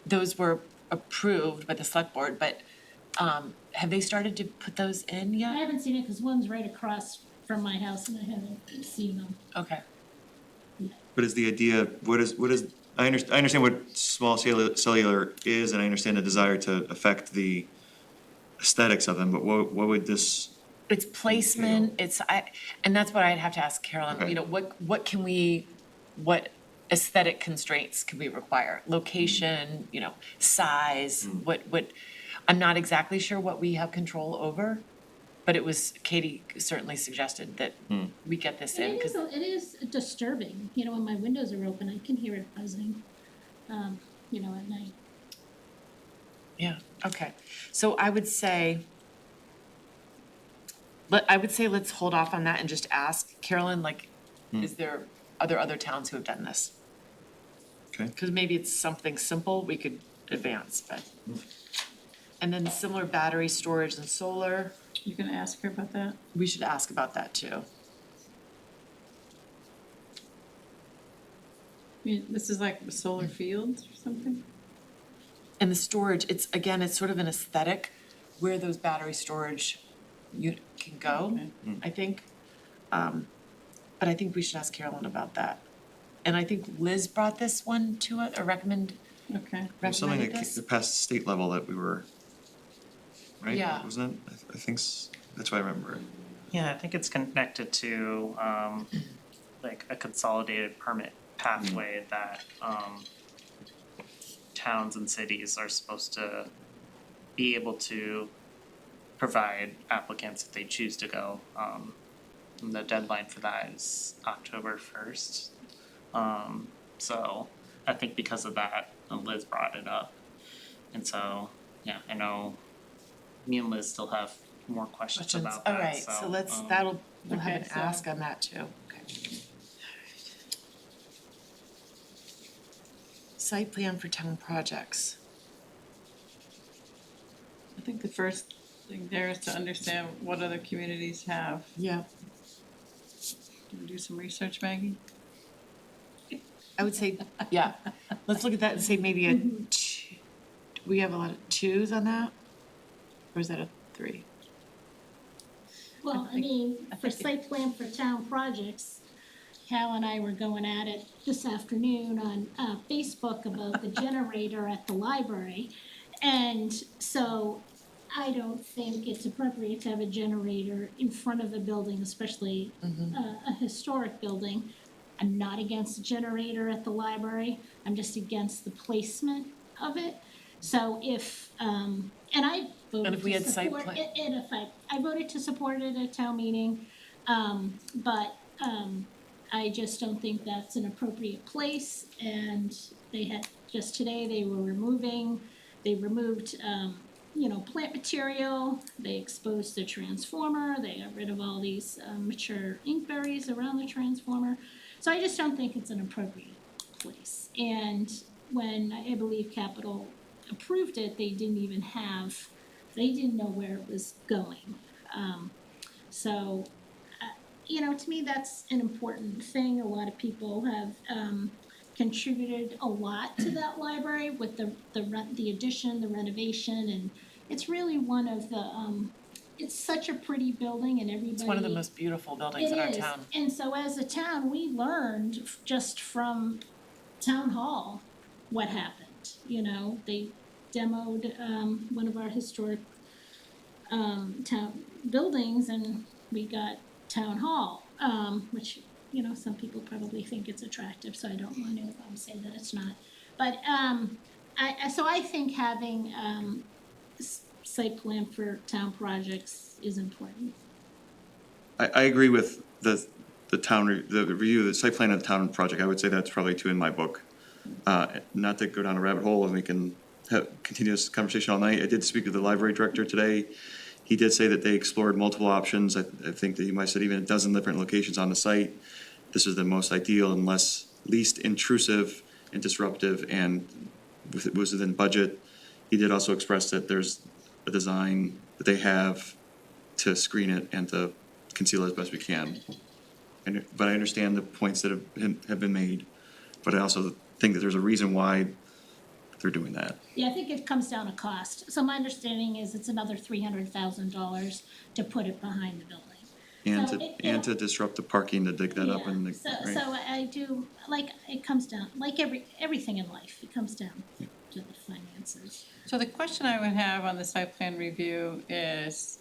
[SPEAKER 1] Those were approved by the select board, but have they started to put those in
[SPEAKER 3] I
[SPEAKER 1] yet?
[SPEAKER 3] haven't seen it because one's right across from my house and I haven't seen them.
[SPEAKER 1] Okay.
[SPEAKER 4] but is the idea, I understand what small cellular is, and I understand the desire to affect the aesthetics of them, but what would this,
[SPEAKER 1] It's placement, and that's what I'd have to ask Carolyn,
[SPEAKER 4] Okay.
[SPEAKER 1] what aesthetic constraints could we require? Location, size, what, I'm not exactly sure what we have control over, but it was, Katie certainly suggested that we get this in,
[SPEAKER 3] It is,
[SPEAKER 1] 'cause
[SPEAKER 3] it is disturbing, when my windows are open, I can hear it buzzing, at night.
[SPEAKER 1] yeah, okay. So I would say, let's hold off on that and just ask Carolyn, are there other towns who have done this?
[SPEAKER 4] Okay.
[SPEAKER 1] Because maybe it's something simple we could advance, but. And then similar battery storage and solar,
[SPEAKER 2] You gonna ask her about that?
[SPEAKER 1] we should ask about that too.
[SPEAKER 2] I mean, this is like solar fields or something?
[SPEAKER 1] And the storage, it's sort of an aesthetic where those battery storage you can go,
[SPEAKER 2] Okay.
[SPEAKER 1] I think. But I think we should ask Carolyn about that. And I think Liz brought this one to it, or
[SPEAKER 2] Okay.
[SPEAKER 4] There's something
[SPEAKER 1] recommended
[SPEAKER 4] that
[SPEAKER 1] this.
[SPEAKER 4] passed state level that we were, right?
[SPEAKER 1] Yeah.
[SPEAKER 4] Wasn't it? I think, that's what I remember.
[SPEAKER 6] Yeah, I think it's connected to like a consolidated permit pathway that towns and cities are supposed to be able to provide applicants if they choose to go. And the deadline for that is October 1st. So I think because of that, Liz brought it up. And so, yeah, I know me and Liz still have more questions about that,
[SPEAKER 1] All right, so let's, we'll have
[SPEAKER 2] Okay,
[SPEAKER 1] an
[SPEAKER 2] so-
[SPEAKER 1] ask on that too. Okay. Site plan for town projects.
[SPEAKER 2] I think the first thing there is to understand what other communities have.
[SPEAKER 1] Yeah.
[SPEAKER 2] Can we do some research, Maggie?
[SPEAKER 1] I would say, yeah, let's look at that and say maybe a two, do we have a lot of twos on that? Or is that a 3?
[SPEAKER 3] Well, for site plan for town projects, Cal and I were going at it this afternoon on Facebook about the generator at the library. And so I don't think it's appropriate to have a generator in front of a building, especially a historic building. I'm not against a generator at the library, I'm just against the placement of it. So if, and I voted
[SPEAKER 1] And if we
[SPEAKER 3] to
[SPEAKER 1] had site
[SPEAKER 3] support
[SPEAKER 1] plan-
[SPEAKER 3] it, and if I voted to support it at town meeting, but I just don't think that's an appropriate place, and they had, just today, they removed, plant material, they exposed the transformer, they got rid of all these mature inkberries around the transformer. So I just don't think it's an appropriate place. And when I believe Capital approved it, they didn't know where it was going. So, to me, that's an important thing. A lot of people have contributed a lot to that library with the addition, the renovation, and it's really one of the, it's such a pretty building and everybody.
[SPEAKER 1] It's one of the most beautiful buildings in our
[SPEAKER 3] It is,
[SPEAKER 1] town.
[SPEAKER 3] and so as a town, we learned just from town hall what happened, they demoed one of our historic town buildings and we got town hall, which, some people probably think it's attractive, so I don't want to say that it's not. But I think having site plan for town projects is important.
[SPEAKER 4] I agree with the review, the site plan of the town project. I would say that's probably 2 in my book. Not to go down a rabbit hole and we can continue this conversation all night. I did speak with the library director today. He did say that they explored multiple options. I think that he might have said even a dozen different locations on the site. This is the most ideal and least intrusive and disruptive and was within budget. He did also express that there's a design that they have to screen it and to conceal it as best we can. But I understand the points that have been made, but I also think that there's a reason why they're doing that.
[SPEAKER 3] Yeah, I think it comes down to cost. So my understanding is it's another $300,000 to put it behind the building.
[SPEAKER 4] And
[SPEAKER 3] So
[SPEAKER 4] to disrupt the parking, to dig that up
[SPEAKER 3] Yeah,
[SPEAKER 4] and,
[SPEAKER 3] so
[SPEAKER 4] right.
[SPEAKER 3] I do, it comes down, like everything in life, it comes down to the finances.
[SPEAKER 2] So the question I would have on the site plan review is,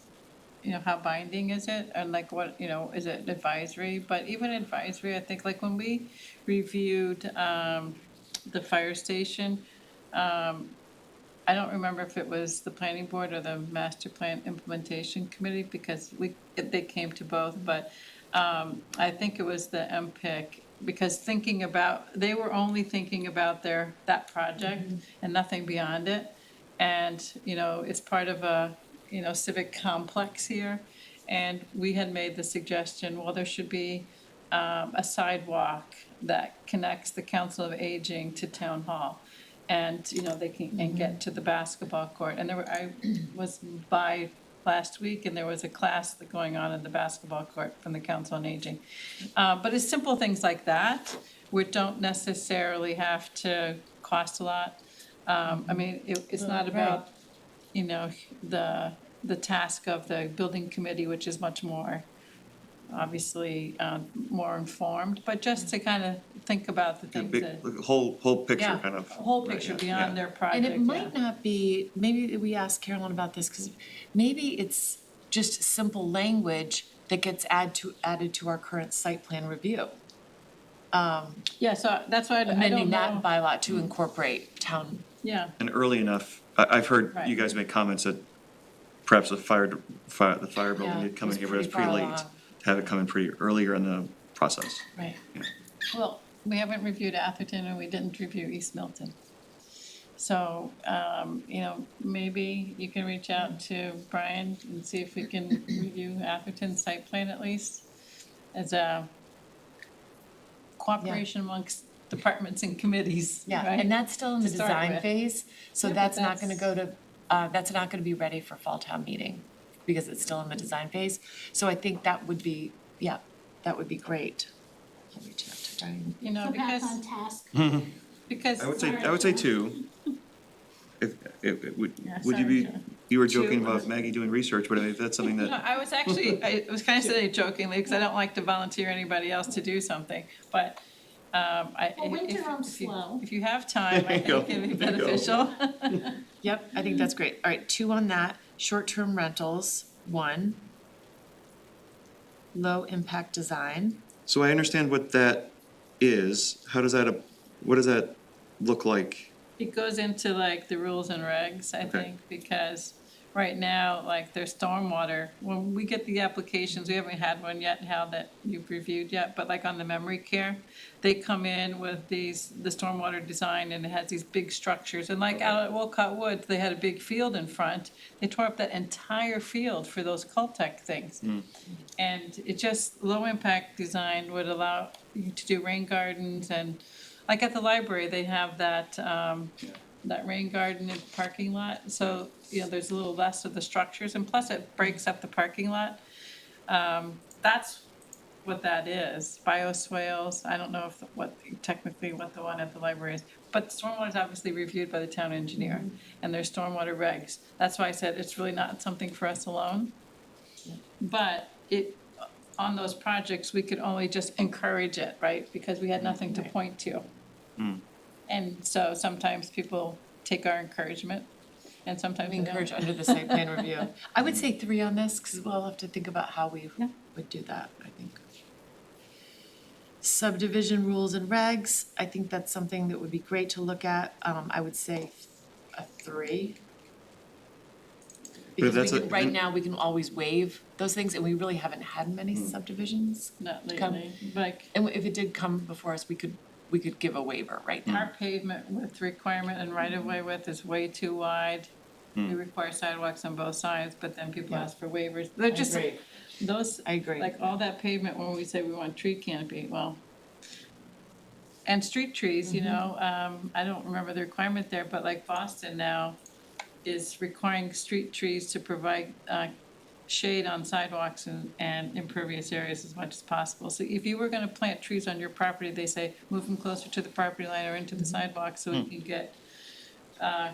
[SPEAKER 2] how binding is it? And like what, is it advisory? But even advisory, I think like when we reviewed the fire station, I don't remember if it was the planning board or the master plan implementation committee, because they came to both, but I think it was the MPIC, because they were only thinking about that project and nothing beyond it. And, it's part of a, civic complex here. And we had made the suggestion, well, there should be a sidewalk that connects the Council of Aging to Town Hall. And, they can, and get to the basketball court. And I was by last week, and there was a class going on in the basketball court from the Council on Aging. But it's simple things like that, which don't necessarily have to cost a lot. I mean, it's not about, the task of the building committee, which is much more, obviously, more informed, but just to kind of think about the
[SPEAKER 4] A
[SPEAKER 2] things
[SPEAKER 4] big,
[SPEAKER 2] that,
[SPEAKER 4] like, whole picture
[SPEAKER 1] Yeah.
[SPEAKER 4] kind of.
[SPEAKER 2] whole
[SPEAKER 4] right,
[SPEAKER 2] picture
[SPEAKER 4] yeah,
[SPEAKER 2] beyond
[SPEAKER 4] yeah.
[SPEAKER 2] their project.
[SPEAKER 1] And it might
[SPEAKER 2] yeah.
[SPEAKER 1] not be, maybe we asked Carolyn about this, because maybe it's just simple language that gets added to our current site plan review.
[SPEAKER 2] Yeah, so that's why I don't
[SPEAKER 1] Amending that
[SPEAKER 2] know.
[SPEAKER 1] bylaw to incorporate town,
[SPEAKER 2] Yeah,
[SPEAKER 4] And early enough, I've heard you
[SPEAKER 2] Right.
[SPEAKER 4] guys make comments that perhaps the fire building
[SPEAKER 1] Yeah,
[SPEAKER 4] did come
[SPEAKER 1] it
[SPEAKER 4] in
[SPEAKER 1] was
[SPEAKER 4] here, but it was
[SPEAKER 1] pretty
[SPEAKER 4] pretty
[SPEAKER 1] far
[SPEAKER 4] late.
[SPEAKER 1] along.
[SPEAKER 4] To have it come in pretty earlier in the process.
[SPEAKER 1] right?
[SPEAKER 2] well, we haven't reviewed Atherton and we didn't review East Milton. So, maybe you can reach out to Brian and see if we can review Atherton's site plan at least as a cooperation amongst departments and committees,
[SPEAKER 1] Yeah,
[SPEAKER 2] right?
[SPEAKER 1] and that's still in the
[SPEAKER 2] To start
[SPEAKER 1] design
[SPEAKER 2] with.
[SPEAKER 1] phase, so
[SPEAKER 2] Yeah, but
[SPEAKER 1] that's not gonna go to, that's not gonna be ready for fall town meeting, because it's still in the design phase. So I think that would be, yeah, that would be great. I'll reach out to Brian.
[SPEAKER 3] So back
[SPEAKER 2] Because,
[SPEAKER 3] on task.
[SPEAKER 2] because.
[SPEAKER 4] I would say two. If would
[SPEAKER 2] Yeah,
[SPEAKER 4] you
[SPEAKER 2] sorry,
[SPEAKER 4] be,
[SPEAKER 2] Joe.
[SPEAKER 4] you were joking
[SPEAKER 2] Two.
[SPEAKER 4] about Maggie doing research, but if that's something
[SPEAKER 2] No,
[SPEAKER 4] that,
[SPEAKER 2] I was actually, I was kind of saying it jokingly, because I don't like to volunteer anybody else to do something, but,
[SPEAKER 3] Well, winter runs slow.
[SPEAKER 2] if you have time, I
[SPEAKER 4] There you go.
[SPEAKER 2] think it'd be
[SPEAKER 4] There you go.
[SPEAKER 2] beneficial.
[SPEAKER 1] Yep, I think that's great. All right, 2 on that. Short-term rentals, 1. Low-impact design.
[SPEAKER 4] so I understand what that is. How does that, what does that look like?
[SPEAKER 2] It goes into like the rules and regs, I
[SPEAKER 4] Okay.
[SPEAKER 2] think, because right now, like their stormwater, when we get the applications, we haven't had one yet, Hal, that you've reviewed yet, but like on the memory care, they come in with the stormwater design, and it has these big structures, and like out at Wolcott Woods, they had a big field in front. They tore up that entire field for those Caltech things. And it just, low-impact design would allow you to do rain gardens, and like at the library, they have that rain garden and parking lot. So, there's a little less of the structures, and plus it breaks up the parking lot. That's what that is, bioswales. I don't know technically what the one at the library is. But stormwater is obviously reviewed by the town engineer, and there's stormwater regs. That's why I said it's really not something for us alone. But on those projects, we could only just encourage it, right? Because we had nothing to point to. And so sometimes people take our encouragement, and sometimes
[SPEAKER 1] We
[SPEAKER 2] they don't.
[SPEAKER 1] encourage under the site plan review. I would say 3 on this, because we'll have to think about how we
[SPEAKER 2] Yeah.
[SPEAKER 1] would do that, I think. Subdivision rules and regs, I think that's something that would be great to look at. I would say a 3. Because
[SPEAKER 4] that's
[SPEAKER 1] right now, we can always waive those things, and we really haven't had many subdivisions.
[SPEAKER 2] Not
[SPEAKER 1] Come-
[SPEAKER 2] lately, like
[SPEAKER 1] And if it did come before us, we could give a waiver right now.
[SPEAKER 2] our pavement width requirement and right-of-way width is way too wide. We require sidewalks on both sides, but then people
[SPEAKER 1] Yeah.
[SPEAKER 2] ask for waivers. They're just,
[SPEAKER 1] agree.
[SPEAKER 2] those,
[SPEAKER 1] I agree.
[SPEAKER 2] like all that pavement, when we say we want tree canopy, well. And street trees, I don't remember the requirement there, but like Boston now is requiring street trees to provide shade on sidewalks and impervious areas as much as possible. So if you were gonna plant trees on your property, they say, move them closer to the property line or into the sidewalk so you can get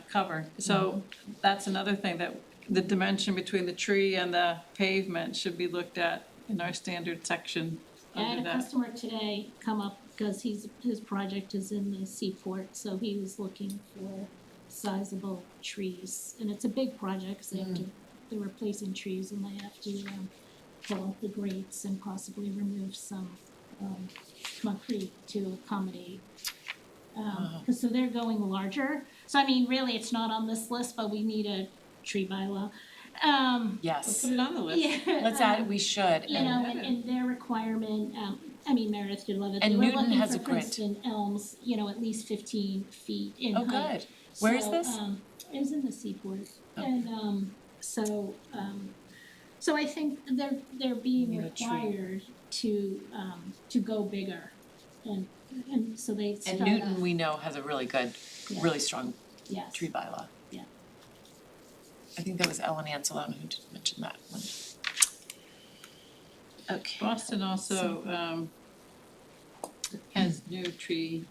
[SPEAKER 2] cover. So that's another thing, that the dimension between the tree and the pavement should be looked at in our standard section
[SPEAKER 3] I had
[SPEAKER 2] under
[SPEAKER 3] a
[SPEAKER 2] that.
[SPEAKER 3] customer today come up because his project is in the seaport, so he was looking for sizable trees. And it's a big project, 'cause they have to they're replacing trees and they have to, pull out the grates and possibly remove some, concrete to accommodate. Cause so they're going larger, so I mean, really, it's not on this list, but we need a tree bylaw.
[SPEAKER 1] Yes,
[SPEAKER 2] Put it on the list.
[SPEAKER 3] Yeah.
[SPEAKER 1] let's add, we should,
[SPEAKER 3] You know, and their requirement, I mean, Meredith did love it, they
[SPEAKER 1] And
[SPEAKER 3] were
[SPEAKER 1] Newton
[SPEAKER 3] looking
[SPEAKER 1] has
[SPEAKER 3] for
[SPEAKER 1] a grid.
[SPEAKER 3] Princeton elms, you know, at least 15 feet in
[SPEAKER 1] oh,
[SPEAKER 3] height.
[SPEAKER 1] good. Where is
[SPEAKER 3] So,
[SPEAKER 1] this?
[SPEAKER 3] It was in the Seaport,
[SPEAKER 1] Okay.
[SPEAKER 3] and, so I think they're being
[SPEAKER 1] Need a tree.
[SPEAKER 3] required to go bigger, and so they start
[SPEAKER 1] And Newton,
[SPEAKER 3] off-
[SPEAKER 1] we know, has a really good,
[SPEAKER 3] Yeah.
[SPEAKER 1] really strong
[SPEAKER 3] yes.
[SPEAKER 1] tree bylaw.
[SPEAKER 3] Yeah.
[SPEAKER 1] I think that was Ellen Anselone who did mention that one. Okay.
[SPEAKER 2] Boston also, has new tree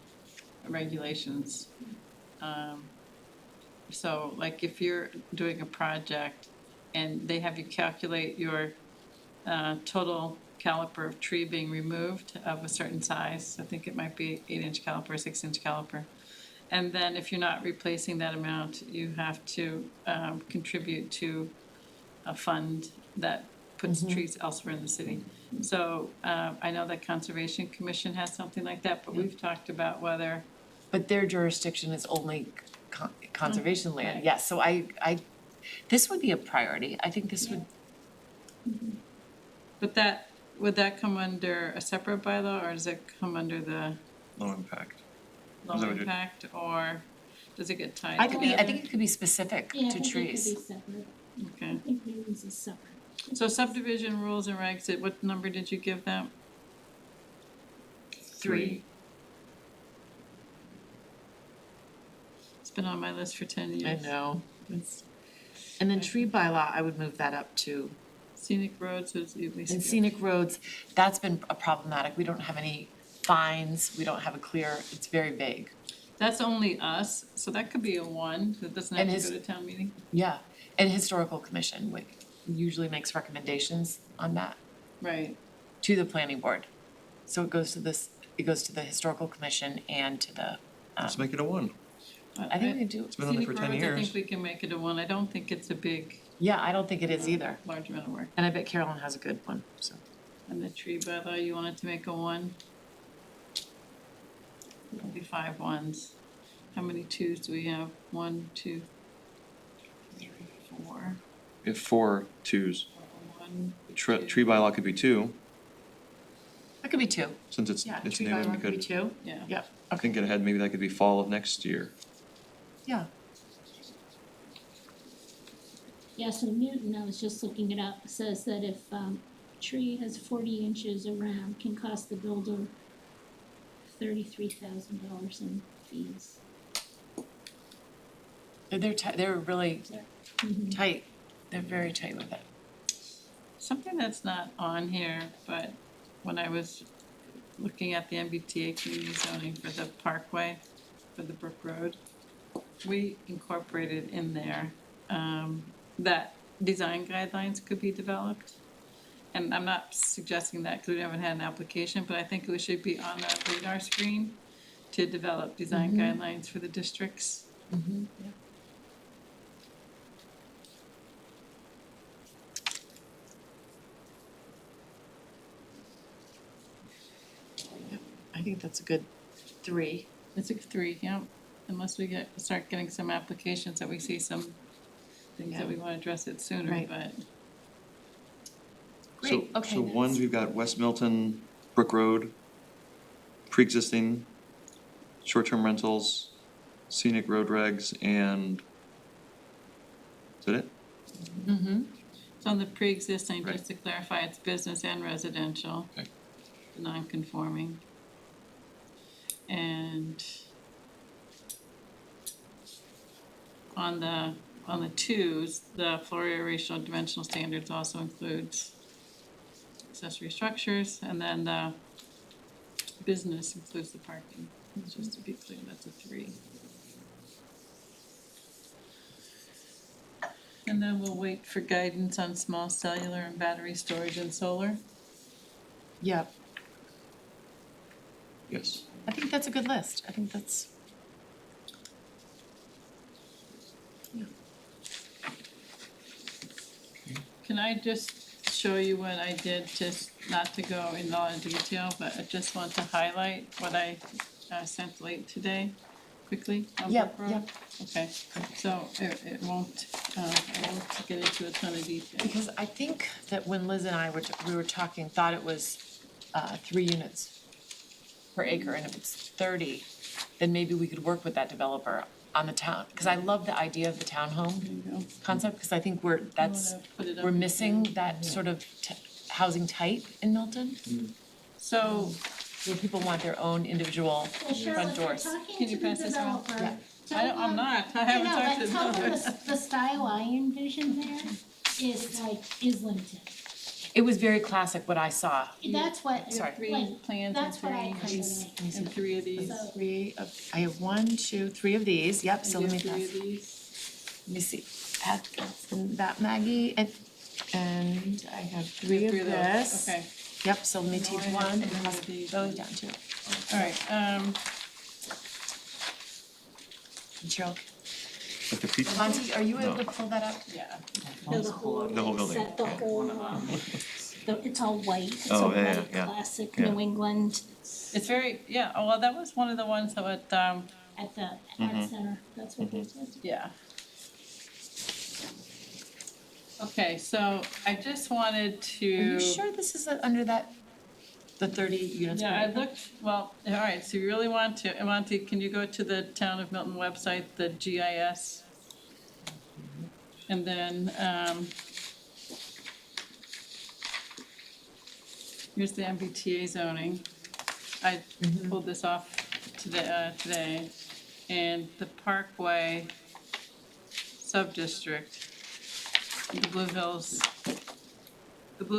[SPEAKER 2] regulations. So like if you're doing a project and they have you calculate your, total caliper of tree being removed of a certain size, I think it might be 8-inch caliper, 6-inch caliper. And then if you're not replacing that amount, you have to, contribute to a fund that puts trees elsewhere in the city. So, I know that Conservation Commission has something like that, but we've talked about whether,
[SPEAKER 1] But their jurisdiction is only conservation land,
[SPEAKER 2] Right.
[SPEAKER 1] yes, so I, this would be a priority, I think this would,
[SPEAKER 2] but that, would that come under a separate bylaw, or does it come under the
[SPEAKER 4] Low impact.
[SPEAKER 2] low
[SPEAKER 4] Is that what it-
[SPEAKER 2] impact, or does it get tied
[SPEAKER 1] I
[SPEAKER 2] together?
[SPEAKER 1] think it could be specific
[SPEAKER 3] Yeah, I
[SPEAKER 1] to
[SPEAKER 3] think it could be
[SPEAKER 1] trees.
[SPEAKER 3] separate,
[SPEAKER 2] Okay,
[SPEAKER 3] I think Newton's is separate.
[SPEAKER 2] so subdivision rules and regs, what number did you give them?
[SPEAKER 1] 3.
[SPEAKER 2] It's been on my list for 10
[SPEAKER 1] I
[SPEAKER 2] years.
[SPEAKER 1] know, it's, and then tree bylaw, I would move that up to,
[SPEAKER 2] Scenic roads is at least.
[SPEAKER 1] and scenic roads, that's been a problematic, we don't have any fines, we don't have a clear, it's very vague.
[SPEAKER 2] That's only us, so that could be a 1, that doesn't have
[SPEAKER 1] And
[SPEAKER 2] to
[SPEAKER 1] his-
[SPEAKER 2] go to town meeting.
[SPEAKER 1] Yeah, and historical commission usually makes recommendations on that
[SPEAKER 2] Right,
[SPEAKER 1] to the planning board. So it goes to the historical commission and to the,
[SPEAKER 4] Let's make it a 1.
[SPEAKER 1] I think we can do,
[SPEAKER 4] It's been on there for 10
[SPEAKER 2] Scenic roads, I
[SPEAKER 4] years.
[SPEAKER 2] think we can make it a 1, I don't think it's a big,
[SPEAKER 1] yeah, I don't think it is either,
[SPEAKER 2] large amount of work.
[SPEAKER 1] and I bet Carolyn has a good one, so.
[SPEAKER 2] And the tree bylaw, you wanted to make a 1? It'll be 5 1s. How many 2s do we have? 1, 2, 3, 4,
[SPEAKER 4] We have 4 2s.
[SPEAKER 2] 1.
[SPEAKER 4] Tree bylaw could be 2,
[SPEAKER 1] That could be 2,
[SPEAKER 4] since it's
[SPEAKER 1] yeah,
[SPEAKER 4] it's
[SPEAKER 1] tree
[SPEAKER 4] new,
[SPEAKER 1] bylaw
[SPEAKER 4] we
[SPEAKER 1] could be
[SPEAKER 4] could,
[SPEAKER 1] 2,
[SPEAKER 2] Yeah.
[SPEAKER 1] yeah,
[SPEAKER 4] I think get ahead, maybe that could be fall of next year.
[SPEAKER 1] yeah.
[SPEAKER 3] Yeah, so Newton, I was just looking it up, says that if tree has 40 inches around, can cost the builder $33,000 in fees.
[SPEAKER 1] They're really
[SPEAKER 3] Mhm.
[SPEAKER 1] tight, they're very tight with it.
[SPEAKER 2] Something that's not on here, but when I was looking at the MBTA community zoning for the parkway, for the Brook Road, we incorporated in there, that design guidelines could be developed. And I'm not suggesting that because we haven't had an application, but I think it should be on the radar screen to develop design guidelines for the districts.
[SPEAKER 1] I think that's a good 3.
[SPEAKER 2] It's a 3, yeah, unless we start getting some applications that we see some things that we want to address it sooner,
[SPEAKER 1] Right.
[SPEAKER 2] but.
[SPEAKER 1] Great, okay,
[SPEAKER 4] So
[SPEAKER 1] that's-
[SPEAKER 4] ones, we've got West Milton, Brook Road, pre-existing, short-term rentals, scenic road regs, and is that it?
[SPEAKER 1] Mm-hmm.
[SPEAKER 2] So on the pre-existing,
[SPEAKER 4] Right.
[SPEAKER 2] just to clarify, it's business and residential.
[SPEAKER 4] Okay.
[SPEAKER 2] Non-conforming. And on the 2s, the floor area ratio dimensional standards also includes accessory structures, and then the business includes the parking. Just to be clear, that's a 3. And then we'll wait for guidance on small cellular and battery storage and solar.
[SPEAKER 1] Yep,
[SPEAKER 4] Yes.
[SPEAKER 1] I think that's a good list, I think that's.
[SPEAKER 2] can I just show you what I did, just not to go in a lot of detail, but I just want to highlight what I sent late today, quickly on
[SPEAKER 1] Yep,
[SPEAKER 2] Brook Road?
[SPEAKER 1] yep.
[SPEAKER 2] Okay, so it won't, I won't get into a ton of detail.
[SPEAKER 1] Because I think that when Liz and I we were talking, thought it was 3 units per acre, and if it's 30, then maybe we could work with that developer on the town, because I love the idea of the townhome
[SPEAKER 2] There you go.
[SPEAKER 1] concept, because I think we're
[SPEAKER 2] put it up
[SPEAKER 1] we're
[SPEAKER 2] in
[SPEAKER 1] missing
[SPEAKER 2] here?
[SPEAKER 1] that sort of housing type in Milton,
[SPEAKER 2] So,
[SPEAKER 1] where people want their own individual
[SPEAKER 3] Well, Cheryl,
[SPEAKER 1] front
[SPEAKER 3] if you're
[SPEAKER 1] doors.
[SPEAKER 3] talking
[SPEAKER 2] Can
[SPEAKER 3] to
[SPEAKER 2] you
[SPEAKER 3] the
[SPEAKER 2] pass this around?
[SPEAKER 3] developer,
[SPEAKER 1] Yeah.
[SPEAKER 3] tell
[SPEAKER 2] I'm
[SPEAKER 3] them-
[SPEAKER 2] not, I haven't
[SPEAKER 3] know,
[SPEAKER 2] talked
[SPEAKER 3] but
[SPEAKER 2] to
[SPEAKER 3] tell them
[SPEAKER 2] them.
[SPEAKER 3] the style I envision there is limited.
[SPEAKER 1] It was very classic what I saw.
[SPEAKER 3] That's what,
[SPEAKER 1] Sorry.
[SPEAKER 2] Three
[SPEAKER 3] like,
[SPEAKER 2] plans and
[SPEAKER 3] that's what I
[SPEAKER 2] three,
[SPEAKER 3] kind of like.
[SPEAKER 2] and 3 of these.
[SPEAKER 3] So-
[SPEAKER 1] I have 1, 2, 3 of these, yep, so let me
[SPEAKER 2] Three
[SPEAKER 1] pass.
[SPEAKER 2] of these.
[SPEAKER 1] Let me see, add that Maggie, and I have 3 of
[SPEAKER 2] Three those.
[SPEAKER 1] this.
[SPEAKER 2] Okay,
[SPEAKER 1] Yep, so let me
[SPEAKER 2] No,
[SPEAKER 1] take
[SPEAKER 2] I have
[SPEAKER 1] 1 and
[SPEAKER 2] three
[SPEAKER 1] pass
[SPEAKER 2] of these.
[SPEAKER 1] those down too.
[SPEAKER 2] all right,
[SPEAKER 1] And Cheryl,
[SPEAKER 4] Like the pizza?
[SPEAKER 1] Monty, are you able to pull that up?
[SPEAKER 2] yeah.
[SPEAKER 3] The whole,
[SPEAKER 4] The whole building,
[SPEAKER 3] set, the
[SPEAKER 4] yeah.
[SPEAKER 3] whole, it's all white, it's
[SPEAKER 4] Oh,
[SPEAKER 3] a
[SPEAKER 4] yeah,
[SPEAKER 3] white
[SPEAKER 4] yeah,
[SPEAKER 3] classic
[SPEAKER 4] yeah.
[SPEAKER 3] New England
[SPEAKER 2] It's very, yeah, oh, well, that was one of the ones that would,
[SPEAKER 3] at the art center, that's what they said.
[SPEAKER 2] yeah. Okay, so I just wanted
[SPEAKER 1] Are
[SPEAKER 2] to.
[SPEAKER 1] you sure this is under that, the 30 units per
[SPEAKER 2] Yeah, I
[SPEAKER 1] acre?
[SPEAKER 2] looked, well, all right, so you really want to, Monty, can you go to the Town of Milton website, the GIS? And then, here's the MBTA zoning. I pulled this off today, and the Parkway sub-district, the Blue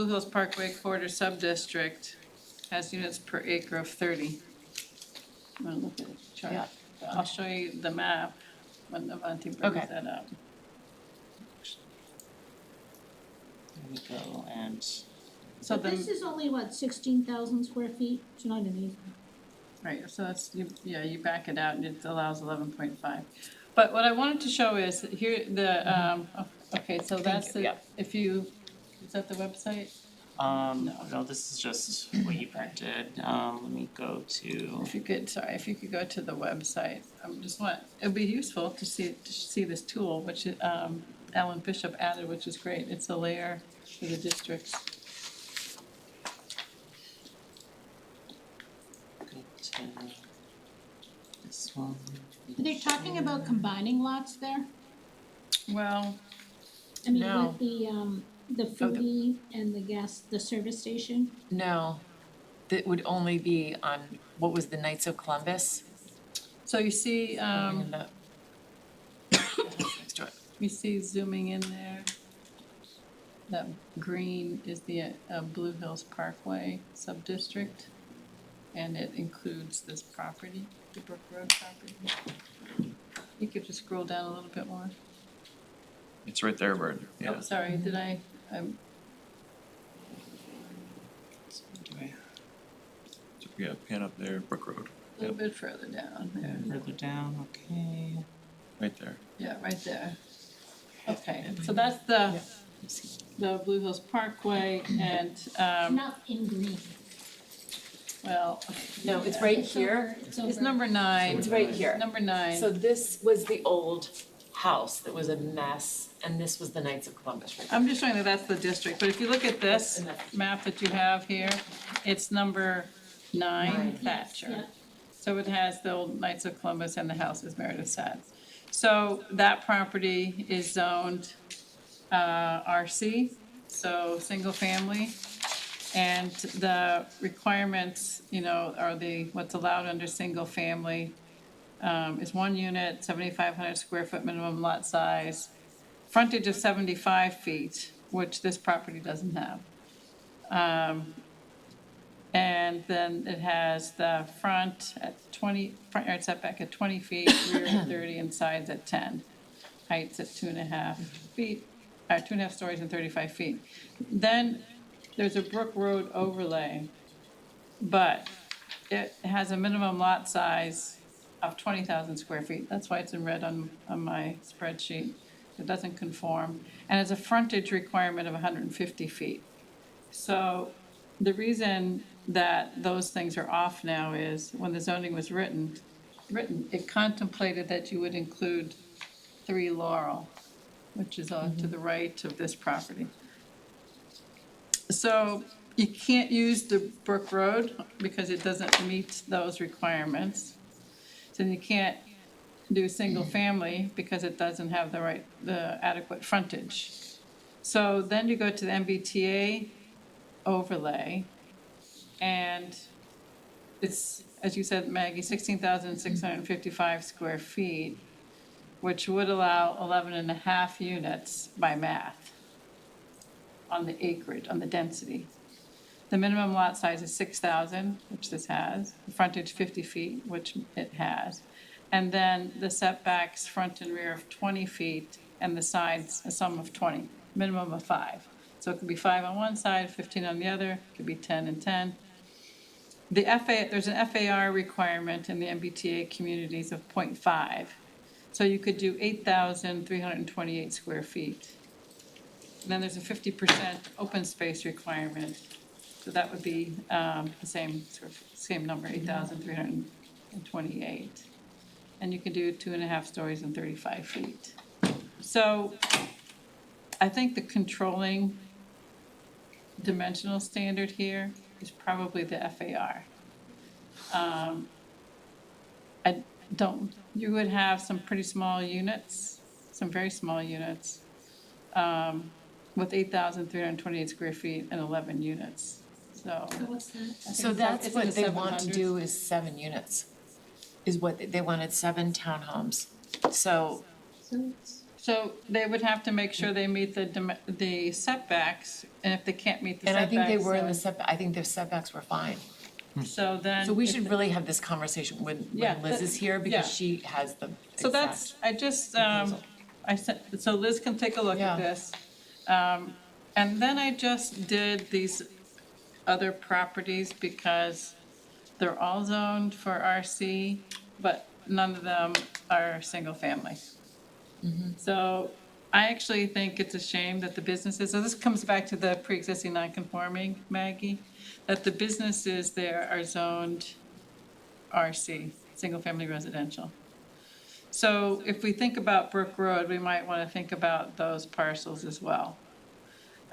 [SPEAKER 2] Hills Parkway Corridor sub-district has units per acre of 30. I'm gonna look at the chart.
[SPEAKER 1] Yeah.
[SPEAKER 2] I'll show you the map when Avanti brings
[SPEAKER 1] Okay.
[SPEAKER 2] that up.
[SPEAKER 6] There we go, and
[SPEAKER 2] So
[SPEAKER 3] But this is only what, 16,000 square feet, it's not an acre.
[SPEAKER 2] right, so that's, you back it out and it allows 11.5. But what I wanted to show is here, okay, so that's
[SPEAKER 1] you, yeah.
[SPEAKER 2] is that the website?
[SPEAKER 6] no, this is just what you printed, let me go to,
[SPEAKER 2] If you could go to the website, it'd be useful to see this tool, which Alan Bishop added, which is great. It's a layer for the districts.
[SPEAKER 6] go to this one.
[SPEAKER 3] Are they talking about combining lots there?
[SPEAKER 2] Well,
[SPEAKER 3] I mean,
[SPEAKER 1] No.
[SPEAKER 3] with the foodie and the the service station?
[SPEAKER 1] No, that would only be on, what was the Knights of Columbus?
[SPEAKER 2] so you see,
[SPEAKER 1] And the- Next to it.
[SPEAKER 2] you see zooming in there. That green is the Blue Hills Parkway sub-district. And it includes this property, the Brook Road property. You could just scroll down a little bit more.
[SPEAKER 4] It's right there, Bird, yeah.
[SPEAKER 2] Oh, sorry, did I,
[SPEAKER 6] Do I
[SPEAKER 4] Yeah, pan up there, Brook Road,
[SPEAKER 2] a little bit further down there.
[SPEAKER 6] further down, okay.
[SPEAKER 4] right there.
[SPEAKER 2] Yeah, right there. Okay, so that's the Blue Hills Parkway and,
[SPEAKER 3] Not in green.
[SPEAKER 2] well,
[SPEAKER 1] No, it's right
[SPEAKER 3] It's
[SPEAKER 1] here.
[SPEAKER 3] over-
[SPEAKER 2] it's number 9.
[SPEAKER 1] It's right here.
[SPEAKER 2] Number 9.
[SPEAKER 1] So this was the old house that was a mess, and this was the Knights of Columbus right
[SPEAKER 2] I'm just showing that that's the district, but if you look at this
[SPEAKER 1] And that's-
[SPEAKER 2] map that you have here, it's number 9 Thatcher.
[SPEAKER 3] Yeah.
[SPEAKER 2] So it has the old Knights of Columbus and the house is Meredith Sads. So that property is zoned RC, so single family. And the requirements, are what's allowed under single family is 1 unit, 7,500 square foot minimum lot size, frontage of 75 feet, which this property doesn't have. And then it has the front yard setback at 20 feet, rear at 30, and sides at 10. Heights at 2.5 feet, 2.5 stories and 35 feet. Then there's a Brook Road overlay, but it has a minimum lot size of 20,000 square feet. That's why it's in red on my spreadsheet. it doesn't conform, and it's a frontage requirement of 150 feet. So the reason that those things are off now is when the zoning was written, it contemplated that you would include 3 Laurel, which is to the right of this property. So you can't use the Brook Road because it doesn't meet those requirements. So you can't do single family because it doesn't have the adequate frontage. So then you go to the MBTA overlay, and it's, as you said, Maggie, 16,655 square feet, which would allow 11 and a half units by math on the acreage, on the density. The minimum lot size is 6,000, which this has, the frontage 50 feet, which it has. And then the setbacks, front and rear of 20 feet, and the sides, a sum of 20, minimum of 5. So it could be 5 on one side, 15 on the other, it could be 10 and 10. There's an FAR requirement in the MBTA communities of 0.5. So you could do 8,328 square feet. And then there's a 50% open space requirement. So that would be the same number, 8,328. And you can do 2.5 stories and 35 feet. So I think the controlling dimensional standard here is probably the FAR. You would have some pretty small units, some very small units, with 8,328 square feet and 11 units, so.
[SPEAKER 3] So what's that?
[SPEAKER 1] So that's
[SPEAKER 2] it's in
[SPEAKER 1] what
[SPEAKER 2] the
[SPEAKER 1] they want to
[SPEAKER 2] 700s.
[SPEAKER 1] do is 7 units, is what, they wanted 7 townhomes. So,
[SPEAKER 3] So it's,
[SPEAKER 2] So they would have to make sure they meet the setbacks, and if they can't meet the
[SPEAKER 1] and I
[SPEAKER 2] setbacks.
[SPEAKER 1] think they were in the setback, I think their setbacks were fine.
[SPEAKER 2] So then.
[SPEAKER 1] So we
[SPEAKER 2] if
[SPEAKER 1] should
[SPEAKER 2] the-
[SPEAKER 1] really have this conversation when
[SPEAKER 2] Yeah,
[SPEAKER 1] Liz is here,
[SPEAKER 2] yeah.
[SPEAKER 1] because she has the exact.
[SPEAKER 2] So that's, I just,
[SPEAKER 1] proposal.
[SPEAKER 2] I said, so Liz can take a look
[SPEAKER 1] Yeah.
[SPEAKER 2] at this. And then I just did these other properties because they're all zoned for RC, but none of them are single family. So I actually think it's a shame that the businesses, so this comes back to the pre-existing non-conforming, Maggie, that the businesses there are zoned RC, single-family residential. So if we think about Brook Road, we might want to think about those parcels as well.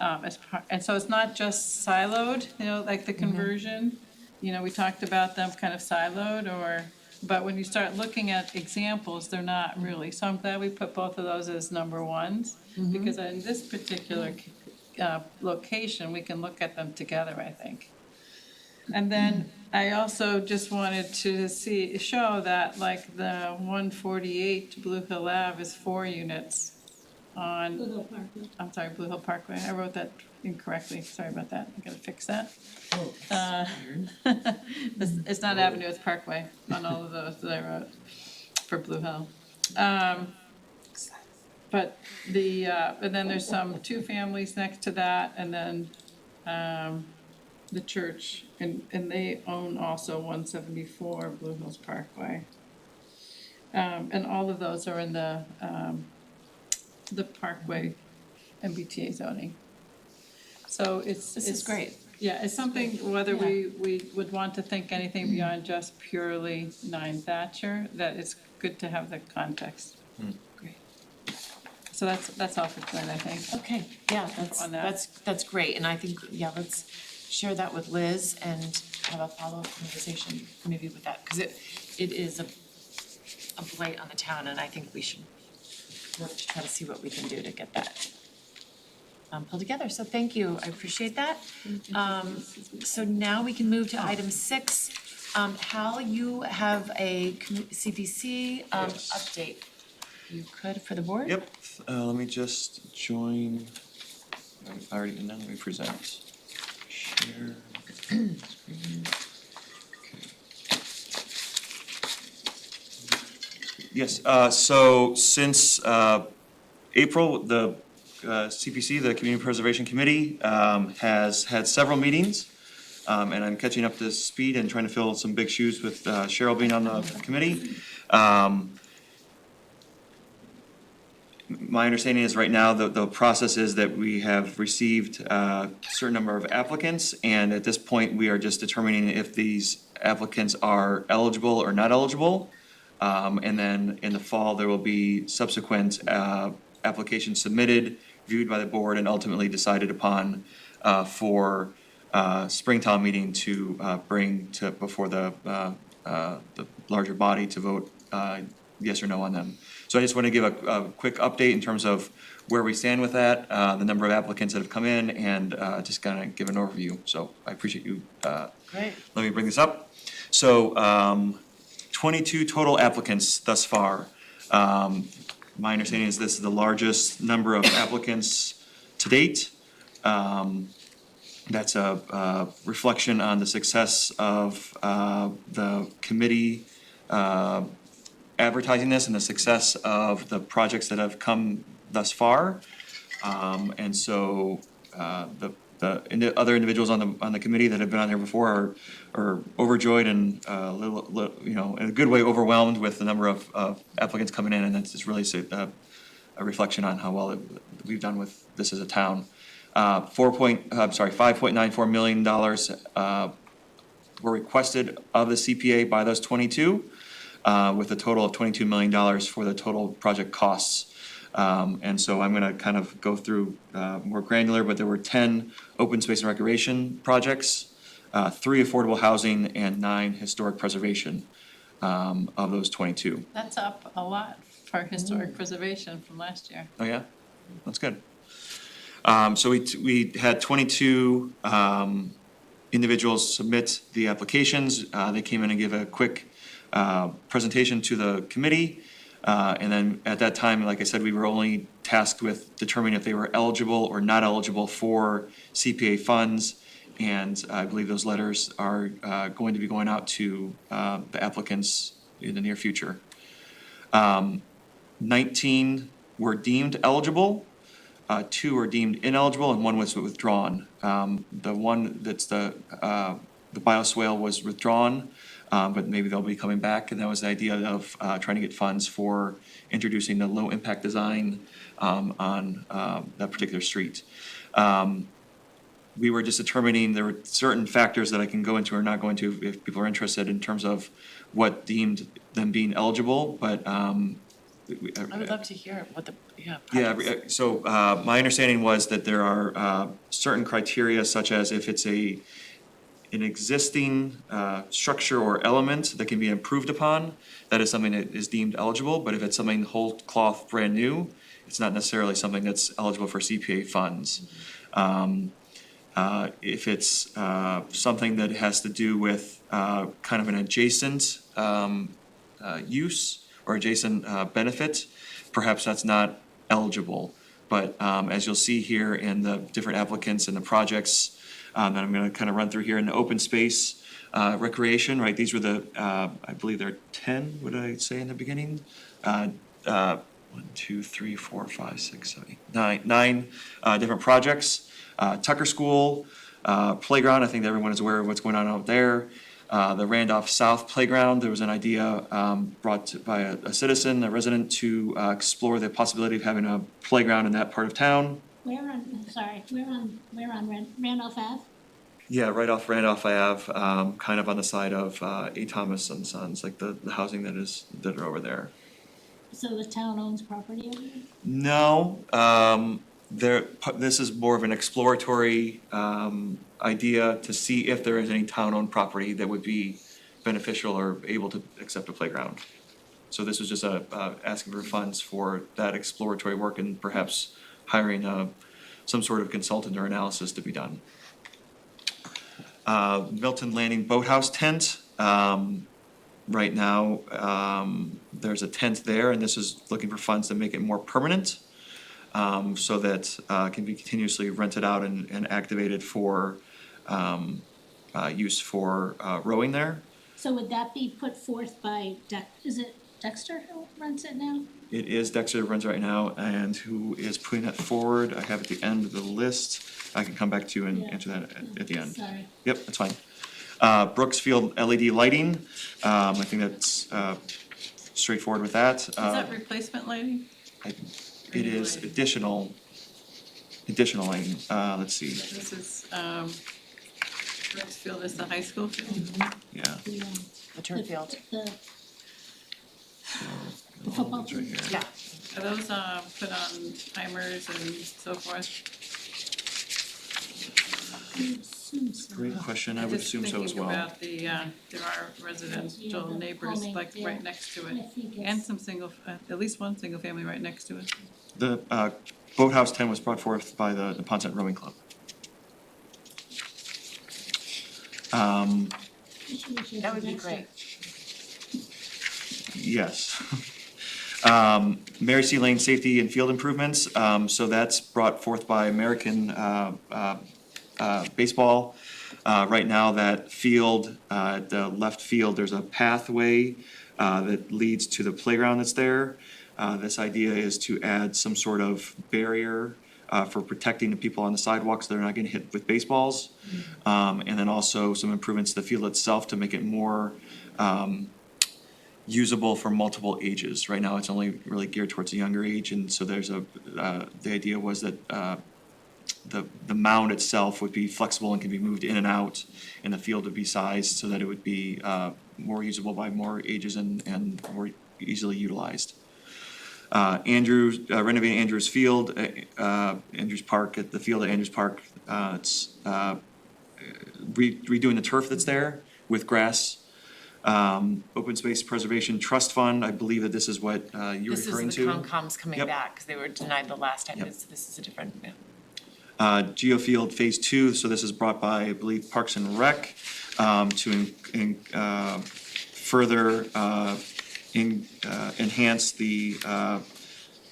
[SPEAKER 2] And so it's not just siloed, like the conversion, we talked about them kind of siloed but when you start looking at examples, they're not really. So I'm glad we put both of those as number ones, because in this particular location, we can look at them together, I think. And then I also just wanted to show that like the 148 Blue Hill Ave is 4 units on,
[SPEAKER 3] Blue Hill Parkway.
[SPEAKER 2] I'm sorry, Blue Hill Parkway. I wrote that incorrectly. Sorry about that. I gotta fix that. It's not Avenue, it's Parkway on all of those that I wrote for Blue Hill. But and then there's some 2 families next to that, and then the church, and they own also 174 Blue Hills Parkway. And all of those are in the Parkway MBTA zoning. So
[SPEAKER 1] This is great.
[SPEAKER 2] Yeah, it's something, whether we would want to think anything beyond just purely 9 Thatcher, that it's good to have the context.
[SPEAKER 1] Great.
[SPEAKER 2] So that's all for tonight, I think.
[SPEAKER 1] Okay, yeah,
[SPEAKER 2] On that.
[SPEAKER 1] that's great, and I think, yeah, let's share that with Liz and have a follow-up conversation maybe with that, because it is a blight on the town, and I think we should work to try to see what we can do to get that pulled together, so thank you, I appreciate that. So now we can move to item 6. Hal, you have a CPC
[SPEAKER 4] Yes.
[SPEAKER 1] update. You could for the board?
[SPEAKER 4] Yep, let me just join, now let me present. Share. Screen. Okay. Yes, so since April, the CPC, the Community Preservation Committee, has had several meetings. And I'm catching up to speed and trying to fill some big shoes with Cheryl being on the committee. my understanding is right now, the process is that we have received a certain number of applicants, and at this point, we are just determining if these applicants are eligible or not eligible. And then in the fall, there will be subsequent applications submitted, viewed by the board, and ultimately decided upon for Springtown meeting to bring to before the larger body to vote yes or no on them. So I just want to give a quick update in terms of where we stand with that, the number of applicants that have come in, and just kind of give an overview. So I appreciate you.
[SPEAKER 1] Great.
[SPEAKER 4] Let me bring this up. So 22 total applicants thus far. My understanding is this is the largest number of applicants to date. That's a reflection on the success of the committee advertising this and the success of the projects that have come thus far. And so the other individuals on the committee that have been on there before are overjoyed and in a good way overwhelmed with the number of applicants coming in, and that's just really a reflection on how well we've done with this as a town. $5.94 million were requested of the CPA by those 22, with a total of $22 million for the total project costs. And so I'm gonna kind of go through more granular, but there were 10 open space and recreation projects, 3 affordable housing, and 9 historic preservation of those 22.
[SPEAKER 2] That's up a lot for historic preservation from last year.
[SPEAKER 4] Oh, yeah? That's good. So we had 22 individuals submit the applications. They came in and gave a quick presentation to the committee. And then at that time, like I said, we were only tasked with determining if they were eligible or not eligible for CPA funds. And I believe those letters are going to be going out to the applicants in the near future. 19 were deemed eligible. 2 were deemed ineligible, and 1 was withdrawn. The one that's the bioswale was withdrawn, but maybe they'll be coming back, and that was the idea of trying to get funds for introducing the low impact design on that particular street. We were just determining there were certain factors that I can go into or not go into if people are interested in terms of what deemed them being eligible, but
[SPEAKER 1] I would love to hear what
[SPEAKER 4] yeah,
[SPEAKER 1] projects.
[SPEAKER 4] so my understanding was that there are certain criteria such as if it's an existing structure or element that can be improved upon, that is something that is deemed eligible, but if it's something whole cloth brand new, it's not necessarily something that's eligible for CPA funds. If it's something that has to do with kind of an adjacent use or adjacent benefit, perhaps that's not eligible. But as you'll see here in the different applicants and the projects that I'm gonna kind of run through here in the open space recreation, right? These were the, I believe there are 10, what did I say in the beginning? 1, 2, 3, 4, 5, 6, 7, 8, 9 different projects. Tucker School Playground, I think everyone is aware of what's going on out there. The Randolph South Playground, there was an idea brought by a citizen, a resident, to explore the possibility of having a playground in that part of town.
[SPEAKER 3] Where on Randolph Ave?
[SPEAKER 4] Yeah, right off Randolph Ave, kind of on the side of A. Thomas and Sons, like the housing that are over there.
[SPEAKER 3] So the town owns property over there?
[SPEAKER 4] No, this is more of an exploratory idea to see if there is any town-owned property that would be beneficial or able to accept a playground. So this was just asking for funds for that exploratory work and perhaps hiring some sort of consultant or analysis to be done. Milton Landing Boathouse tent. Right now, there's a tent there, and this is looking for funds to make it more permanent, so that it can be continuously rented out and activated for use for rowing there.
[SPEAKER 3] So would that be put forth by is it Dexter who runs it now?
[SPEAKER 4] It is Dexter that runs right now, and who is putting that forward, I have at the end of the list. I can come back to you and
[SPEAKER 3] Yeah.
[SPEAKER 4] answer that at the end.
[SPEAKER 3] Sorry.
[SPEAKER 4] Yep, that's fine. Brooksfield LED lighting, I think that's straightforward with that.
[SPEAKER 2] Is that replacement lighting?
[SPEAKER 4] it is additional lighting, let's see,
[SPEAKER 2] This is, Brooks Field is the high school field.
[SPEAKER 4] yeah.
[SPEAKER 3] The,
[SPEAKER 1] The turf field.
[SPEAKER 3] The football
[SPEAKER 4] It's right
[SPEAKER 3] field.
[SPEAKER 4] here.
[SPEAKER 1] Yeah.
[SPEAKER 2] Are those, put on timers and so forth?
[SPEAKER 3] I assume so.
[SPEAKER 4] Great question, I would assume so as well.
[SPEAKER 2] Just thinking about the, there are residential
[SPEAKER 3] the
[SPEAKER 2] neighbors
[SPEAKER 3] plumbing,
[SPEAKER 2] like
[SPEAKER 3] yeah.
[SPEAKER 2] right next to
[SPEAKER 3] I
[SPEAKER 2] it.
[SPEAKER 3] think
[SPEAKER 2] And
[SPEAKER 3] it's,
[SPEAKER 2] some single, at least one single family right next to it.
[SPEAKER 4] The Boathouse 10 was brought forth by the Ponset Rowing Club.
[SPEAKER 1] That would be great.
[SPEAKER 4] Yes. Mary C. Lane Safety and Field Improvements, so that's brought forth by American Baseball. Right now, that field, at the left field, there's a pathway that leads to the playground that's there. This idea is to add some sort of barrier for protecting the people on the sidewalks so they're not getting hit with baseballs. And then also some improvements to the field itself to make it more usable for multiple ages. Right now, it's only really geared towards a younger age, and so there's the idea was that the mound itself would be flexible and can be moved in and out, and the field would be sized so that it would be more usable by more ages and more easily utilized. Renovating Andrews Field, Andrews Park, at the field at Andrews Park, it's redoing the turf that's there with grass. Open Space Preservation Trust Fund, I believe that this is what you're
[SPEAKER 1] This
[SPEAKER 4] referring
[SPEAKER 1] is
[SPEAKER 4] to.
[SPEAKER 1] the Concom's coming
[SPEAKER 4] Yep.
[SPEAKER 1] back, because they were denied the last time,
[SPEAKER 4] Yep.
[SPEAKER 1] this is a different, yeah.
[SPEAKER 4] Geofield Phase 2, so this is brought by, I believe, Parks and Rec, to further enhance the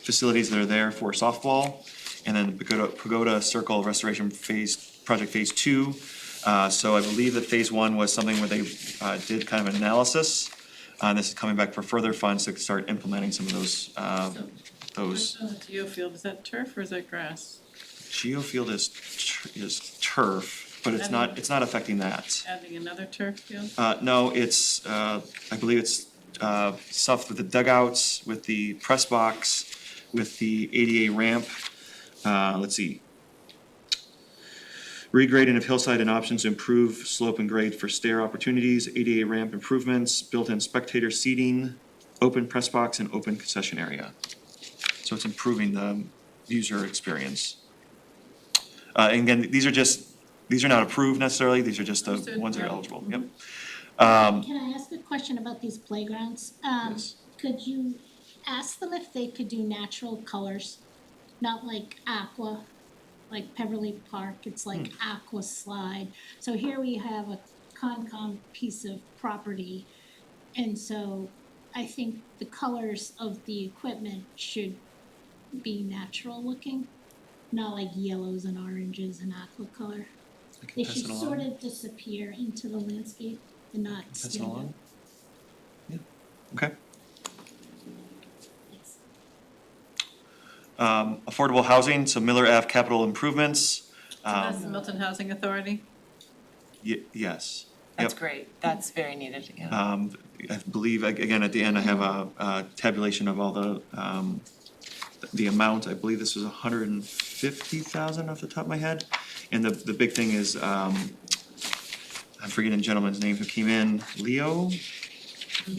[SPEAKER 4] facilities that are there for softball. And then Pagoda Circle Restoration Project Phase 2. So I believe that Phase 1 was something where they did kind of an analysis. This is coming back for further funds to start implementing some of those.
[SPEAKER 2] Geofield, is that turf or is that grass?
[SPEAKER 4] Geofield is turf, but it's not affecting that.
[SPEAKER 2] Adding another turf field?
[SPEAKER 4] No, it's, I believe it's, stuff with the dugouts, with the press box, with the ADA ramp. Let's see. Regrading of hillside and options to improve slope and grade for stair opportunities, ADA ramp improvements, built-in spectator seating, open press box, and open concession area. So it's improving the user experience. And again, these are not approved necessarily, these are just the
[SPEAKER 2] Understood.
[SPEAKER 4] ones that are eligible, yep.
[SPEAKER 3] can I ask a question about these playgrounds?
[SPEAKER 4] Yes.
[SPEAKER 3] Could you ask them if they could do natural colors? Not like aqua, like Peverly Park, it's like aqua slide. So here we have a Concom piece of property. And so I think the colors of the equipment should be natural looking, not like yellows and oranges and aqua color.
[SPEAKER 4] I can
[SPEAKER 3] They
[SPEAKER 4] pass
[SPEAKER 3] should
[SPEAKER 4] it along.
[SPEAKER 3] sort of disappear into the landscape and not
[SPEAKER 4] Pass it
[SPEAKER 3] stand out.
[SPEAKER 4] along. Yeah, okay.
[SPEAKER 3] Thanks.
[SPEAKER 4] Affordable housing, so Miller Ave capital improvements.
[SPEAKER 2] So that's the Milton Housing Authority?
[SPEAKER 4] Yes.
[SPEAKER 1] That's
[SPEAKER 4] Yep.
[SPEAKER 1] great, that's very needed, yeah.
[SPEAKER 4] I believe, again, at the end, I have a tabulation of all the amount. I believe this was 150,000 off the top of my head. And the big thing is, I'm forgetting the gentleman's name who came in, Leo?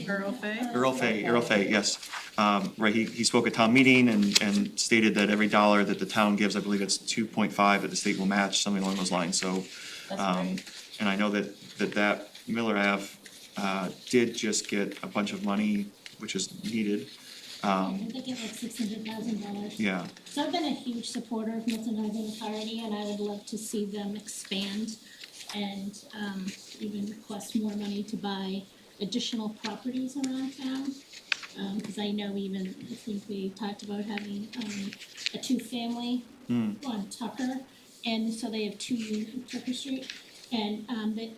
[SPEAKER 2] Earl Fay?
[SPEAKER 4] Earl Fay, yes. Right, he spoke at town meeting and stated that every dollar that the town gives, I believe it's 2.5 that the state will match, something along those lines, so.
[SPEAKER 1] That's great.
[SPEAKER 4] And I know that Miller Ave, did just get a bunch of money, which is needed.
[SPEAKER 3] I think they get like $600,000.
[SPEAKER 4] Yeah,
[SPEAKER 3] So I've been a huge supporter of Milton Housing Authority, and I would love to see them expand and even request more money to buy additional properties around town. Cause I know I think we talked about having a two-family on Tucker, and so they have 2 units, Tucker Street. And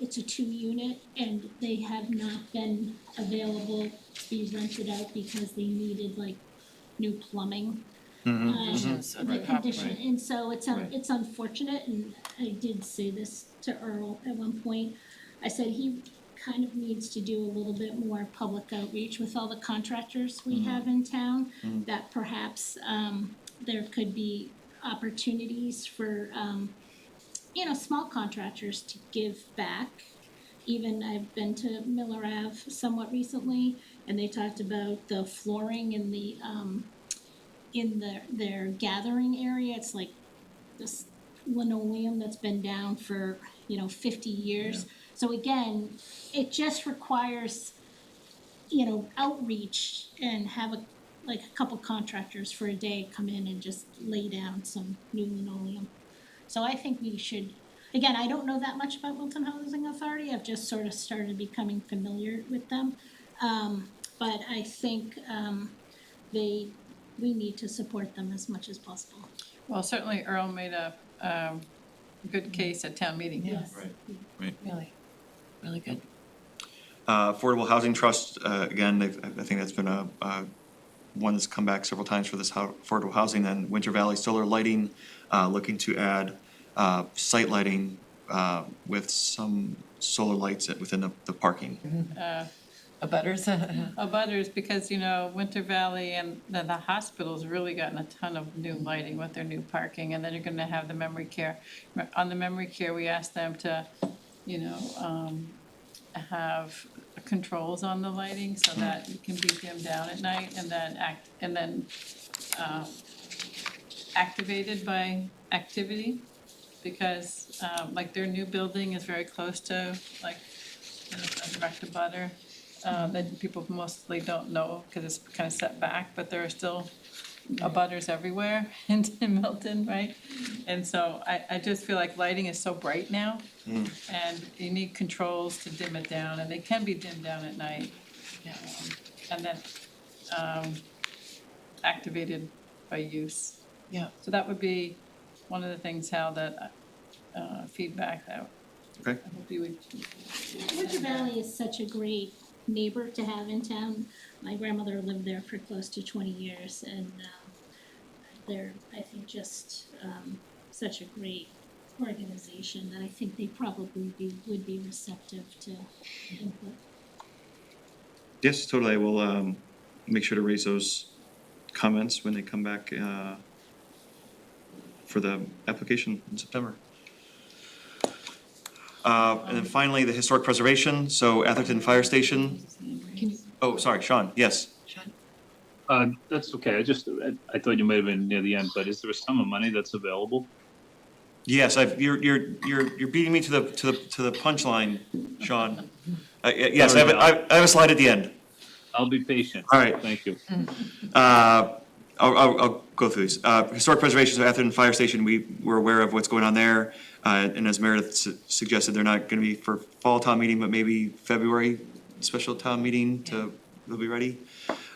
[SPEAKER 3] it's a 2-unit, and they have not been available to be rented out because they needed like new plumbing.
[SPEAKER 1] Conditions of
[SPEAKER 3] The
[SPEAKER 1] the
[SPEAKER 3] condition,
[SPEAKER 1] property.
[SPEAKER 3] and so it's unfortunate, and I did say this to Earl at one point. I said he kind of needs to do a little bit more public outreach with all the contractors we have in town. that perhaps, there could be opportunities for, small contractors to give back. Even I've been to Miller Ave somewhat recently, and they talked about the flooring in their gathering area. It's like this linoleum that's been down for, 50 years. So again, it just requires, outreach and have a couple contractors for a day come in and just lay down some new linoleum. So I think we should, again, I don't know that much about Milton Housing Authority, I've just sort of started becoming familiar with them. But I think, we need to support them as much as possible.
[SPEAKER 2] Well, certainly Earl made a good case at town meeting.
[SPEAKER 3] Yes.
[SPEAKER 1] Really, really good.
[SPEAKER 4] Affordable Housing Trust, again, I think that's been a one that's come back several times for this affordable housing. And Winter Valley Solar Lighting, looking to add site lighting with some solar lights within the parking.
[SPEAKER 1] Abutters.
[SPEAKER 2] Abutters, because, Winter Valley and then the hospital's really gotten a ton of new lighting with their new parking, and then you're gonna have the memory care. On the memory care, we asked them to, have controls on the lighting so that it can be dimmed down at night and then activated by activity. Because, like, their new building is very close to, like, a direct abutter. That people mostly don't know because it's kind of set back, but there are still abutters everywhere in Milton, right? And so I just feel like lighting is so bright now, and you need controls to dim it down, and they can be dimmed down at night. And then activated by use.
[SPEAKER 1] Yeah.
[SPEAKER 2] So that would be one of the things, Hal, that feedback that
[SPEAKER 4] Okay.
[SPEAKER 2] I hope you would.
[SPEAKER 3] Winter Valley is such a great neighbor to have in town. My grandmother lived there for close to 20 years, and they're, I think, just such a great organization that I think they probably would be receptive to input.
[SPEAKER 4] Yes, totally. I will make sure to raise those comments when they come back for the application in September. And then finally, the historic preservation, so Atherton Fire Station. Oh, sorry, Sean, yes.
[SPEAKER 5] That's okay. I thought you might have been near the end, but is there a sum of money that's available?
[SPEAKER 4] Yes, you're beating me to the punchline, Sean. Yes, I have a slide at the end.
[SPEAKER 5] I'll be patient.
[SPEAKER 4] All right.
[SPEAKER 5] Thank you.
[SPEAKER 4] I'll go through these. Historic preservation, so Atherton Fire Station, we're aware of what's going on there. And as Meredith suggested, they're not gonna be for fall town meeting, but maybe February special town meeting they'll be ready.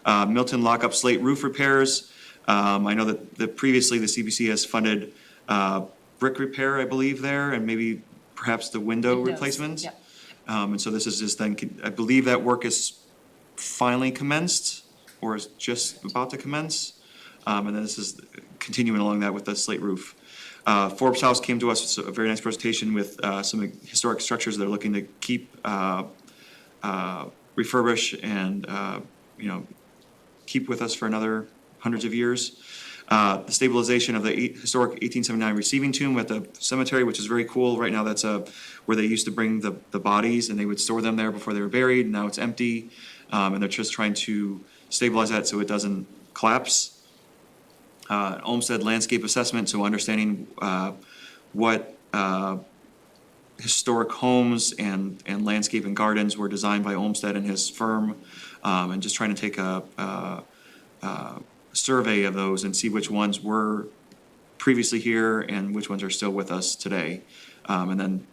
[SPEAKER 4] Milton lockup slate roof repairs. I know that previously the CBC has funded, brick repair, I believe there, and maybe perhaps the window
[SPEAKER 1] Windows,
[SPEAKER 4] replacements.
[SPEAKER 1] yep.
[SPEAKER 4] And so this is just then, I believe that work is finally commenced or is just about to commence. And then this is continuing along that with the slate roof. Forbes House came to us with a very nice presentation with some historic structures they're looking to keep, refurbish and, keep with us for another hundreds of years. The stabilization of the historic 1879 receiving tomb at the cemetery, which is very cool. Right now, that's where they used to bring the bodies and they would store them there before they were buried. Now it's empty, and they're just trying to stabilize that so it doesn't collapse. Olmsted landscape assessment, so understanding what historic homes and landscape and gardens were designed by Olmsted and his firm, and just trying to take a survey of those and see which ones were previously here and which ones are still with us today. And then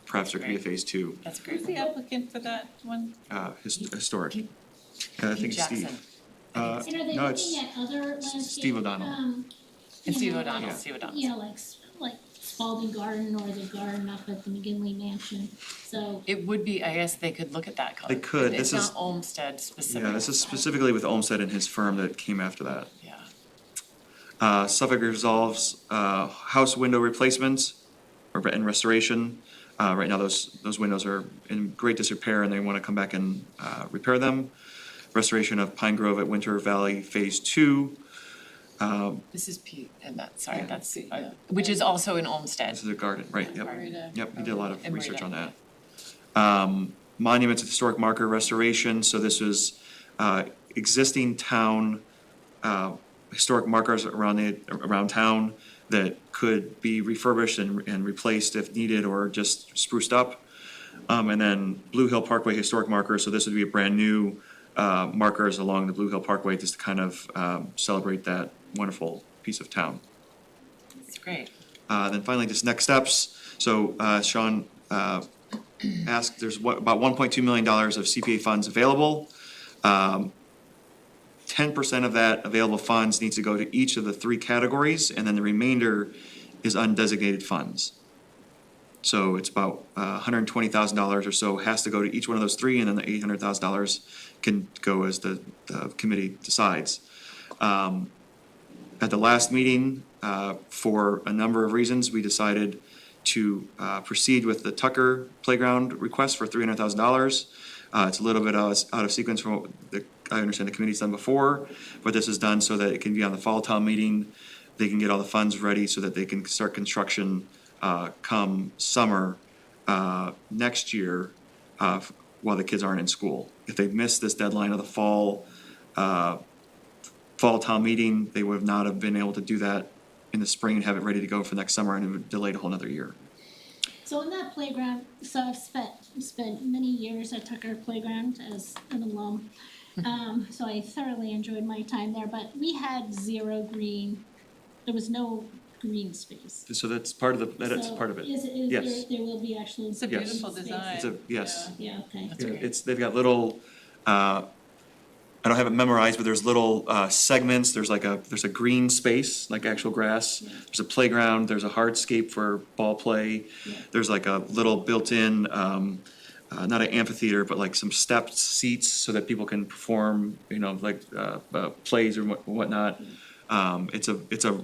[SPEAKER 4] perhaps there could be a phase two.
[SPEAKER 1] That's a great
[SPEAKER 2] Who's the applicant for that one?
[SPEAKER 4] Historic. I think it's Steve.
[SPEAKER 1] Jackson.
[SPEAKER 3] And are they
[SPEAKER 4] No, it's
[SPEAKER 3] looking at other landscape?
[SPEAKER 4] Steve O'Donnell.
[SPEAKER 1] It's Steve
[SPEAKER 3] like,
[SPEAKER 1] O'Donnell, Steve O'Donnell.
[SPEAKER 3] like Spalding Garden or the garden up at the McGinley Mansion, so.
[SPEAKER 1] It would be, I guess they could look at that.
[SPEAKER 4] They could.
[SPEAKER 1] It's
[SPEAKER 4] This is-
[SPEAKER 1] not Olmsted specific.
[SPEAKER 4] Yeah, this is specifically with Olmsted and his firm that came after that.
[SPEAKER 1] Yeah.
[SPEAKER 4] Suffolk resolves house window replacements and restoration. Right now, those windows are in great disrepair and they want to come back and repair them. restoration of Pine Grove at Winter Valley Phase 2.
[SPEAKER 1] This is Pete, and that's, which is also in Olmsted.
[SPEAKER 4] This is a garden, right, yep.
[SPEAKER 2] Marita.
[SPEAKER 4] Yep, he did a lot of
[SPEAKER 1] And
[SPEAKER 4] research
[SPEAKER 1] Marita,
[SPEAKER 4] on that. Monuments of historic marker restoration, so this was, existing town, historic markers around town that could be refurbished and replaced if needed, or just spruced up. And then Blue Hill Parkway historic markers, so this would be a brand new, markers along the Blue Hill Parkway, just to kind of, celebrate that wonderful piece of town.
[SPEAKER 1] It's great.
[SPEAKER 4] Then finally, just next steps. So Sean asked, there's about $1.2 million of CPA funds available. 10% of that available funds needs to go to each of the three categories, and then the remainder is undesignated funds. So it's about $120,000 or so has to go to each one of those three, and then the $800,000 can go as the committee decides. At the last meeting, for a number of reasons, we decided to proceed with the Tucker Playground request for $300,000. It's a little bit out of sequence from what I understand the committee's done before, but this is done so that it can be on the fall town meeting. They can get all the funds ready so that they can start construction come summer next year while the kids aren't in school. If they missed this deadline of the fall town meeting, they would not have been able to do that in the spring and have it ready to go for next summer, and it would delay a whole nother year.
[SPEAKER 3] So in that playground, so I've spent many years at Tucker Playground as an alum. So I thoroughly enjoyed my time there, but we had zero green, there was no green space.
[SPEAKER 4] So that's part of that's
[SPEAKER 3] So
[SPEAKER 4] part of it.
[SPEAKER 3] Yes. There will be actual.
[SPEAKER 2] It's a
[SPEAKER 4] Yes.
[SPEAKER 2] beautiful design.
[SPEAKER 4] It's yes.
[SPEAKER 3] Yeah, okay.
[SPEAKER 4] Yeah, it's, they've got little, I don't have it memorized, but there's little segments, there's a green space, like actual grass. There's a playground, there's a hardscape for ball play. There's like a little built-in, not an amphitheater, but like some stepped seats so that people can perform, like plays or whatnot. It's a,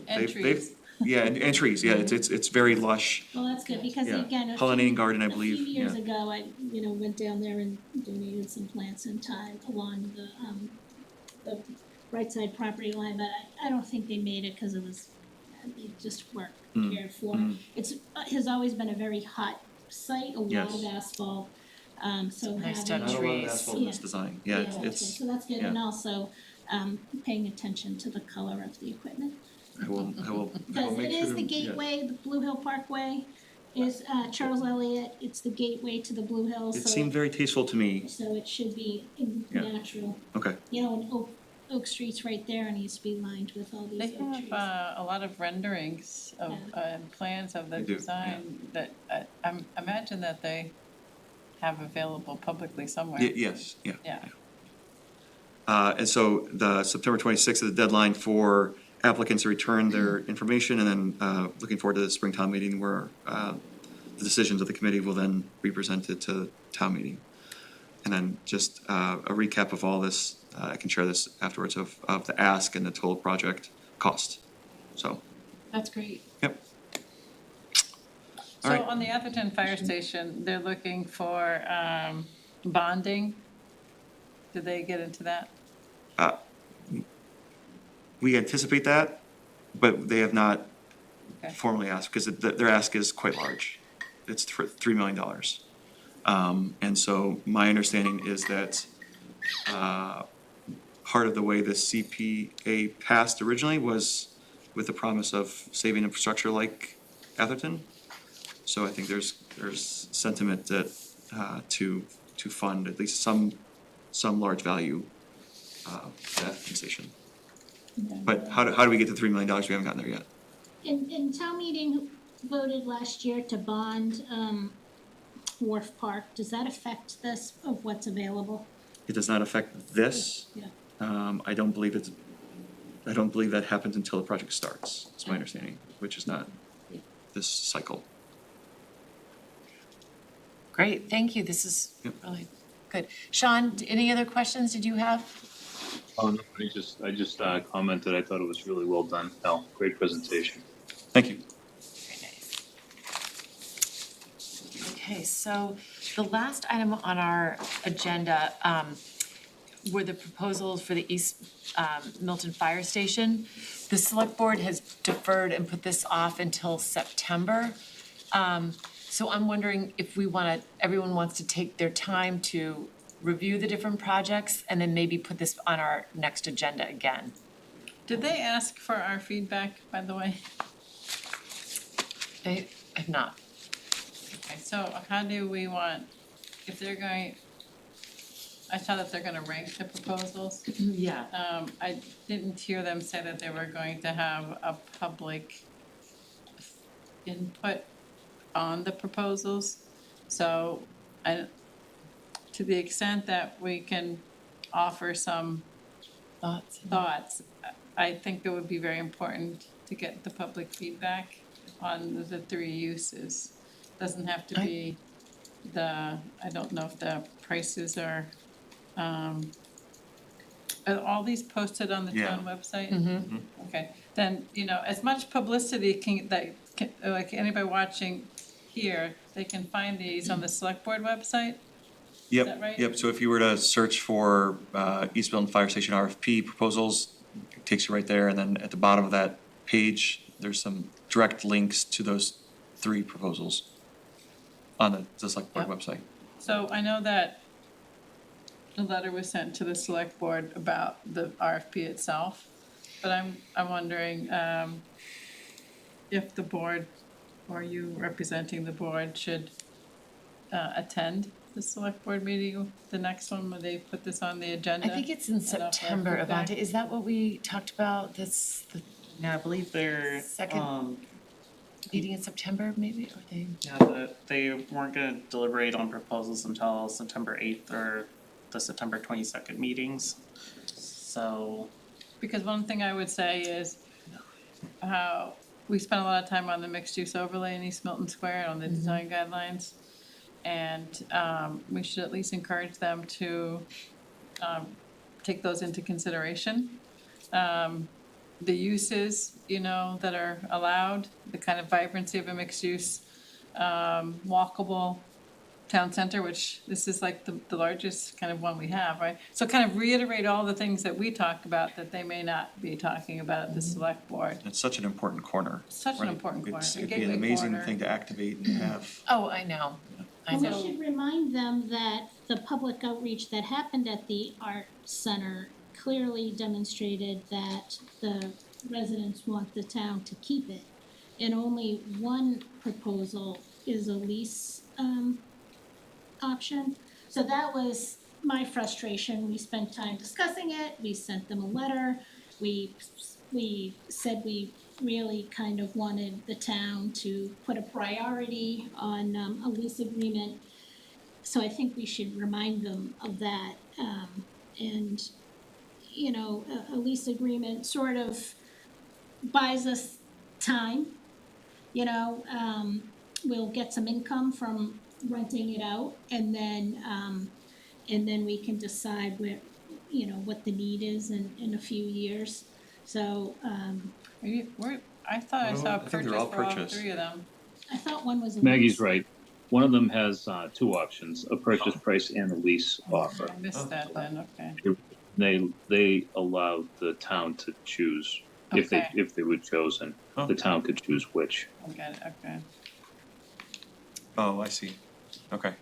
[SPEAKER 2] And trees.
[SPEAKER 4] yeah, and trees, yeah, it's very lush.
[SPEAKER 3] Well, that's good, because
[SPEAKER 4] Yeah.
[SPEAKER 3] again,
[SPEAKER 4] Pollinating garden, I believe,
[SPEAKER 3] A few years
[SPEAKER 4] yeah.
[SPEAKER 3] ago, I, went down there and donated some plants and time along the right side property line, but I don't think they made it because it was, they just weren't cared for. It's, has always been a very hot site, a lot
[SPEAKER 4] Yes.
[SPEAKER 3] of asphalt, so
[SPEAKER 1] Nice to
[SPEAKER 3] having.
[SPEAKER 1] have
[SPEAKER 4] Not a lot of
[SPEAKER 1] trees.
[SPEAKER 4] asphalt in this
[SPEAKER 3] Yeah.
[SPEAKER 4] design, yeah,
[SPEAKER 3] okay,
[SPEAKER 4] it's,
[SPEAKER 3] so that's good,
[SPEAKER 4] yeah.
[SPEAKER 3] and also, paying attention to the color of the equipment.
[SPEAKER 4] I will
[SPEAKER 3] Because
[SPEAKER 4] make
[SPEAKER 3] it
[SPEAKER 4] sure
[SPEAKER 3] is
[SPEAKER 4] to-
[SPEAKER 3] the
[SPEAKER 4] yeah.
[SPEAKER 3] gateway, the Blue Hill Parkway is, Charles Elliott, it's the gateway to the Blue Hill,
[SPEAKER 4] It
[SPEAKER 3] so.
[SPEAKER 4] seemed very tasteful to me,
[SPEAKER 3] So it should be
[SPEAKER 4] Yeah.
[SPEAKER 3] natural,
[SPEAKER 4] okay.
[SPEAKER 3] and Oak Street's right there and needs to be lined with all these
[SPEAKER 2] They
[SPEAKER 3] oak trees.
[SPEAKER 2] have a lot of renderings of, plans of the
[SPEAKER 4] They do,
[SPEAKER 2] design that, I imagine that they have available publicly somewhere.
[SPEAKER 4] Yes, yeah.
[SPEAKER 2] Yeah.
[SPEAKER 4] And so the September 26th is the deadline for applicants to return their information, and then looking forward to the spring town meeting where the decisions of the committee will then be presented to town meeting. And then just a recap of all this, I can share this afterwards, of the ask and the total project cost. So,
[SPEAKER 1] That's great.
[SPEAKER 4] yep.
[SPEAKER 2] So
[SPEAKER 4] All right.
[SPEAKER 2] on the Atherton Fire Station, they're looking for, bonding. Did they get into that?
[SPEAKER 4] We anticipate that, but they have not
[SPEAKER 2] Okay.
[SPEAKER 4] formally asked, because their ask is quite large. It's for $3 million. And so my understanding is that part of the way the CPA passed originally was with the promise of saving infrastructure like Atherton. So I think there's sentiment that to fund at least some large value to that station. But how do we get to $3 million? We haven't gotten there yet.
[SPEAKER 3] And town meeting voted last year to bond, Wharf Park, does that affect this of what's available?
[SPEAKER 4] It does not affect this.
[SPEAKER 3] Yeah.
[SPEAKER 4] I don't believe that happens until the project starts, is my understanding, which is not this cycle.
[SPEAKER 1] Great, thank you. This is
[SPEAKER 4] Yep.
[SPEAKER 1] really good. Sean, any other questions did you have?
[SPEAKER 5] Oh, no, I just commented, I thought it was really well done, Al, great presentation.
[SPEAKER 4] Thank you.
[SPEAKER 1] Very nice. Okay, so the last item on our agenda, were the proposals for the East Milton Fire Station. The select board has deferred and put this off until September. So I'm wondering if everyone wants to take their time to review the different projects and then maybe put this on our next agenda again.
[SPEAKER 2] Did they ask for our feedback, by the way?
[SPEAKER 1] They have not.
[SPEAKER 2] Okay, so how do we want, if they're going, I saw that they're gonna rank the proposals.
[SPEAKER 1] Yeah.
[SPEAKER 2] I didn't hear them say that they were going to have a public input on the proposals. So to the extent that we can offer some thoughts, I think it would be very important to get the public feedback on the three uses. Doesn't have to be I don't know if the prices are all these posted on the town website?
[SPEAKER 1] Mm-hmm.
[SPEAKER 2] Okay, then, as much publicity like anybody watching here, they can find these on the select board website?
[SPEAKER 4] Yep,
[SPEAKER 2] that right?
[SPEAKER 4] yep, so if you were to search for East Milton Fire Station RFP proposals, it takes you right there, and then at the bottom of that page, there's some direct links to those 3 proposals on the select board
[SPEAKER 1] Yep.
[SPEAKER 4] website.
[SPEAKER 2] So I know that a letter was sent to the select board about the RFP itself, but I'm wondering if the board, or you representing the board, should attend the select board meeting, the next one, where they put this on the agenda.
[SPEAKER 1] I think it's in
[SPEAKER 2] And offer
[SPEAKER 1] September,
[SPEAKER 2] feedback.
[SPEAKER 1] Avante. Is that what we talked about, the
[SPEAKER 6] Yeah, I believe they're,
[SPEAKER 1] Second. meeting in September, maybe, or they?
[SPEAKER 6] they weren't gonna deliberate on proposals until September 8th or the September 22nd meetings. So,
[SPEAKER 2] Because one thing I would say is how we spent a lot of time on the mixed use overlay in East Milton Square on the design guidelines. And we should at least encourage them to take those into consideration. The uses, that are allowed, the kind of vibrancy of a mixed use, walkable town center, which this is like the largest kind of one we have, right? So kind of reiterate all the things that we talk about that they may not be talking about at the select board.
[SPEAKER 4] It's such an important corner.
[SPEAKER 2] Such an
[SPEAKER 4] right?
[SPEAKER 2] important corner,
[SPEAKER 4] It's-
[SPEAKER 2] a
[SPEAKER 4] It'd be an
[SPEAKER 2] gateway
[SPEAKER 4] amazing
[SPEAKER 2] corner.
[SPEAKER 4] thing to activate and have.
[SPEAKER 1] Oh, I know. I
[SPEAKER 3] And we
[SPEAKER 1] know.
[SPEAKER 3] should remind them that the public outreach that happened at the art center clearly demonstrated that the residents want the town to keep it. And only one proposal is a lease, option. So that was my frustration. We spent time discussing it. We sent them a letter. We said we really kind of wanted the town to put a priority on a lease agreement. So I think we should remind them of that. And, a lease agreement sort of buys us time. We'll get some income from renting it out, and then we can decide what the need is in a few years. So,
[SPEAKER 2] I thought I saw a
[SPEAKER 4] I think
[SPEAKER 2] purchase
[SPEAKER 4] they're all
[SPEAKER 2] for all
[SPEAKER 4] purchased.
[SPEAKER 2] 3 of them.
[SPEAKER 3] I thought one was a
[SPEAKER 5] Maggie's
[SPEAKER 3] lease.
[SPEAKER 5] right. One of them has 2 options, a purchase price and a lease offer.
[SPEAKER 2] I missed that then, okay.
[SPEAKER 5] They allow the town to choose, if
[SPEAKER 2] Okay.
[SPEAKER 5] they were chosen, the town could choose which.
[SPEAKER 2] I got it, okay.
[SPEAKER 4] Oh, I see. Okay.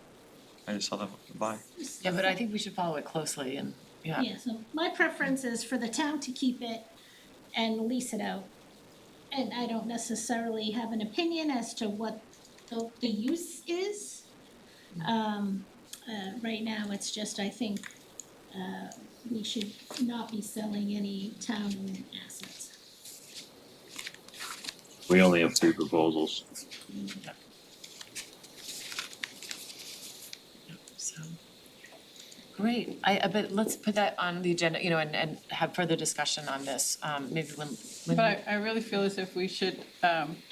[SPEAKER 4] I just saw the buy.
[SPEAKER 1] Yeah, but I think we should follow it closely and, yeah.
[SPEAKER 3] Yeah, so my preference is for the town to keep it and lease it out. And I don't necessarily have an opinion as to what the use is. Right now, it's just, I think, we should not be selling any town-owned assets.
[SPEAKER 5] We only have 3 proposals.
[SPEAKER 1] So, great, but let's put that on the agenda, and have further discussion on this, maybe when.
[SPEAKER 2] But I really feel as if we should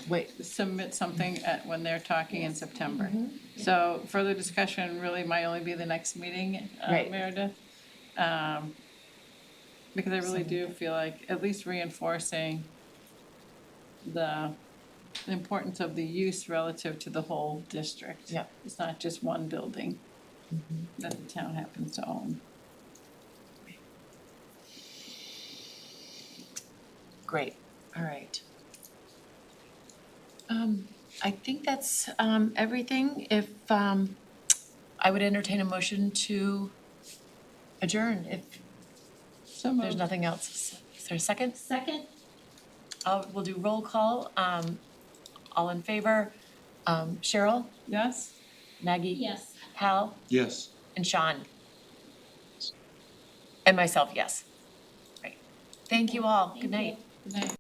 [SPEAKER 1] Wait,
[SPEAKER 2] submit something when they're talking in September.
[SPEAKER 1] Mm-hmm.
[SPEAKER 2] So further discussion really might only be the next meeting,
[SPEAKER 1] Right.
[SPEAKER 2] Meredith. Because I really do feel like at least reinforcing the importance of the use relative to the whole district.
[SPEAKER 1] Yeah.
[SPEAKER 2] It's not just one building that the town happens to own.
[SPEAKER 1] Great, all right. I think that's, everything. If, I would entertain a motion to adjourn if
[SPEAKER 2] So
[SPEAKER 1] there's
[SPEAKER 2] moved.
[SPEAKER 1] nothing else. Is there a second?
[SPEAKER 3] Second?
[SPEAKER 1] We'll do roll call. All in favor? Cheryl,
[SPEAKER 2] Yes?
[SPEAKER 1] Maggie?
[SPEAKER 3] Yes.
[SPEAKER 1] Hal,
[SPEAKER 4] Yes.
[SPEAKER 1] and Sean? And myself, yes. Right. Thank you all. Good
[SPEAKER 3] Thank you.
[SPEAKER 1] night.
[SPEAKER 2] Good night.